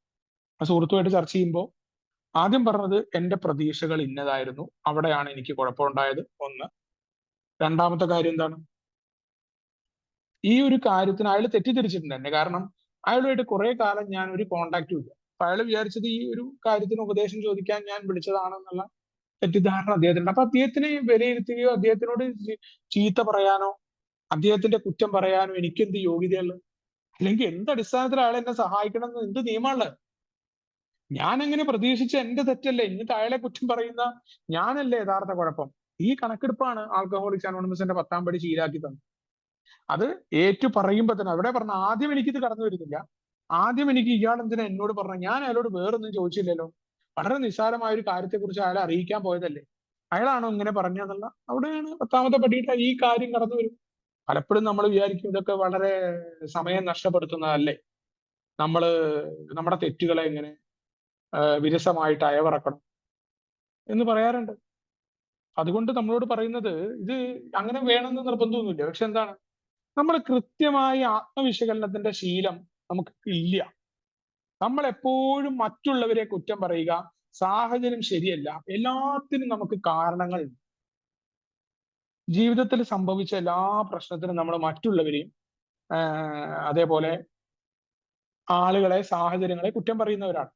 ആ സുഹൃത്തുമായിട്ട് ചർച്ച ചെയ്യുമ്പോൾ ആദ്യം പറഞ്ഞത് എന്റെ പ്രതീക്ഷകൾ ഇന്നതായിരുന്നു, അവിടെയാണ് എനിക്ക് കുഴപ്പമുണ്ടായത് ഒന്ന്. രണ്ടാമത്തെ കാര്യം എന്താണ്? ഈ ഒരു കാര്യത്തിന് അയാൾ തെറ്റിദ്ധരിച്ചിട്ടുണ്ട് എന്നെ. കാരണം അയാളുമായിട്ട് കുറെ കാലം ഞാൻ ഒരു കോണ്ടാക്റ്റും ഇല്ല. അപ്പൊ അയാൾ വിചാരിച്ചത് ഈ ഒരു കാര്യത്തിന് ഉപദേശം ചോദിക്കാൻ ഞാൻ വിളിച്ചതാണെന്നുള്ള തെറ്റിദ്ധാരണ അദ്ദേഹത്തിനുണ്ട്. അപ്പൊ അദ്ദേഹത്തിനെ വിലയിരുത്തുകയോ അദ്ദേഹത്തിനോട് ചീത്ത പറയാനോ അദ്ദേഹത്തിന്റെ കുറ്റം പറയാനോ എനിക്ക് എന്ത് യോഗ്യതയുള്ളത്? അല്ലെങ്കിൽ എന്ത് അടിസ്ഥാനത്തിൽ അയാൾ എന്നെ സഹായിക്കണം എന്ന് എന്ത് നിയമമുള്ളത്? ഞാൻ എങ്ങനെ പ്രതീക്ഷിച്ച എന്റെ തെറ്റല്ലേ, എന്നിട്ട് അയാളെ കുറ്റം പറയുന്ന ഞാനല്ലേ യഥാർത്ഥ കുഴപ്പം? ഈ കണക്കെടുപ്പാണ് ആൽക്കഹോളിക്സ് അനോണിമസിന്റെ 10ാം പടി ശീലാക്കി തന്നത്. അത് ഏറ്റു പറയുമ്പോ തന്നെ അവിടെ പറഞ്ഞ, ആദ്യം എനിക്കിത് കടന്നു വരുന്നില്ല. ആദ്യം എനിക്ക് ഇയാൾ എന്തിനാ എന്നോട് പറഞ്ഞ, ഞാൻ അയാളോട് വേറൊന്നും ചോദിച്ചില്ലല്ലോ, വളരെ നിസ്സാരമായ ഒരു കാര്യത്തെക്കുറിച്ച് അയാളെ അറിയിക്കാൻ പോയതല്ലേ, അയാളാണോ ഇങ്ങനെ പറഞ്ഞതെന്നുള്ള അവിടെയാണ് 10ാമത്തെ പടിയിട്ട് ഈ കാര്യം കടന്നു വരും. പലപ്പോഴും നമ്മൾ വിചാരിക്കും ഇതൊക്കെ വളരെ സമയം നഷ്ടപ്പെടുത്തുന്നതല്ലേ, നമ്മുടെ തെറ്റുകളെ എങ്ങനെ വിരസമായിട്ട് അയവിറക്കണം എന്ന് പറയാറുണ്ട്. അതുകൊണ്ട് നമ്മളോട് പറയുന്നത് ഇത് അങ്ങനെ വേണമെന്ന് നിർബന്ധമൊന്നുമില്ല. പക്ഷെ എന്താണ്, നമ്മൾ കൃത്യമായി ആത്മവിശകലനത്തിന്റെ ശീലം നമുക്ക് ഇല്ല. നമ്മൾ എപ്പോഴും മറ്റുള്ളവരെ കുറ്റം പറയുക, സാഹചര്യം ശരിയല്ല, എല്ലാത്തിനും നമുക്ക് കാരണങ്ങളുണ്ട്. ജീവിതത്തിൽ സംഭവിച്ച എല്ലാ പ്രശ്നത്തിനും നമ്മൾ മറ്റുള്ളവരെയും അതേപോലെ ആളുകളെ, സാഹചര്യങ്ങളെ കുറ്റം പറയുന്നവരാണ്.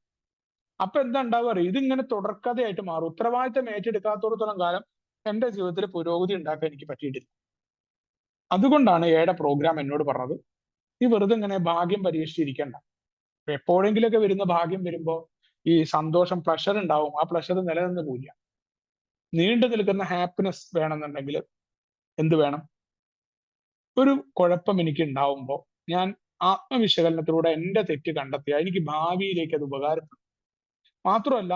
അപ്പൊ എന്താ ഉണ്ടാവുക? ഇതിങ്ങനെ തുടർക്കഥയായിട്ട് മാറും. ഉത്തരവാദിത്തം ഏറ്റെടുക്കാത്തോടത്തോളം കാലം എന്റെ ജീവിതത്തിൽ പുരോഗതി ഉണ്ടാക്കാൻ എനിക്ക് പറ്റിയിട്ടില്ല. അതുകൊണ്ടാണ് എയുടെ പ്രോഗ്രാം എന്നോട് പറഞ്ഞത്, നീ വെറുതെ ഇങ്ങനെ ഭാഗ്യം പരീക്ഷിച്ചിരിക്കണ്ട. എപ്പോഴെങ്കിലൊക്കെ വരുന്ന ഭാഗ്യം വരുമ്പോ ഈ സന്തോഷം, പ്ലഷർ ഉണ്ടാവും. ആ പ്ലഷർ നിലനിന്ന് പോവില്ല. നീണ്ടു നിൽക്കുന്ന ഹാപ്പിനെസ് വേണമെന്നുണ്ടെങ്കിൽ എന്ത് വേണം? ഒരു കുഴപ്പം എനിക്ക് ഉണ്ടാവുമ്പോൾ ഞാൻ ആത്മവിശകലനത്തിലൂടെ എന്റെ തെറ്റ് കണ്ടെത്തിയാൽ എനിക്ക് ഭാവിയിലേക്ക് അത് ഉപകാരപ്പെടും. മാത്രമല്ല,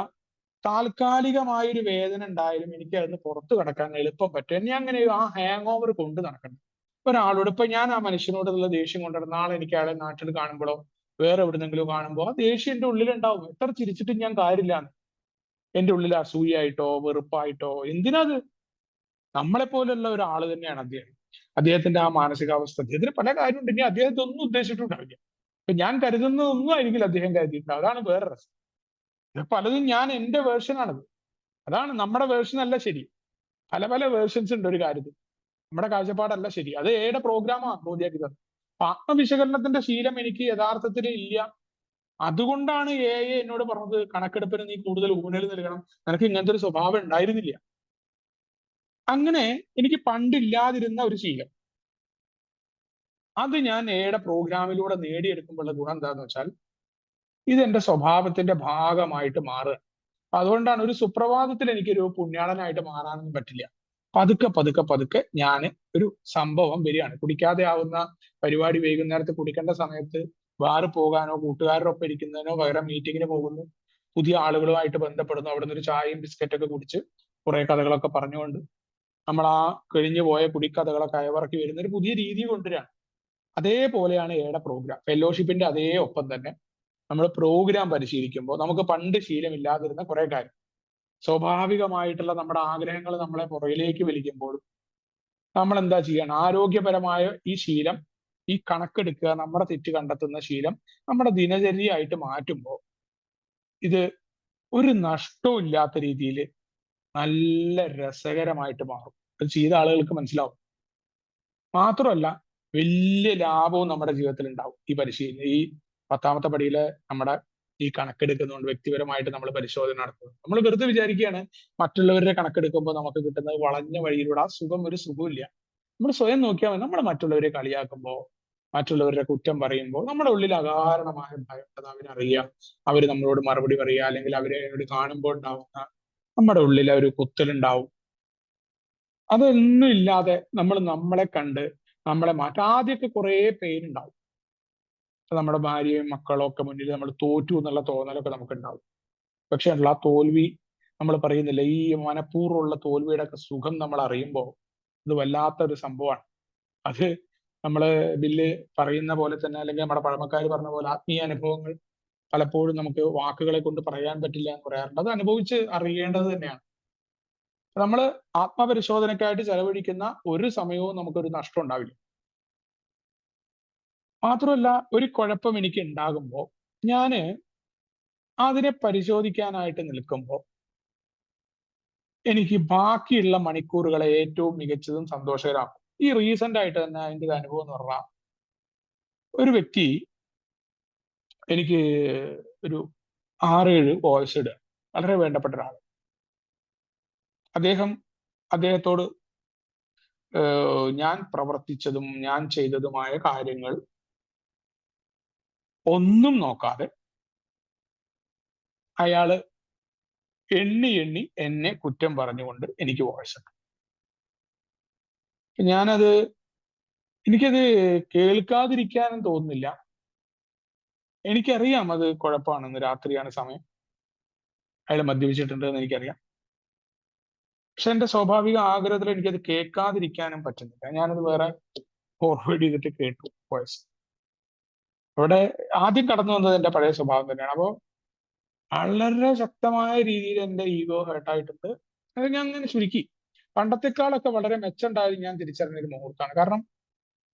താൽക്കാലികമായൊരു വേദന ഉണ്ടായാലും എനിക്ക് അതിന് പുറത്തു കടക്കാൻ എളുപ്പം പറ്റും. എന്നെ അങ്ങനെ ആ ഹാങ് ഓവർ കൊണ്ട് നടക്കണം. ഒരാളോട് ഇപ്പൊ ഞാൻ ആ മനുഷ്യനോടുള്ള ദേഷ്യം കൊണ്ടുവരുന്ന നാളെ എനിക്ക് അയാളെ നാട്ടിൽ കാണുമ്പോഴോ വേറെ എവിടുന്നെങ്കിലും കാണുമ്പോൾ ആ ദേഷ്യം എന്റെ ഉള്ളിലുണ്ടാവും. എത്ര ചിരിച്ചിട്ടും ഞാൻ കാര്യമില്ല. എന്റെ ഉള്ളിൽ അസൂയായിട്ടോ വെറുപ്പായിട്ടോ എന്തിനാത്? നമ്മളെ പോലുള്ള ഒരാൾ തന്നെയാണ് അദ്ദേഹം. അദ്ദേഹത്തിന്റെ ആ മാനസികാവസ്ഥ, അദ്ദേഹത്തിന് പല കാര്യമുണ്ട്. ഇനി അദ്ദേഹത്തെ ഒന്നും ഉദ്ദേശിച്ചിട്ടുണ്ടാവില്ല. ഇപ്പൊ ഞാൻ കരുതുന്നതൊന്നും ആയിരിക്കില്ല അദ്ദേഹം കരുതിയിട്ടുണ്ടാവും. അതാണ് വേറെ രസം. ഇത് പലതും ഞാൻ എന്റെ വേർഷനാണത്. അതാണ് നമ്മുടെ വേർഷൻ അല്ല ശരി. പല പല വേർഷൻസ് ഉണ്ട് ഒരു കാര്യത്തിൽ. നമ്മുടെ കാഴ്ചപ്പാടല്ല ശരി. അത് എയുടെ പ്രോഗ്രാമാണ് ബോധ്യാക്കി തന്നത്. ആത്മവിശകലനത്തിന്റെ ശീലം എനിക്ക് യഥാർത്ഥത്തിൽ ഇല്ല. അതുകൊണ്ടാണ് എന്നോട് പറഞ്ഞത്, കണക്കെടുപ്പിന് നീ കൂടുതൽ ഊന്നൽ നൽകണം, നിനക്ക് ഇങ്ങനത്തെ ഒരു സ്വഭാവം ഉണ്ടായിരുന്നില്ല. അങ്ങനെ എനിക്ക് പണ്ടില്ലാതിരുന്ന ഒരു ശീലം, അത് ഞാൻ എയുടെ പ്രോഗ്രാമിലൂടെ നേടിയെടുക്കുമ്പോഴുള്ള ഗുണം എന്താന്ന് വെച്ചാൽ ഇത് എന്റെ സ്വഭാവത്തിന്റെ ഭാഗമായിട്ട് മാറുക. അതുകൊണ്ടാണ് ഒരു സുപ്രഭാതത്തിൽ എനിക്കൊരു പുണ്യാളനായിട്ട് മാറാനൊന്നും പറ്റില്ല. പതുക്കെ പതുക്കെ പതുക്കെ ഞാൻ ഒരു സംഭവം വരികയാണ്. കുടിക്കാതെ ആവുന്ന പരിപാടി വൈകുന്നേരത്ത് കുടിക്കേണ്ട സമയത്ത് ബാറ് പോകാനോ കൂട്ടുകാരുടെ ഒപ്പം ഇരിക്കുന്നതിനോ പകരം മീറ്റിങ്ങിന് പോകുന്നു, പുതിയ ആളുകളുമായിട്ട് ബന്ധപ്പെടുന്നു, അവിടെ നിന്ന് ഒരു ചായയും ബിസ്ക്കറ്റൊക്കെ കുടിച്ച് കുറെ കഥകളൊക്കെ പറഞ്ഞുകൊണ്ട് നമ്മൾ ആ കഴിഞ്ഞു പോയ കുടിക്കഥകളൊക്കെ അയവിറക്കി വരുന്ന ഒരു പുതിയ രീതി കൊണ്ടുവരികയാണ്. അതേപോലെയാണ് എയുടെ പ്രോഗ്രാം. ഫെലോഷിപ്പിന്റെ അതേ ഒപ്പം തന്നെ നമ്മൾ പ്രോഗ്രാം പരിശീലിക്കുമ്പോൾ നമുക്ക് പണ്ട് ശീലമില്ലാതിരുന്ന കുറെ കാര്യം, സ്വാഭാവികമായിട്ടുള്ള നമ്മുടെ ആഗ്രഹങ്ങൾ നമ്മളെ പുറകിലേക്ക് വലിക്കുമ്പോഴും നമ്മൾ എന്താ ചെയ്യണം? ആരോഗ്യപരമായ ഈ ശീലം, ഈ കണക്കെടുക്കുക, നമ്മുടെ തെറ്റ് കണ്ടെത്തുന്ന ശീലം നമ്മുടെ ദിനചര്യയായിട്ട് മാറ്റുമ്പോൾ ഇത് ഒരു നഷ്ടവും ഇല്ലാത്ത രീതിയിൽ നല്ല രസകരമായിട്ട് മാറും. അത് ചെയ്ത ആളുകൾക്ക് മനസ്സിലാവും. മാത്രമല്ല, വലിയ ലാഭവും നമ്മുടെ ജീവിതത്തിൽ ഉണ്ടാവും. ഈ പരിശീലനം, ഈ 10ാമത്തെ പടിയിലെ നമ്മുടെ ഈ കണക്കെടുക്കുന്നതുകൊണ്ട് വ്യക്തിപരമായിട്ട് നമ്മൾ പരിശോധന നടത്തുന്നത്. നമ്മൾ വെറുതെ വിചാരിക്കുകയാണ് മറ്റുള്ളവരുടെ കണക്കെടുക്കുമ്പോൾ നമുക്ക് കിട്ടുന്നത് വളഞ്ഞ വഴിയിലൂടെ ആ സുഖം ഒരു സുഖമില്ല. നമ്മൾ സ്വയം നോക്കിയാൽ മതി. നമ്മൾ മറ്റുള്ളവരെ കളിയാക്കുമ്പോൾ, മറ്റുള്ളവരുടെ കുറ്റം പറയുമ്പോൾ നമ്മുടെ ഉള്ളിൽ അകാരണമായ ഭയം അത് അവരറിയാം. അവര് നമ്മളോട് മറുപടി പറയുക, അല്ലെങ്കിൽ അവരെ കാണുമ്പോൾ ഉണ്ടാവുന്ന നമ്മുടെ ഉള്ളിൽ ഒരു കുത്തലുണ്ടാവും. അതൊന്നും ഇല്ലാതെ നമ്മൾ നമ്മളെ കണ്ട് നമ്മളെ മാറ്റാം. ആദ്യമൊക്കെ കുറെ പെയിൻ ഉണ്ടാവും. നമ്മുടെ ഭാര്യയും മക്കളും ഒക്കെ മുന്നിൽ നമ്മൾ തോറ്റു എന്നുള്ള തോന്നലൊക്കെ നമുക്ക് ഉണ്ടാവും. പക്ഷെ ആ തോൽവി നമ്മൾ പറയുന്നില്ല, ഈ മനഃപൂർവ്വമുള്ള തോൽവിയുടെ ഒക്കെ സുഖം നമ്മൾ അറിയുമ്പോൾ ഇത് വല്ലാത്തൊരു സംഭവമാണ്. അത് നമ്മള് ബില്ല് പറയുന്ന പോലെ തന്നെ, അല്ലെങ്കിൽ നമ്മുടെ പഴമക്കാർ പറഞ്ഞ പോലെ ആത്മീയ അനുഭവങ്ങൾ പലപ്പോഴും നമുക്ക് വാക്കുകളെ കൊണ്ട് പറയാൻ പറ്റില്ല എന്ന് പറയാറുണ്ട്. അത് അനുഭവിച്ച് അറിയേണ്ടത് തന്നെയാണ്. നമ്മൾ ആത്മപരിശോധനയ്ക്കായിട്ട് ചെലവഴിക്കുന്ന ഒരു സമയവും നമുക്കൊരു നഷ്ടം ഉണ്ടാവില്ല. മാത്രമല്ല, ഒരു കുഴപ്പം എനിക്ക് ഉണ്ടാകുമ്പോൾ ഞാന് അതിനെ പരിശോധിക്കാനായിട്ട് നിൽക്കുമ്പോൾ എനിക്ക് ബാക്കിയുള്ള മണിക്കൂറുകളെ ഏറ്റവും മികച്ചതും സന്തോഷകരമാക്കും. ഈ റീസെന്റ് ആയിട്ട് തന്നെ അതിന്റെ ഒരു അനുഭവം എന്ന് പറഞ്ഞാൽ, ഒരു വ്യക്തി എനിക്ക് ഒരു 6-7 വോയിസ് ഇടുക, വളരെ വേണ്ടപ്പെട്ട ഒരാൾ. അദ്ദേഹത്തോട് ഞാൻ പ്രവർത്തിച്ചതും ഞാൻ ചെയ്തതുമായ കാര്യങ്ങൾ ഒന്നും നോക്കാതെ അയാള് എണ്ണി എണ്ണി എന്നെ കുറ്റം പറഞ്ഞുകൊണ്ട് എനിക്ക് വോയിസ് ഇട്ടു. എനിക്കത് കേൾക്കാതിരിക്കാനും തോന്നുന്നില്ല. എനിക്കറിയാം അത് കുഴപ്പമാണെന്ന്. രാത്രിയാണ് സമയം, അയാൾ മദ്യപിച്ചിട്ടുണ്ട് എന്ന് എനിക്കറിയാം. പക്ഷെ എന്റെ സ്വാഭാവിക ആഗ്രഹത്തിൽ എനിക്കത് കേൾക്കാതിരിക്കാനും പറ്റുന്നില്ല. ഞാനത് വേറെ ഫോർവേഡ് ചെയ്തിട്ട് കേട്ടു വോയിസ്. അവിടെ ആദ്യം കടന്നു വന്നത് എന്റെ പഴയ സ്വഭാവം തന്നെയാണ്. അപ്പോൾ വളരെ ശക്തമായ രീതിയിൽ എന്റെ ഈഗോ ഹേർട്ടായിട്ടുണ്ട്. അത് ഞാൻ അങ്ങനെ ചുരുക്കി. പണ്ടത്തെക്കാളൊക്കെ വളരെ മെച്ചമുണ്ടായത് ഞാൻ തിരിച്ചറിഞ്ഞ ഒരു മുഹൂർത്തമാണ്. കാരണം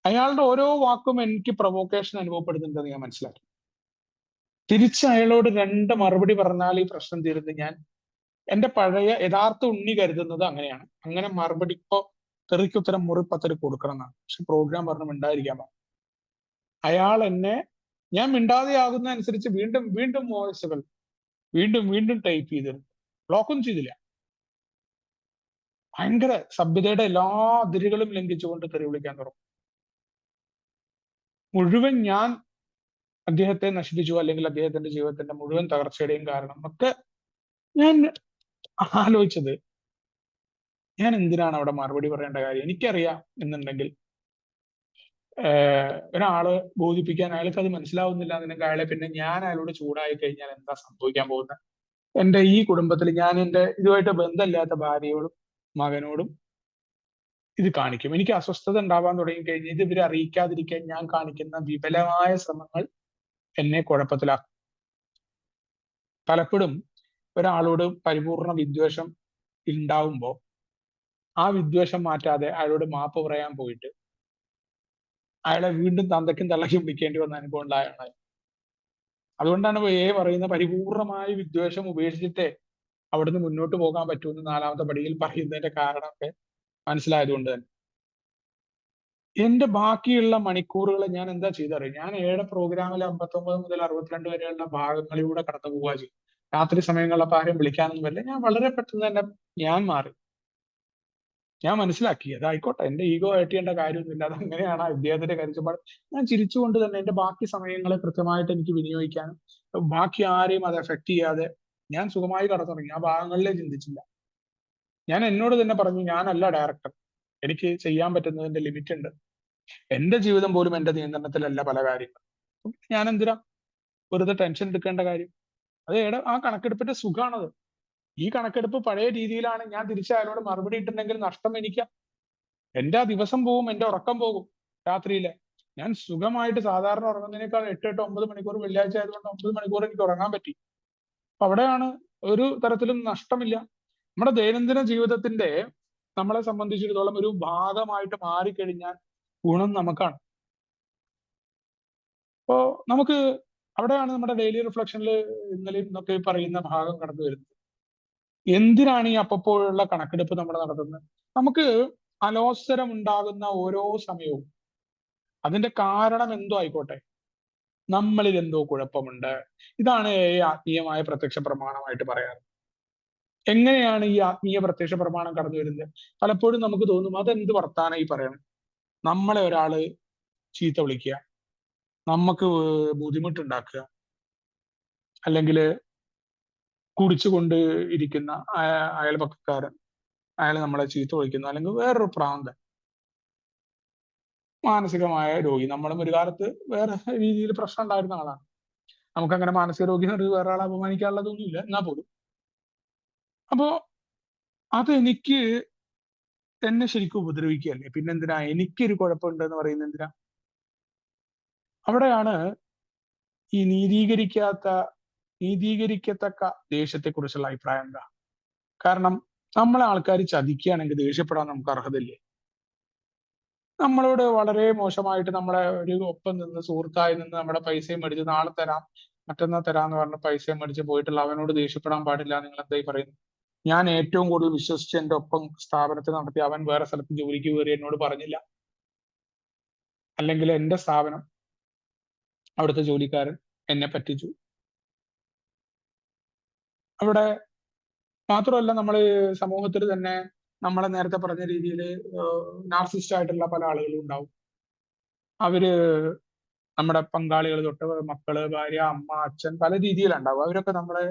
അയാളുടെ ഓരോ വാക്കും എനിക്ക് പ്രൊവോക്കേഷൻ അനുഭവപ്പെടുന്നുണ്ടെന്ന് ഞാൻ മനസ്സിലാക്കി. തിരിച്ച് അയാളോട് 2 മറുപടി പറഞ്ഞാൽ ഈ പ്രശ്നം തീരുന്നത് ഞാൻ എന്റെ പഴയ യഥാർത്ഥ ഉണ്ണി കരുതുന്നത് അങ്ങനെയാണ്. അങ്ങനെ മറുപടി ഇപ്പോ തെറിക്കുത്തരം മുറിപ്പത്തറി കൊടുക്കണം എന്നാണ്. പക്ഷെ പ്രോഗ്രാം പറഞ്ഞു മിണ്ടാതിരിക്കാൻ പറഞ്ഞു. അയാൾ എന്നെ, ഞാൻ മിണ്ടാതെയാകുന്ന അനുസരിച്ച് വീണ്ടും വീണ്ടും വോയിസുകൾ വീണ്ടും വീണ്ടും ടൈപ്പ് ചെയ്തിരുന്നു. ബ്ലോക്കൊന്നും ചെയ്തില്ല. ഭയങ്കര സഭ്യതയുടെ എല്ലാ അതിരുകളും ലംഘിച്ചുകൊണ്ട് തെറി വിളിക്കാൻ തുടങ്ങും. മുഴുവൻ ഞാൻ അദ്ദേഹത്തെ നശിപ്പിച്ചു, അല്ലെങ്കിൽ അദ്ദേഹത്തിന്റെ ജീവിതത്തിന്റെ മുഴുവൻ തകർച്ചയുടെയും കാരണം ഒക്കെ ഞാൻ ആലോചിച്ചത്, ഞാൻ എന്തിനാണ് അവിടെ മറുപടി പറയേണ്ട കാര്യം? എനിക്കറിയാം എന്നുണ്ടെങ്കിൽ ഒരാള് ബോധിപ്പിക്കാൻ അയാൾക്ക് അത് മനസ്സിലാവുന്നില്ല എന്നുണ്ടെങ്കിൽ അയാളെ പിന്നെ ഞാൻ അയാളോട് ചൂടായി കഴിഞ്ഞാൽ എന്താ സംഭവിക്കാൻ പോകുന്നത്? എന്റെ ഈ കുടുംബത്തിൽ ഞാൻ എന്റെ ഇതുമായിട്ട് ബന്ധമില്ലാത്ത ഭാര്യയോടും മകനോടും ഇത് കാണിക്കും. എനിക്ക് അസ്വസ്ഥത ഉണ്ടാവാൻ തുടങ്ങി കഴിഞ്ഞാൽ ഇത് ഇവരെ അറിയിക്കാതിരിക്കാൻ ഞാൻ കാണിക്കുന്ന വിപുലമായ ശ്രമങ്ങൾ എന്നെ കുഴപ്പത്തിലാക്കും. പലപ്പോഴും ഒരാളോട് പരിപൂർണ വിദ്വേഷം ഉണ്ടാവുമ്പോൾ ആ വിദ്വേഷം മാറ്റാതെ അയാളോട് മാപ്പ് പറയാൻ പോയിട്ട് അയാളെ വീണ്ടും തന്തയ്ക്കും തള്ളയ്ക്കും വിളിക്കേണ്ടി വന്ന അനുഭവം ഉണ്ടായ ആളാണ്. അതുകൊണ്ടാണ് പറയുന്ന പരിപൂർണമായ വിദ്വേഷം ഉപേക്ഷിച്ചിട്ടേ അവിടുന്ന് മുന്നോട്ട് പോകാൻ പറ്റുമെന്ന് നാലാമത്തെ പടിയിൽ പറയുന്നതിന്റെ കാരണമൊക്കെ മനസ്സിലായതുകൊണ്ട് തന്നെ. എന്റെ ബാക്കിയുള്ള മണിക്കൂറുകൾ ഞാൻ എന്താ ചെയ്തറിയാം? ഞാൻ പ്രോഗ്രാമിൽ 59 മുതൽ 62 വരെയുള്ള ഭാഗങ്ങളിലൂടെ കടന്നു പോവുക ചെയ്യും. രാത്രി സമയങ്ങളിലപ്പോൾ ആരും വിളിക്കാനൊന്നും വരില്ല. ഞാൻ വളരെ പെട്ടെന്ന് തന്നെ ഞാൻ മാറി. ഞാൻ മനസ്സിലാക്കി അതായിക്കോട്ടെ, എന്റെ ഈഗോ ഹേർട്ട് ചെയ്യേണ്ട കാര്യമൊന്നുമില്ല, അത് അങ്ങനെയാണ് ഇദ്ദേഹത്തിന്റെ കാഴ്ചപ്പാട്. ഞാൻ ചിരിച്ചുകൊണ്ട് തന്നെ എന്റെ ബാക്കി സമയങ്ങളെ കൃത്യമായിട്ട് എനിക്ക് വിനിയോഗിക്കാനും ബാക്കി ആരെയും അത് എഫക്ട് ചെയ്യാതെ ഞാൻ സുഖമായി കടന്നു തുടങ്ങി. ആ ഭാഗങ്ങളിലേ ചിന്തിച്ചില്ല. ഞാൻ എന്നോട് തന്നെ പറഞ്ഞു, ഞാനല്ല ഡയറക്ടർ, എനിക്ക് ചെയ്യാൻ പറ്റുന്നതിന്റെ ലിമിറ്റ് ഉണ്ട്. എന്റെ ജീവിതം പോലും എന്റെ നിയന്ത്രണത്തിലല്ല പല കാര്യങ്ങളും. ഞാൻ എന്തിനാ വെറുതെ ടെൻഷൻ എടുക്കേണ്ട കാര്യം? അത് ആ കണക്കെടുപ്പിന്റെ സുഖാണത്. ഈ കണക്കെടുപ്പ് പഴയ രീതിയിലാണ് ഞാൻ തിരിച്ചയാളോട് മറുപടി ഇട്ടിട്ടുണ്ടെങ്കിൽ നഷ്ടം എനിക്കാ. എന്റെ ആ ദിവസം പോവും, എന്റെ ഉറക്കം പോകും രാത്രിയിലെ. ഞാൻ സുഖമായിട്ട് സാധാരണ ഉറങ്ങുന്നതിനേക്കാൾ 8 9 മണിക്കൂർ വെള്ളിയാഴ്ച ആയതുകൊണ്ട് 9 മണിക്കൂർ എനിക്ക് ഉറങ്ങാൻ പറ്റി. അപ്പൊ അവിടെയാണ് ഒരു തരത്തിലും നഷ്ടമില്ല. നമ്മുടെ ദൈനംദിന ജീവിതത്തിന്റെ നമ്മളെ സംബന്ധിച്ചിടത്തോളം ഒരു ഭാഗമായിട്ട് മാറിക്കഴിഞ്ഞാൽ ഗുണം നമുക്കാണ്. അപ്പോ നമുക്ക് അവിടെയാണ് നമ്മുടെ ഡെയിലി റിഫ്ലക്ഷനിൽ ഇന്നലെ ഇന്നൊക്കെ പറയുന്ന ഭാഗം കടന്നു വരുന്നത്. എന്തിനാണ് ഈ അപ്പപ്പോഴുള്ള കണക്കെടുപ്പ് നമ്മൾ നടത്തുന്നത്? നമുക്ക് അലോസരം ഉണ്ടാകുന്ന ഓരോ സമയവും അതിന്റെ കാരണം എന്തോ ആയിക്കോട്ടെ, നമ്മളിൽ എന്തോ കുഴപ്പമുണ്ട്. ഇതാണ് ഈ ആത്മീയമായ പ്രത്യക്ഷ പ്രമാണമായിട്ട് പറയാറ്. എങ്ങനെയാണ് ഈ ആത്മീയ പ്രത്യക്ഷ പ്രമാണം കടന്നു വരുന്നത്? പലപ്പോഴും നമുക്ക് തോന്നും അതെന്ത് വർത്താനം ഈ പറയണം. നമ്മളെ ഒരാള് ചീത്ത വിളിക്കുക, നമുക്ക് ബുദ്ധിമുട്ടുണ്ടാക്കുക, അല്ലെങ്കിൽ കുടിച്ചുകൊണ്ട് ഇരിക്കുന്ന അയൽപക്കക്കാരൻ അയാൾ നമ്മളെ ചീത്ത വിളിക്കുന്നു, അല്ലെങ്കിൽ വേറൊരു പ്രാന്തൻ മാനസികമായ രോഗി. നമ്മളും ഒരു കാലത്ത് വേറെ രീതിയിൽ പ്രശ്നം ഉണ്ടായിരുന്ന ആളാണ്. നമുക്കങ്ങനെ മാനസിക രോഗി എന്ന് വേറെ ആളെ അപമാനിക്കാനുള്ളതൊന്നുമില്ല, എന്നാ പോലും. അപ്പോ അതെനിക്ക് എന്നെ ശരിക്കും ഉപദ്രവിക്കുകയല്ലേ? പിന്നെന്തിനാ എനിക്കൊരു കുഴപ്പമുണ്ട് എന്ന് പറയുന്നത് എന്തിനാ? അവിടെയാണ് ഈ നീതീകരിക്കത്തക്ക ദേഷ്യത്തെക്കുറിച്ചുള്ള അഭിപ്രായം എന്താ? കാരണം നമ്മളെ ആൾക്കാർ ചതിക്കുകയാണെങ്കിൽ ദേഷ്യപ്പെടാൻ നമുക്ക് അർഹതയില്ലേ? നമ്മളോട് വളരെ മോശമായിട്ട് നമ്മളെ ഒരു ഒപ്പം നിന്ന് സുഹൃത്തായി നിന്ന് നമ്മുടെ പൈസയും മേടിച്ച് നാളെ തരാം മറ്റന്നാൾ തരാന്ന് പറഞ്ഞ പൈസയും മേടിച്ച് പോയിട്ടുള്ള അവനോട് ദേഷ്യപ്പെടാൻ പാടില്ല, നിങ്ങൾ എന്തായി പറയുന്നു? ഞാൻ ഏറ്റവും കൂടുതൽ വിശ്വസിച്ച് എന്റെ ഒപ്പം സ്ഥാപനത്തിൽ നടത്തി അവൻ വേറെ സ്ഥലത്ത് ജോലിക്ക് കയറി എന്നോട് പറഞ്ഞില്ല, അല്ലെങ്കിൽ എന്റെ സ്ഥാപനം അവിടുത്തെ ജോലിക്കാരൻ എന്നെ പറ്റിച്ചു. അവിടെ മാത്രമല്ല, നമ്മൾ സമൂഹത്തിൽ തന്നെ നമ്മളെ നേരത്തെ പറഞ്ഞ രീതിയിൽ നാർസിസ്റ്റ് ആയിട്ടുള്ള പല ആളുകളും ഉണ്ടാവും. അവര് നമ്മുടെ പങ്കാളികൾ തൊട്ട് മക്കള്, ഭാര്യ, അമ്മ, അച്ഛൻ, പല രീതിയിലുണ്ടാവും. അവരൊക്കെ നമ്മളെ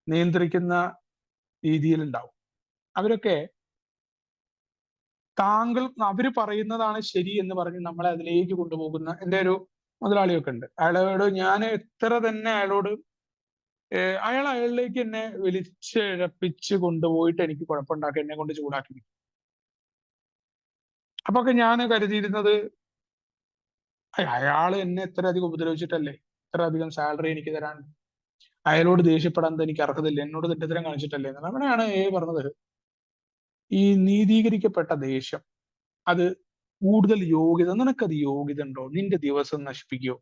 നിയന്ത്രിക്കുന്ന രീതിയിലുണ്ടാവും. അവരൊക്കെ അവര് പറയുന്നതാണ് ശരി എന്ന് പറഞ്ഞ് നമ്മളെ അതിലേക്ക് കൊണ്ടുപോകുന്ന എന്റെ ഒരു മുതലാളിയൊക്കെ ഉണ്ട്. അയാളോട് ഞാൻ എത്ര തന്നെ അയാളിലേക്ക് എന്നെ വലിച്ചിഴപ്പിച്ച് കൊണ്ടുപോയിട്ട് എനിക്ക് കുഴപ്പമുണ്ടാക്കി എന്നെ കൊണ്ട് ചൂടാക്കി. അപ്പൊക്കെ ഞാൻ കരുതിയിരുന്നത് അയാൾ എന്നെ എത്ര അധികം ഉപദ്രവിച്ചിട്ടല്ലേ, ഇത്ര അധികം സാലറി എനിക്ക് തരാൻ, അയാളോട് ദേഷ്യപ്പെടാൻ എനിക്ക് അർഹതയില്ല, എന്നോട് തെറ്റിദ്ധരം കാണിച്ചിട്ടല്ലേ എന്ന്. അവിടെയാണ് പറഞ്ഞത് ഈ നീതീകരിക്കപ്പെട്ട ദേഷ്യം അത് കൂടുതൽ യോഗ്യത. നിനക്കത് യോഗ്യത ഉണ്ടോ? നിന്റെ ദിവസം നശിപ്പിക്കോ?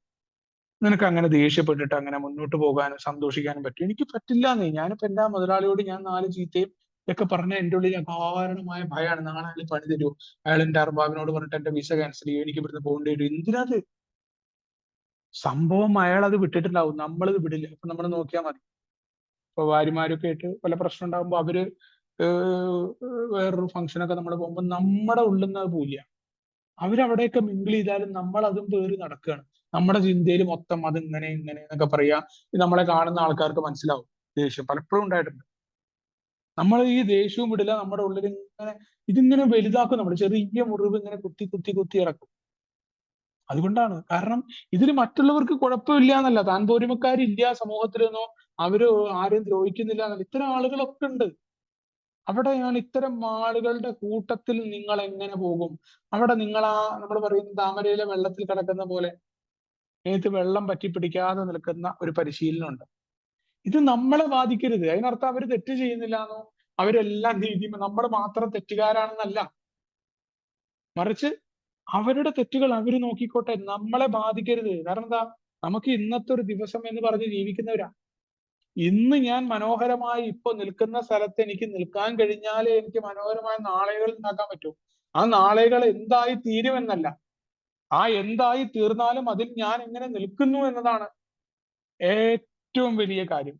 നിനക്ക് അങ്ങനെ ദേഷ്യപ്പെട്ടിട്ട് അങ്ങനെ മുന്നോട്ട് പോകാനും സന്തോഷിക്കാനും പറ്റും? എനിക്ക് പറ്റില്ല. ഞാനിപ്പോ എന്റെ മുതലാളിയോട് ഞാൻ 4 ചീത്തയും ഒക്കെ പറഞ്ഞ എന്റെ ഉള്ളിൽ അകാരണമായ ഭയമാണ്. നാളെ അയാൾ പണി തരുമോ, അയാൾ എന്റെ അർബാബിനോട് പറഞ്ഞിട്ട് എന്റെ വിസ ക്യാൻസൽ ചെയ്യും, എനിക്ക് ഇവിടുന്ന് പോകേണ്ടി വരും. എന്തിനാത് സംഭവം? അയാൾ അത് വിട്ടിട്ടുണ്ടാവും, നമ്മളിത് വിടില്ല. അപ്പൊ നമ്മൾ നോക്കിയാൽ മതി. ഇപ്പൊ ഭാര്യമാരൊക്കെ ആയിട്ട് പല പ്രശ്നം ഉണ്ടാകുമ്പോൾ അവര് വേറൊരു ഫംഗ്ഷനൊക്കെ നമ്മൾ പോകുമ്പോൾ നമ്മുടെ ഉള്ളിൽ നിന്ന് അത് പോയില്ല. അവരവിടെയൊക്കെ മിങ്കിൾ ചെയ്താലും നമ്മൾ അതും പേറി നടക്കുകയാണ്. നമ്മുടെ ചിന്തയിൽ മൊത്തം അത് ഇങ്ങനെ ഇങ്ങനെ എന്നൊക്കെ പറയാ. നമ്മളെ കാണുന്ന ആൾക്കാർക്ക് മനസ്സിലാവും ദേഷ്യം പലപ്പോഴും ഉണ്ടായിട്ടുണ്ട്. നമ്മൾ ഈ ദേഷ്യവും വിടില്ല, നമ്മുടെ ഉള്ളിൽ ഇങ്ങനെ ഇതിങ്ങനെ വലുതാക്കും. നമ്മൾ ചെറിയ മുറിവ് ഇങ്ങനെ കുത്തി കുത്തി കുത്തി ഇറക്കും. അതുകൊണ്ടാണ്, കാരണം ഇതിൽ മറ്റുള്ളവർക്ക് കുഴപ്പമില്ല എന്നല്ല, താൻ പോരിമക്കാരില്ല സമൂഹത്തിലെന്നോ അവര് ആരും ദ്രോഹിക്കുന്നില്ല എന്നല്ല, ഇത്തരം ആളുകളൊക്കെ ഉണ്ട്. അവിടെയാണ് ഇത്തരം ആളുകളുടെ കൂട്ടത്തിൽ നിങ്ങൾ എങ്ങനെ പോകും? അവിടെ നിങ്ങൾ നമ്മൾ പറയുന്ന താമരയിലെ വെള്ളത്തിൽ കിടക്കുന്ന പോലെ മേത്ത് വെള്ളം പറ്റി പിടിക്കാതെ നിൽക്കുന്ന ഒരു പരിശീലനമുണ്ട്. ഇത് നമ്മളെ ബാധിക്കരുത്. അതിനർത്ഥം അവർ തെറ്റ് ചെയ്യുന്നില്ല എന്നോ അവരെല്ലാം നമ്മൾ മാത്രം തെറ്റുകാരാണെന്നല്ല. മറിച്ച് അവരുടെ തെറ്റുകൾ അവർ നോക്കിക്കോട്ടെ, നമ്മളെ ബാധിക്കരുത്. കാരണം എന്താ, നമുക്ക് ഇന്നത്തെ ഒരു ദിവസം എന്ന് പറഞ്ഞ് ജീവിക്കുന്നവരാ. ഇന്ന് ഞാൻ മനോഹരമായി ഇപ്പൊ നിൽക്കുന്ന സ്ഥലത്ത് എനിക്ക് നിൽക്കാൻ കഴിഞ്ഞാലേ എനിക്ക് മനോഹരമായ നാളെകൾ ഉണ്ടാക്കാൻ പറ്റൂ. ആ നാളെകൾ എന്തായി തീരുമെന്നല്ല, ആ എന്തായി തീർന്നാലും അതിൽ ഞാൻ എങ്ങനെ നിൽക്കുന്നു എന്നതാണ് ഏറ്റവും വലിയ കാര്യം.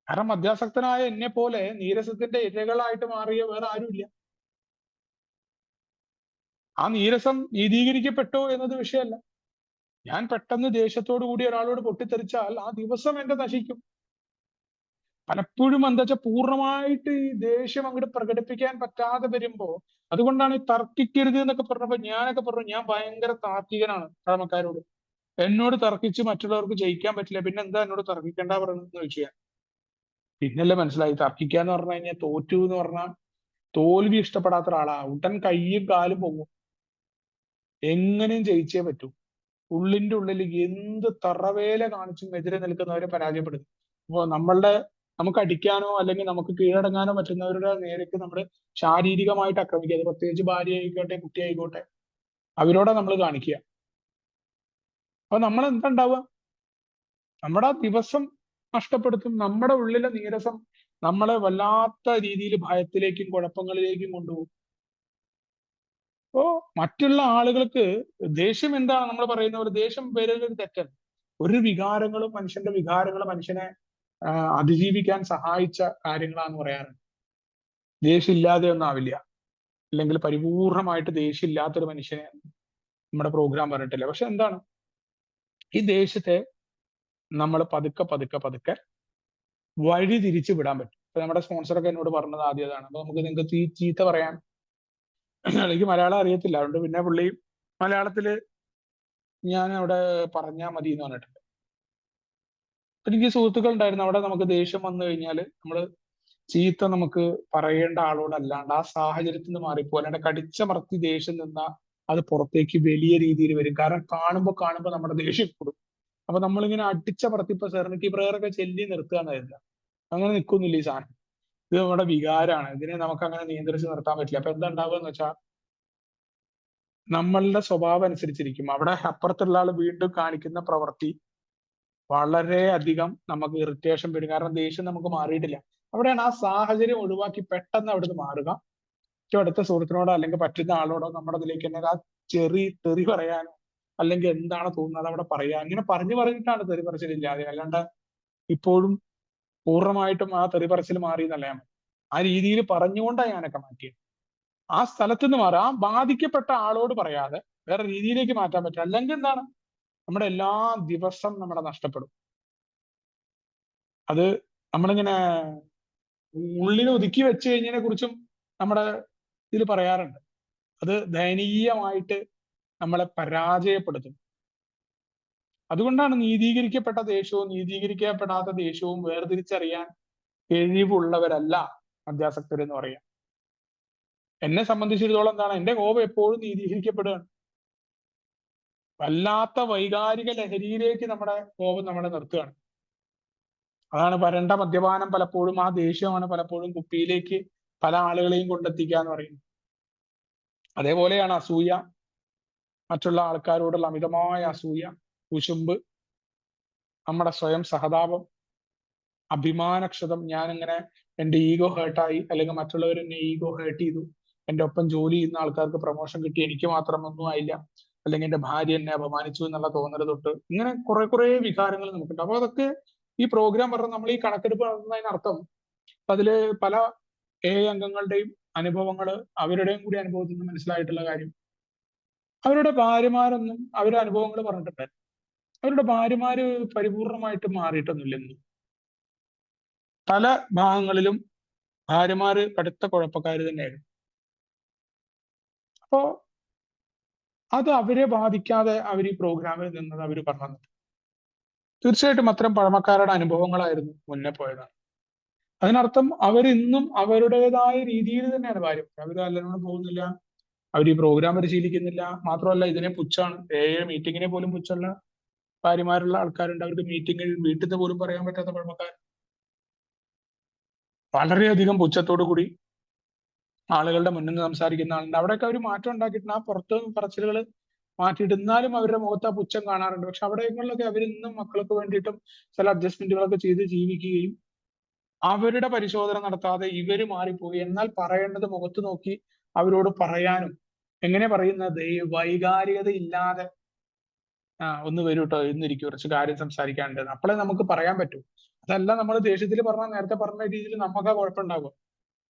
കാരണം മദ്യാസക്തനായ എന്നെ പോലെ നീരസത്തിന്റെ ഇരകളായിട്ട് മാറിയ വേറെ ആരുമില്ല. ആ നീരസം നീതീകരിക്കപ്പെട്ടോ എന്നത് വിഷയമല്ല. ഞാൻ പെട്ടെന്ന് ദേഷ്യത്തോടു കൂടി ഒരാളോട് പൊട്ടിത്തെറിച്ചാൽ ആ ദിവസം എന്റെ നശിക്കും. പലപ്പോഴും എന്താ വെച്ചാൽ പൂർണ്ണമായിട്ട് ഈ ദേഷ്യം അങ്ങോട്ട് പ്രകടിപ്പിക്കാൻ പറ്റാതെ വരുമ്പോ, അതുകൊണ്ടാണ് ഈ തർക്കിക്കരുത് എന്നൊക്കെ പറഞ്ഞപ്പോ ഞാനൊക്കെ പറഞ്ഞു, ഞാൻ ഭയങ്കര താർക്കികനാണ് പഴമക്കാരോട്. എന്നോട് തർക്കിച്ച് മറ്റുള്ളവർക്ക് ജയിക്കാൻ പറ്റില്ല, പിന്നെ എന്താ എന്നോട് തർക്കിക്കേണ്ട പറയുന്നത് ചോദിച്ചു ഞാൻ. പിന്നല്ലേ മനസ്സിലായി, തർക്കിക്കാന്ന് പറഞ്ഞു കഴിഞ്ഞാൽ തോറ്റു എന്ന് പറഞ്ഞാൽ തോൽവി ഇഷ്ടപ്പെടാത്ത ഒരാളാ. ഉടൻ കയ്യും കാലും പോകും, എങ്ങനെയും ജയിച്ചേ പറ്റൂ. ഉള്ളിന്റെ ഉള്ളിൽ എന്ത് തറവേല കാണിച്ചും എതിരെ നിൽക്കുന്നവരെ പരാജയപ്പെടുത്തും. അപ്പോ നമുക്ക് അടിക്കാനോ അല്ലെങ്കിൽ നമുക്ക് കീഴടങ്ങാനോ പറ്റുന്നവരുടെ നേരേക്ക് നമ്മൾ ശാരീരികമായിട്ട് ആക്രമിക്കുക. അത് പ്രത്യേകിച്ച് ഭാര്യ ആയിക്കോട്ടെ കുട്ടി ആയിക്കോട്ടെ, അവരോടെ നമ്മൾ കാണിക്കുക. അപ്പൊ നമ്മൾ എന്താ ഉണ്ടാവുക, നമ്മുടെ ആ ദിവസം നഷ്ടപ്പെടുത്തും. നമ്മുടെ ഉള്ളിലെ നീരസം നമ്മളെ വല്ലാത്ത രീതിയിൽ ഭയത്തിലേക്കും കുഴപ്പങ്ങളിലേക്കും കൊണ്ടുപോകും. അപ്പോ മറ്റുള്ള ആളുകൾക്ക് ദേഷ്യം എന്താണ്, നമ്മൾ പറയുന്ന പോലെ ദേഷ്യം വരുന്നത് തെറ്റല്ല. ഒരു വികാരങ്ങളും മനുഷ്യന്റെ വികാരങ്ങൾ മനുഷ്യനെ അതിജീവിക്കാൻ സഹായിച്ച കാര്യങ്ങളാന്ന് പറയാറുണ്ട്. ദേഷ്യം ഇല്ലാതെ ഒന്നും ആവില്ല, അല്ലെങ്കിൽ പരിപൂർണമായിട്ട് ദേഷ്യം ഇല്ലാത്തൊരു മനുഷ്യനെ നമ്മുടെ പ്രോഗ്രാം പറഞ്ഞിട്ടില്ല. പക്ഷെ എന്താണ്, ഈ ദേഷ്യത്തെ നമ്മൾ പതുക്കെ പതുക്കെ പതുക്കെ വഴി തിരിച്ചു വിടാൻ പറ്റും. ഇപ്പൊ നമ്മുടെ സ്പോൺസറൊക്കെ എന്നോട് പറഞ്ഞത് ആദ്യതാണ്. അപ്പൊ നമുക്ക് നിങ്ങൾക്ക് ചീത്ത പറയാൻ, എനിക്ക് മലയാളം അറിയത്തില്ല, അതുകൊണ്ട് പിന്നെ പുള്ളി മലയാളത്തില് ഞാൻ അവിടെ പറഞ്ഞാൽ മതി എന്ന് പറഞ്ഞിട്ടുണ്ട്. എനിക്ക് സുഹൃത്തുക്കൾ ഉണ്ടായിരുന്നു, അവിടെ നമുക്ക് ദേഷ്യം വന്നു കഴിഞ്ഞാൽ ചീത്ത നമുക്ക് പറയേണ്ട ആളോടല്ലാണ്ട് ആ സാഹചര്യത്തിൽ നിന്ന് മാറിപ്പോ, അല്ലാണ്ട് കടിച്ചമർത്തി ദേഷ്യം നിന്നാ അത് പുറത്തേക്ക് വലിയ രീതിയിൽ വരും. കാരണം കാണുമ്പോ നമ്മുടെ ദേഷ്യം കൂടും. അപ്പൊ നമ്മളിങ്ങനെ അടിച്ചമർത്തി, ഇപ്പൊ സെറനിറ്റി പ്രയറൊക്കെ ചെല്ലി നിർത്തുക എന്നായിരുന്നു. അങ്ങനെ നിൽക്കുന്നില്ല ഈ സാധനം. ഇത് നമ്മുടെ വികാരമാണ്, ഇതിനെ നമുക്ക് അങ്ങനെ നിയന്ത്രിച്ച് നിർത്താൻ പറ്റില്ല. അപ്പൊ എന്താ ഉണ്ടാവുക എന്ന് വെച്ചാൽ നമ്മളുടെ സ്വഭാവം അനുസരിച്ചിരിക്കും അവിടെ അപ്പുറത്തുള്ള ആൾ വീണ്ടും കാണിക്കുന്ന പ്രവൃത്തി വളരെ അധികം നമുക്ക് ഇറിറ്റേഷൻ വരും. കാരണം ദേഷ്യം നമുക്ക് മാറിയിട്ടില്ല. അവിടെയാണ് ആ സാഹചര്യം ഒഴിവാക്കി പെട്ടെന്ന് അവിടുന്ന് മാറുക. ഏറ്റവും അടുത്ത സുഹൃത്തിനോടോ അല്ലെങ്കിൽ പറ്റുന്ന ആളോടോ നമ്മുടെ അതിലേക്ക് തന്നെ ആ തെറി പറയാനോ അല്ലെങ്കിൽ എന്താണ് തോന്നുന്നത് അവിടെ പറയാ. അങ്ങനെ പറഞ്ഞിട്ടാണ് തെറി പറച്ചിലില്ലാതെ, അല്ലാണ്ട് ഇപ്പോഴും പൂർണ്ണമായിട്ടും ആ തെറി പറച്ചിൽ മാറി എന്നല്ല ഞാൻ. ആ രീതിയിൽ പറഞ്ഞുകൊണ്ടാണ് ഞാനൊക്കെ മാറ്റിയത്. ആ സ്ഥലത്ത് നിന്ന് മാറുക, ആ ബാധിക്കപ്പെട്ട ആളോട് പറയാതെ വേറെ രീതിയിലേക്ക് മാറ്റാൻ പറ്റും. അല്ലെങ്കിൽ എന്താണ്, നമ്മുടെ എല്ലാ ദിവസം നമ്മുടെ നഷ്ടപ്പെടും. അത് നമ്മളിങ്ങനെ ഉള്ളിൽ ഒതുക്കി വെച്ച് കഴിഞ്ഞതിനെ കുറിച്ചും നമ്മുടെ ഇതിൽ പറയാറുണ്ട്. അത് ദയനീയമായിട്ട് നമ്മളെ പരാജയപ്പെടുത്തും. അതുകൊണ്ടാണ് നീതീകരിക്കപ്പെട്ട ദേഷ്യവും നീതീകരിക്കപ്പെടാത്ത ദേഷ്യവും വേർതിരിച്ചറിയാൻ കഴിവുള്ളവരല്ല മദ്യാസക്തർ എന്ന് പറയാം. എന്നെ സംബന്ധിച്ചിടത്തോളം എന്താണ്, എന്റെ കോപം എപ്പോഴും നീതീകരിക്കപ്പെടുകയാണ്. വല്ലാത്ത വൈകാരിക ലഹരിയിലേക്ക് നമ്മുടെ കോപം നമ്മളെ നിർത്തുകയാണ്. അതാണ് വരണ്ട മദ്യപാനം. പലപ്പോഴും ആ ദേഷ്യമാണ് പലപ്പോഴും കുപ്പിയിലേക്ക് പല ആളുകളെയും കൊണ്ടെത്തിക്കുക എന്ന് പറയുന്നത്. അതേപോലെയാണ് അസൂയ, മറ്റുള്ള ആൾക്കാരോടുള്ള അമിതമായ അസൂയ, കുശുമ്പ്, നമ്മുടെ സ്വയം സഹതാപം, അഭിമാനക്ഷതം. ഞാനിങ്ങനെ എന്റെ ഈഗോ ഹേർട്ടായി, അല്ലെങ്കിൽ മറ്റുള്ളവർ എന്നെ ഈഗോ ഹേർട്ട് ചെയ്തു, എന്റെ ഒപ്പം ജോലി ചെയ്യുന്ന ആൾക്കാർക്ക് പ്രൊമോഷൻ കിട്ടി, എനിക്ക് മാത്രം ഒന്നും ആയില്ല, അല്ലെങ്കിൽ എന്റെ ഭാര്യ എന്നെ അപമാനിച്ചു എന്നുള്ള തോന്നൽ തൊട്ട് ഇങ്ങനെ കുറെ വികാരങ്ങൾ നമുക്കുണ്ട്. അപ്പൊ അതൊക്കെ ഈ പ്രോഗ്രാം പറഞ്ഞ നമ്മൾ ഈ കണക്കെടുപ്പ് നടത്തുന്നതിനർത്ഥം അതില് പല അംഗങ്ങളുടെയും അനുഭവങ്ങൾ, അവരുടെയും കൂടി അനുഭവത്തിൽ നിന്ന് മനസ്സിലായിട്ടുള്ള കാര്യം, അവരുടെ ഭാര്യമാരൊന്നും അവരുടെ അനുഭവങ്ങൾ പറഞ്ഞിട്ടുണ്ടായിരുന്നു. അവരുടെ ഭാര്യമാര് പരിപൂർണമായിട്ട് മാറിയിട്ടൊന്നുമില്ല ഇന്ന്. പല ഭാഗങ്ങളിലും ഭാര്യമാര് കടുത്ത കുഴപ്പക്കാര് തന്നെയായിരുന്നു. അപ്പോ അത് അവരെ ബാധിക്കാതെ അവർ ഈ പ്രോഗ്രാമിൽ നിന്നത് അവർ പറഞ്ഞു. തീർച്ചയായിട്ടും അത്തരം പഴമക്കാരുടെ അനുഭവങ്ങളായിരുന്നു മുന്നേ പോയതാണ്. അതിനർത്ഥം അവരിന്നും അവരുടേതായ രീതിയിൽ തന്നെയാണ് ഭാര്യ. അവർ നല്ലോണം പോകുന്നില്ല, അവർ ഈ പ്രോഗ്രാം പരിശീലിക്കുന്നില്ല. മാത്രമല്ല ഇതിനെ പുച്ഛാണ്. മീറ്റിങ്ങിനെ പോലും പുച്ഛമുള്ള ഭാര്യമാരുള്ള ആൾക്കാരുണ്ട്. അവർക്ക് മീറ്റിങ്ങിൽ വീട്ടിൽ നിന്ന് പോലും പറയാൻ പറ്റാത്ത പഴമക്കാർ വളരെയധികം പുച്ഛത്തോടു കൂടി ആളുകളുടെ മുന്നിൽ നിന്ന് സംസാരിക്കുന്ന ആളുണ്ട്. അവിടെയൊക്കെ അവർ മാറ്റം ഉണ്ടാക്കിയിട്ടുണ്ട്. ആ പുറത്ത് പറച്ചിലുകൾ മാറ്റിയിട്ട് എന്നാലും അവരുടെ മുഖത്ത് ആ പുച്ഛം കാണാറുണ്ട്. പക്ഷെ അവിടെയൊക്കെ അവരിന്നും മക്കൾക്ക് വേണ്ടിയിട്ടും ചില അഡ്ജസ്റ്റ്മെന്റുകളൊക്കെ ചെയ്ത് ജീവിക്കുകയും അവരുടെ പരിശോധന നടത്താതെ ഇവര് മാറിപ്പോയി. എന്നാൽ പറയേണ്ടത് മുഖത്ത് നോക്കി അവരോട് പറയാനും, എങ്ങനെ പറയുന്നത്, ഈ വൈകാരികത ഇല്ലാതെ ഒന്ന് വരൂ കേട്ടോ, ഇന്നിരിക്കും, കുറച്ച് കാര്യം സംസാരിക്കാനുണ്ട്, അപ്പോഴേ നമുക്ക് പറയാൻ പറ്റൂ. അതല്ല നമ്മൾ ദേഷ്യത്തിൽ പറഞ്ഞാൽ നേരത്തെ പറഞ്ഞ രീതിയിൽ നമുക്ക് കുഴപ്പമുണ്ടാകും.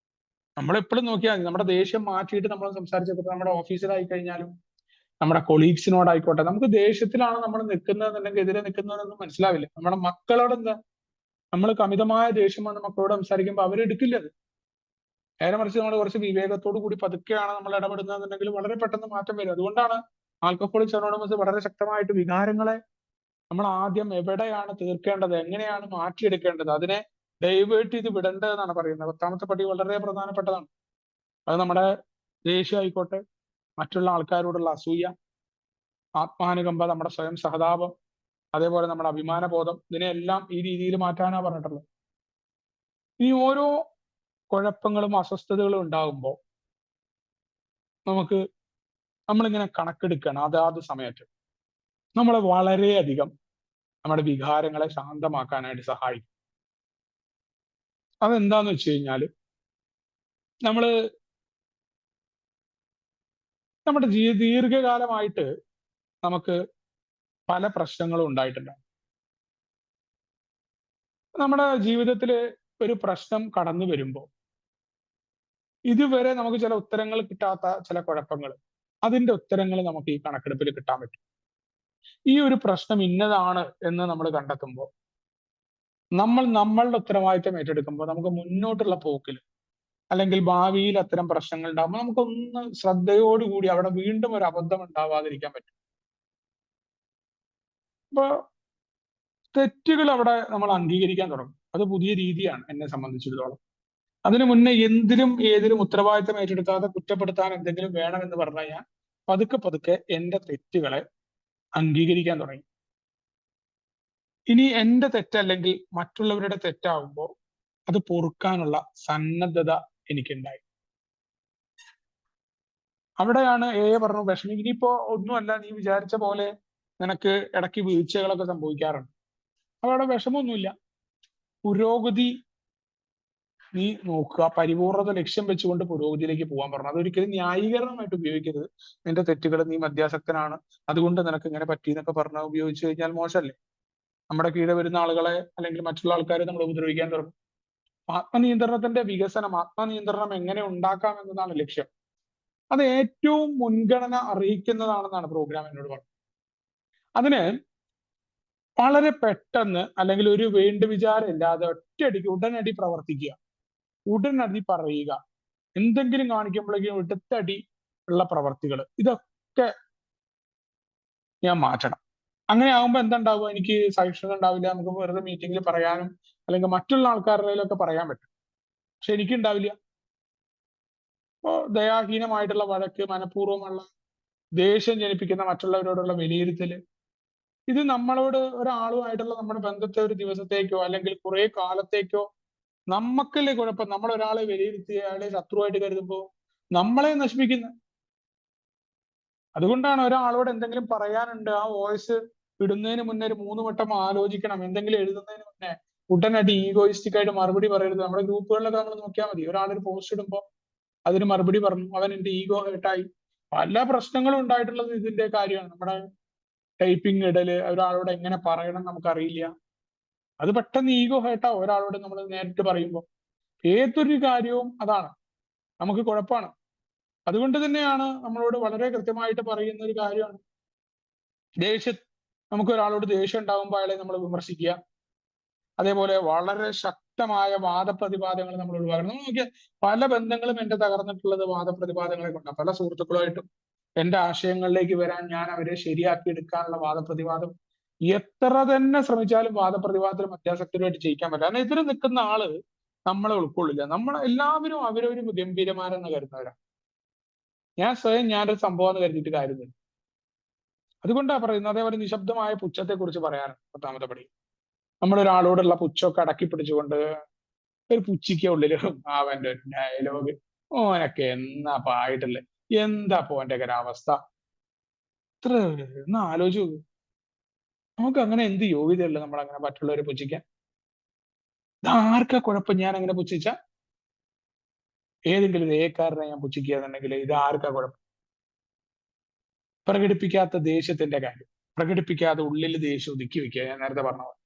നമ്മൾ എപ്പോഴും നോക്കിയാൽ മതി, നമ്മുടെ ദേഷ്യം മാറ്റിയിട്ട് നമ്മൾ സംസാരിച്ചപ്പോൾ നമ്മുടെ ഓഫീസിലായി കഴിഞ്ഞാലും നമ്മുടെ കൊളീഗ്സിനോടായിക്കോട്ടെ, നമുക്ക് ദേഷ്യത്തിലാണ് നമ്മൾ നിൽക്കുന്നതെന്നുണ്ടെങ്കിൽ എതിരെ നിൽക്കുന്നതെന്നൊന്നും മനസ്സിലാവില്ല. നമ്മുടെ മക്കളോട് എന്താ നമ്മൾ അമിതമായ ദേഷ്യം വന്ന് മക്കളോട് സംസാരിക്കുമ്പോൾ അവരെടുക്കില്ല അത്. നേരെ മറിച്ച് നമ്മൾ കുറച്ച് വിവേകത്തോടു കൂടി പതുക്കെയാണ് നമ്മൾ ഇടപെടുന്നതെന്നുണ്ടെങ്കിൽ വളരെ പെട്ടെന്ന് മാറ്റം വരും. അതുകൊണ്ടാണ് ആൽക്കഹോളിക്സ് അനോണിമസ് വളരെ ശക്തമായിട്ട് വികാരങ്ങളെ നമ്മൾ ആദ്യം എവിടെയാണ് തീർക്കേണ്ടത്, എങ്ങനെയാണ് മാറ്റിയെടുക്കേണ്ടത്, അതിനെ ഡൈവേർട്ട് ചെയ്ത് വിടേണ്ടതെന്നാണ് പറയുന്നത്. 10ാമത്തെ പടി വളരെ പ്രധാനപ്പെട്ടതാണ്. അത് നമ്മുടെ ദേഷ്യം ആയിക്കോട്ടെ, മറ്റുള്ള ആൾക്കാരോടുള്ള അസൂയ, ആത്മാനുകമ്പ, നമ്മുടെ സ്വയം സഹതാപം, അതേപോലെ നമ്മുടെ അഭിമാനബോധം, ഇതിനെല്ലാം ഈ രീതിയിൽ മാറ്റാനാണ് പറഞ്ഞിട്ടുള്ളത്. ഈ ഓരോ കുഴപ്പങ്ങളും അസ്വസ്ഥതകളും ഉണ്ടാകുമ്പോൾ നമ്മളിങ്ങനെ കണക്കെടുക്കണം. അതാത് സമയത്ത് നമ്മളെ വളരെയധികം നമ്മുടെ വികാരങ്ങളെ ശാന്തമാക്കാനായിട്ട് സഹായിക്കും. അതെന്താന്ന് വെച്ച് കഴിഞ്ഞാൽ നമ്മുടെ ദീർഘകാലമായിട്ട് നമുക്ക് പല പ്രശ്നങ്ങളും ഉണ്ടായിട്ടുണ്ട്. നമ്മുടെ ജീവിതത്തിൽ ഒരു പ്രശ്നം കടന്നു വരുമ്പോൾ ഇതുവരെ നമുക്ക് ചില ഉത്തരങ്ങൾ കിട്ടാത്ത ചില കുഴപ്പങ്ങൾ, അതിന്റെ ഉത്തരങ്ങൾ നമുക്ക് ഈ കണക്കെടുപ്പിൽ കിട്ടാൻ പറ്റും. ഈ ഒരു പ്രശ്നം ഇന്നതാണ് എന്ന് നമ്മൾ കണ്ടെത്തുമ്പോൾ നമ്മളുടെ ഉത്തരവാദിത്തം ഏറ്റെടുക്കുമ്പോൾ നമുക്ക് മുന്നോട്ടുള്ള പോക്കിൽ അല്ലെങ്കിൽ ഭാവിയിൽ അത്തരം പ്രശ്നങ്ങൾ ഉണ്ടാകുമ്പോൾ നമുക്കൊന്ന് ശ്രദ്ധയോടുകൂടി അവിടെ വീണ്ടും ഒരു അബദ്ധം ഉണ്ടാവാതിരിക്കാൻ പറ്റും. അപ്പൊ തെറ്റുകൾ അവിടെ നമ്മൾ അംഗീകരിക്കാൻ തുടങ്ങും. അത് പുതിയ രീതിയാണ് എന്നെ സംബന്ധിച്ചിടത്തോളം. അതിനു മുന്നേ എന്തിനും ഏതിനും ഉത്തരവാദിത്തം ഏറ്റെടുക്കാതെ കുറ്റപ്പെടുത്താൻ എന്തെങ്കിലും വേണമെന്ന് പറഞ്ഞു കഴിഞ്ഞാൽ പതുക്കെ എന്റെ തെറ്റുകളെ അംഗീകരിക്കാൻ തുടങ്ങി. ഇനി എന്റെ തെറ്റല്ലെങ്കിൽ മറ്റുള്ളവരുടെ തെറ്റാവുമ്പോൾ അത് പൊറുക്കാനുള്ള സന്നദ്ധത എനിക്കുണ്ടായി. അവിടെയാണ് പറഞ്ഞു വിഷമം. ഇനിയിപ്പോ ഒന്നുമല്ല, നീ വിചാരിച്ച പോലെ നിനക്ക് ഇടയ്ക്ക് വീഴ്ചകളൊക്കെ സംഭവിക്കാറുണ്ട്. അവിടെ വിഷമമൊന്നുമില്ല. പുരോഗതി നീ നോക്കുക, പരിപൂർണത ലക്ഷ്യം വെച്ചുകൊണ്ട് പുരോഗതിയിലേക്ക് പോകാൻ പറഞ്ഞു. അതൊരിക്കലും ന്യായീകരണമായിട്ട് ഉപയോഗിക്കരുത്. നിന്റെ തെറ്റുകൾ, നീ മദ്യാസക്തനാണ്, അതുകൊണ്ട് നിനക്ക് ഇങ്ങനെ പറ്റി എന്നൊക്കെ പറഞ്ഞാൽ ഉപയോഗിച്ചു കഴിഞ്ഞാൽ മോശമല്ലേ? നമ്മുടെ കീഴെ വരുന്ന ആളുകളെ അല്ലെങ്കിൽ മറ്റുള്ള ആൾക്കാരെ നമ്മൾ ഉപദ്രവിക്കാൻ തുടങ്ങും. ആത്മനിയന്ത്രണത്തിന്റെ വികസനം, ആത്മനിയന്ത്രണം എങ്ങനെ ഉണ്ടാക്കാം എന്നതാണ് ലക്ഷ്യം. അത് ഏറ്റവും മുൻഗണന അർഹിക്കുന്നതാണെന്നാണ് പ്രോഗ്രാം എന്നോട് പറഞ്ഞത്. അതിന് വളരെ പെട്ടെന്ന് അല്ലെങ്കിൽ ഒരു വേണ്ട വിചാരം ഇല്ലാതെ ഒറ്റയടിക്ക് ഉടനടി പ്രവർത്തിക്കുക, ഉടനടി പറയുക, എന്തെങ്കിലും കാണിക്കുമ്പോഴേക്കും എടുത്തടി ഉള്ള പ്രവർത്തികൾ, ഇതൊക്കെ ഞാൻ മാറ്റണം. അങ്ങനെ ആകുമ്പോൾ എന്തുണ്ടാവുക, എനിക്ക് സഹിഷ്ണുത ഉണ്ടാവില്ല. നമുക്ക് വെറുതെ മീറ്റിങ്ങിൽ പറയാനും അല്ലെങ്കിൽ മറ്റുള്ള ആൾക്കാരുടെയിലൊക്കെ പറയാൻ പറ്റും, പക്ഷെ എനിക്കുണ്ടാവില്ല. അപ്പോൾ ദയാഹീനമായിട്ടുള്ള വഴക്ക്, മനഃപൂർവ്വമുള്ള ദേഷ്യം ജനിപ്പിക്കുന്ന മറ്റുള്ളവരോടുള്ള വിലയിരുത്തല്, ഇത് നമ്മളോട് ഒരാളുമായിട്ടുള്ള നമ്മുടെ ബന്ധത്തെ ഒരു ദിവസത്തേക്കോ അല്ലെങ്കിൽ കുറെ കാലത്തേക്കോ നമുക്കല്ലേ കുഴപ്പം. നമ്മൾ ഒരാളെ വിലയിരുത്തി അയാളെ ശത്രുവായിട്ട് കരുതുമ്പോൾ നമ്മളെ നശിപ്പിക്കുന്ന. അതുകൊണ്ടാണ് ഒരാളോട് എന്തെങ്കിലും പറയാനുണ്ട്, ആ വോയിസ് ഇടുന്നതിന് മുന്നേ ഒരു 3 വട്ടം ആലോചിക്കണം. എന്തെങ്കിലും എഴുതുന്നതിന് മുന്നേ ഉടനടി ഈഗോയിസ്റ്റിക് ആയിട്ട് മറുപടി പറയരുത്. നമ്മുടെ ഗ്രൂപ്പുകളിലൊക്കെ നമ്മൾ നോക്കിയാൽ മതി, ഒരാളൊരു പോസ്റ്റ് ഇടുമ്പോൾ അതിന് മറുപടി പറഞ്ഞു, അവൻ എന്റെ ഈഗോ ഹേർട്ടായി. പല പ്രശ്നങ്ങളും ഉണ്ടായിട്ടുള്ളത് ഇതിന്റെ കാര്യമാണ്. നമ്മുടെ ടൈപ്പിംഗ് ഇടല്, ഒരാളോട് എങ്ങനെ പറയണം നമുക്കറിയില്ല, അത് പെട്ടെന്ന് ഈഗോ ഹേർട്ടാവും ഒരാളോട് നമ്മൾ നേരിട്ട് പറയുമ്പോൾ. ഏതൊരു കാര്യവും അതാണ്. നമുക്ക് കുഴപ്പമാണ്. അതുകൊണ്ട് തന്നെയാണ് നമ്മളോട് വളരെ കൃത്യമായിട്ട് പറയുന്ന ഒരു കാര്യമാണ് നമുക്ക് ഒരാളോട് ദേഷ്യം ഉണ്ടാകുമ്പോൾ അയാളെ നമ്മൾ വിമർശിക്കുക. അതേപോലെ വളരെ ശക്തമായ വാദപ്രതിവാദങ്ങൾ നമ്മൾ ഒഴിവാക്കണം. നമ്മൾ നോക്കിയാൽ പല ബന്ധങ്ങളും എന്റെ തകർന്നിട്ടുള്ളത് വാദപ്രതിവാദങ്ങളെ കൊണ്ടാണ്. പല സുഹൃത്തുക്കളുമായിട്ടും എന്റെ ആശയങ്ങളിലേക്ക് വരാൻ ഞാൻ അവരെ ശരിയാക്കി എടുക്കാനുള്ള വാദപ്രതിവാദം എത്ര തന്നെ ശ്രമിച്ചാലും വാദപ്രതിവാദത്തിൽ മധ്യാസക്തരുമായിട്ട് ജയിക്കാൻ പറ്റില്ല. കാരണം എതിര് നിൽക്കുന്ന ആള് നമ്മളെ ഉൾക്കൊള്ളില്ല. നമ്മൾ എല്ലാവരും അവരവരും ഗംഭീരമാരെന്ന് കരുതുന്നവരാണ്. ഞാൻ സ്വയം ഞാനൊരു സംഭവം എന്ന് കരുതിയിട്ട് കാര്യമില്ല. അതുകൊണ്ടാണ് പറയുന്നത്. അതേപോലെ നിശബ്ദമായ പുച്ഛത്തെ കുറിച്ച് പറയാനാണ് 10ാമത്തെ പടി. നമ്മളൊരാളോടുള്ള പുച്ഛമൊക്കെ അടക്കി പിടിച്ചുകൊണ്ട് ഒരു പുച്ഛിക്ക ഉള്ളില് അവന്റെ ഒരു ഡയലോഗ്, ഓനൊക്കെ എന്നാ പായിട്ടല്ലേ, എന്താ ഓന്റെ ഒക്കെ അവസ്ഥ, ഇത്ര ഒന്ന് ആലോചിച്ചു നോക്ക്. നമുക്ക് അങ്ങനെ എന്ത് യോഗ്യതയല്ല നമ്മൾ അങ്ങനെ മറ്റുള്ളവരെ പുച്ഛിക്കാൻ? ഇതാർക്കാ കുഴപ്പം? ഞാൻ അങ്ങനെ പുച്ഛിച്ച ഏതെങ്കിലും ഒരു ഏക്കാരനെ ഞാൻ പുച്ഛിക്കുക എന്നുണ്ടെങ്കിൽ ഇത് ആർക്കാ കുഴപ്പം? പ്രകടിപ്പിക്കാത്ത ദേഷ്യത്തിന്റെ കാര്യം, പ്രകടിപ്പിക്കാതെ ഉള്ളിൽ ദേഷ്യം ഒതുക്കി വെക്കുക. ഞാൻ നേരത്തെ പറഞ്ഞ പോലെ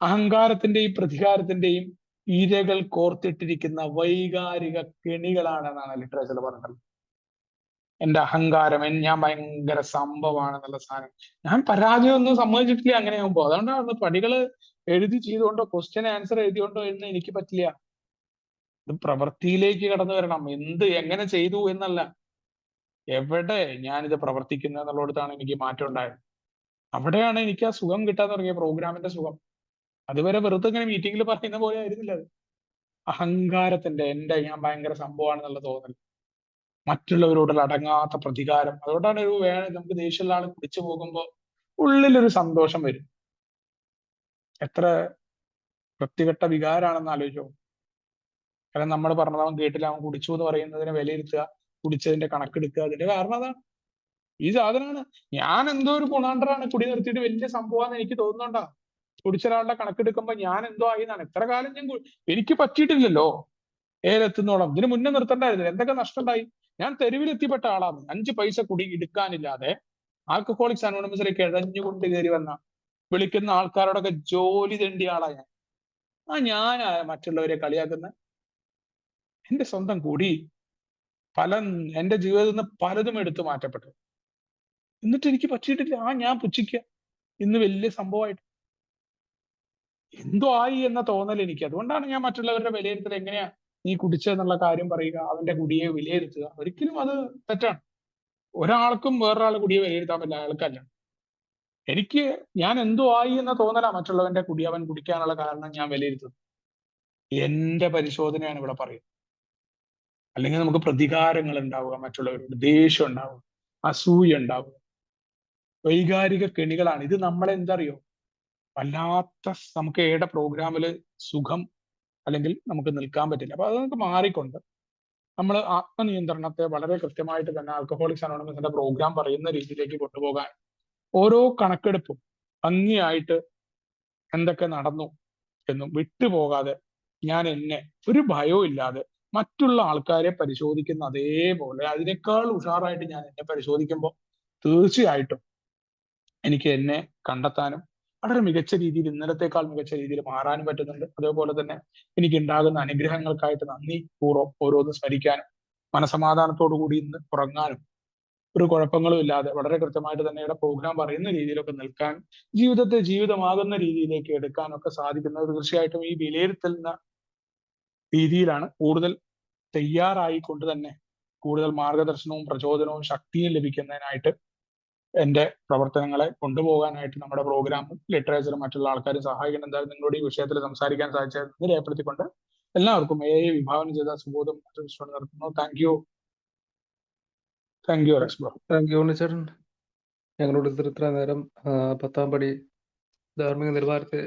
അഹങ്കാരത്തിന്റെയും പ്രതികാരത്തിന്റെയും ഇരകൾ കോർത്തിട്ടിരിക്കുന്ന വൈകാരിക കെണികളാണെന്നാണ് ലിറ്ററേച്ചറിൽ പറഞ്ഞത്. എന്റെ അഹങ്കാരം, ഞാൻ ഭയങ്കര സംഭവമാണെന്നുള്ള സാധനം, ഞാൻ പരാജയം ഒന്നും സമ്മതിച്ചിട്ടില്ല അങ്ങനെ ആകുമ്പോ. അതുകൊണ്ടാണ് പടികള് എഴുതി ചെയ്തുകൊണ്ടോ ക്വസ്റ്റ്യൻ ആൻസർ എഴുതിയോണ്ടോ എന്ന് എനിക്ക് പറ്റില്ല. ഇത് പ്രവൃത്തിയിലേക്ക് കടന്നു വരണം. എങ്ങനെ ചെയ്തു എന്നല്ല, എവിടെ ഞാനിത് പ്രവർത്തിക്കുന്നു എന്നുള്ളിടത്താണ് എനിക്ക് മാറ്റം ഉണ്ടായത്. അവിടെയാണ് എനിക്ക് ആ സുഖം കിട്ടാൻ തുടങ്ങിയ, പ്രോഗ്രാമിന്റെ സുഖം. അതുവരെ വെറുതെ ഇങ്ങനെ മീറ്റിംഗിൽ പറയുന്ന പോലെ ആയിരുന്നില്ല അത്. അഹങ്കാരത്തിന്റെ, ഞാൻ ഭയങ്കര സംഭവമാണെന്നുള്ള തോന്നൽ, മറ്റുള്ളവരോടുള്ള അടങ്ങാത്ത പ്രതികാരം. അതുകൊണ്ടാണ് നമുക്ക് ദേഷ്യമുള്ള ആൾ കുടിച്ചു പോകുമ്പോൾ ഉള്ളിലൊരു സന്തോഷം വരും. എത്ര വൃത്തികെട്ട വികാരാണെന്ന് ആലോചിച്ചോ. കാരണം നമ്മൾ പറഞ്ഞത് അവൻ കേട്ടില്ല, അവൻ കുടിച്ചു എന്ന് പറയുന്നതിനെ വിലയിരുത്തുക, കുടിച്ചതിന്റെ കണക്കെടുക്കുക. അതിന്റെ കാരണം അതാണ്. ഈ സാധനമാണ്. ഞാൻ എന്തോ ഒരു ഗുണാണ്ടറാണ്, കുടി നിർത്തിയിട്ട് വലിയ സംഭവമാണെന്ന് എനിക്ക് തോന്നുന്നുണ്ടാ. കുടിച്ചൊരാളുടെ കണക്കെടുക്കുമ്പോ ഞാൻ എന്തോ ആയി എന്നാണ്. എത്ര കാലം എനിക്ക് പറ്റിയിട്ടില്ലല്ലോ ഏതെത്തുന്നോളം. ഇതിന് മുന്നേ നിർത്തണ്ടായിരുന്നില്ല. എന്തൊക്കെ നഷ്ടം ഉണ്ടായി. ഞാൻ തെരുവിലെത്തിപ്പെട്ട ആളാണ്. 5 പൈസ കുടി എടുക്കാനില്ലാതെ ആൽക്കഹോളിക്സ് അനോണിമസിലേക്ക് ഇഴഞ്ഞുകൊണ്ട് കയറി വന്ന, വിളിക്കുന്ന ആൾക്കാരോടൊക്കെ ജോലി തെണ്ടിയ ആളാ ഞാൻ. ഞാൻ മറ്റുള്ളവരെ കളിയാക്കുന്ന, എന്റെ സ്വന്തം കുടി എന്റെ ജീവിതത്തിൽ നിന്ന് പലതും എടുത്തു മാറ്റപ്പെട്ടു. എന്നിട്ട് എനിക്ക് പറ്റിയിട്ടില്ല. ഞാൻ പുച്ഛിക്കുക ഇന്ന് വലിയ സംഭവമായിട്ട് എന്തോ ആയി എന്ന തോന്നൽ എനിക്ക്. അതുകൊണ്ടാണ് ഞാൻ മറ്റുള്ളവരുടെ വിലയിരുത്തൽ, എങ്ങനെയാ നീ കുടിച്ചെന്നുള്ള കാര്യം പറയുക, അവന്റെ കുടിയെ വിലയിരുത്തുക. ഒരിക്കലും അത് തെറ്റാണ്. ഒരാൾക്കും വേറൊരാളെ കുടിയെ വിലയിരുത്താൻ പറ്റില്ല, അയാൾക്കല്ല. ഞാൻ എന്തോ ആയി എന്ന തോന്നലാ മറ്റുള്ളവന്റെ കുടി അവൻ കുടിക്കാനുള്ള കാരണം ഞാൻ വിലയിരുത്തുന്നു. എന്റെ പരിശോധനയാണ് ഇവിടെ പറയുന്നത്. അല്ലെങ്കിൽ നമുക്ക് പ്രതികാരങ്ങൾ ഉണ്ടാവുക, മറ്റുള്ളവരോട് ദേഷ്യം ഉണ്ടാവുക, അസൂയ ഉണ്ടാവുക, വൈകാരിക കെണികളാണ് ഇത്. നമ്മളെ എന്തറിയോ, വല്ലാത്ത നമുക്ക് ഏടെ പ്രോഗ്രാമില് സുഖം അല്ലെങ്കിൽ നമുക്ക് നിൽക്കാൻ പറ്റില്ല. അപ്പൊ അത് നമുക്ക് മാറിക്കൊണ്ട് നമ്മൾ ആത്മനിയന്ത്രണത്തെ വളരെ കൃത്യമായിട്ട് തന്നെ ആൽക്കഹോളിക്സ് അനോണിമസിന്റെ പ്രോഗ്രാം പറയുന്ന രീതിയിലേക്ക് കൊണ്ടുപോകാൻ, ഓരോ കണക്കെടുപ്പും ഭംഗിയായിട്ട് എന്തൊക്കെ നടന്നു എന്നും വിട്ടുപോകാതെ, ഞാൻ എന്നെ ഒരു ഭയവും ഇല്ലാതെ മറ്റുള്ള ആൾക്കാരെ പരിശോധിക്കുന്ന അതേപോലെ അതിനേക്കാൾ ഉഷാറായിട്ട് ഞാൻ എന്നെ പരിശോധിക്കുമ്പോൾ തീർച്ചയായിട്ടും എനിക്ക് എന്നെ കണ്ടെത്താനും വളരെ മികച്ച രീതിയിൽ, ഇന്നലത്തേക്കാൾ മികച്ച രീതിയിൽ മാറാനും പറ്റുന്നുണ്ട്. അതേപോലെ തന്നെ എനിക്ക് ഉണ്ടാകുന്ന അനുഗ്രഹങ്ങൾക്കായിട്ട് നന്ദി പൂർവ്വം ഓരോന്ന് സ്മരിക്കാനും മനസമാധാനത്തോടു കൂടി ഇന്ന് ഉറങ്ങാനും ഒരു കുഴപ്പങ്ങളും ഇല്ലാതെ വളരെ കൃത്യമായിട്ട് തന്നെ ഇവിടെ പ്രോഗ്രാം പറയുന്ന രീതിയിലൊക്കെ നിൽക്കാൻ, ജീവിതത്തെ ജീവിതമാകുന്ന രീതിയിലേക്ക് എടുക്കാനൊക്കെ സാധിക്കുന്നത് തീർച്ചയായിട്ടും ഈ വിലയിരുത്തുന്ന രീതിയിലാണ്. കൂടുതൽ തയ്യാറായിക്കൊണ്ട് തന്നെ കൂടുതൽ മാർഗദർശനവും പ്രചോദനവും ശക്തിയും ലഭിക്കുന്നതിനായിട്ട് എന്റെ പ്രവർത്തനങ്ങളെ കൊണ്ടുപോകാനായിട്ട് നമ്മുടെ പ്രോഗ്രാമും ലിറ്ററേച്ചറും മറ്റുള്ള ആൾക്കാരും സഹായിക്കണം. എന്തായാലും നിങ്ങളോട് ഈ വിഷയത്തിൽ സംസാരിക്കാൻ സാധിച്ചത് രേഖപ്പെടുത്തിക്കൊണ്ട് എല്ലാവർക്കും വിഭാവനം ചെയ്ത സുബോധം നടത്തുന്നു. Thank you Alex bro. Thank you ഉണ്ണിച്ചേട്ടൻ. ഞങ്ങളോട് ഇത്ര നേരം 10ാം പടി ധാർമ്മിക നിലവാരത്തെ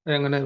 എങ്ങനെ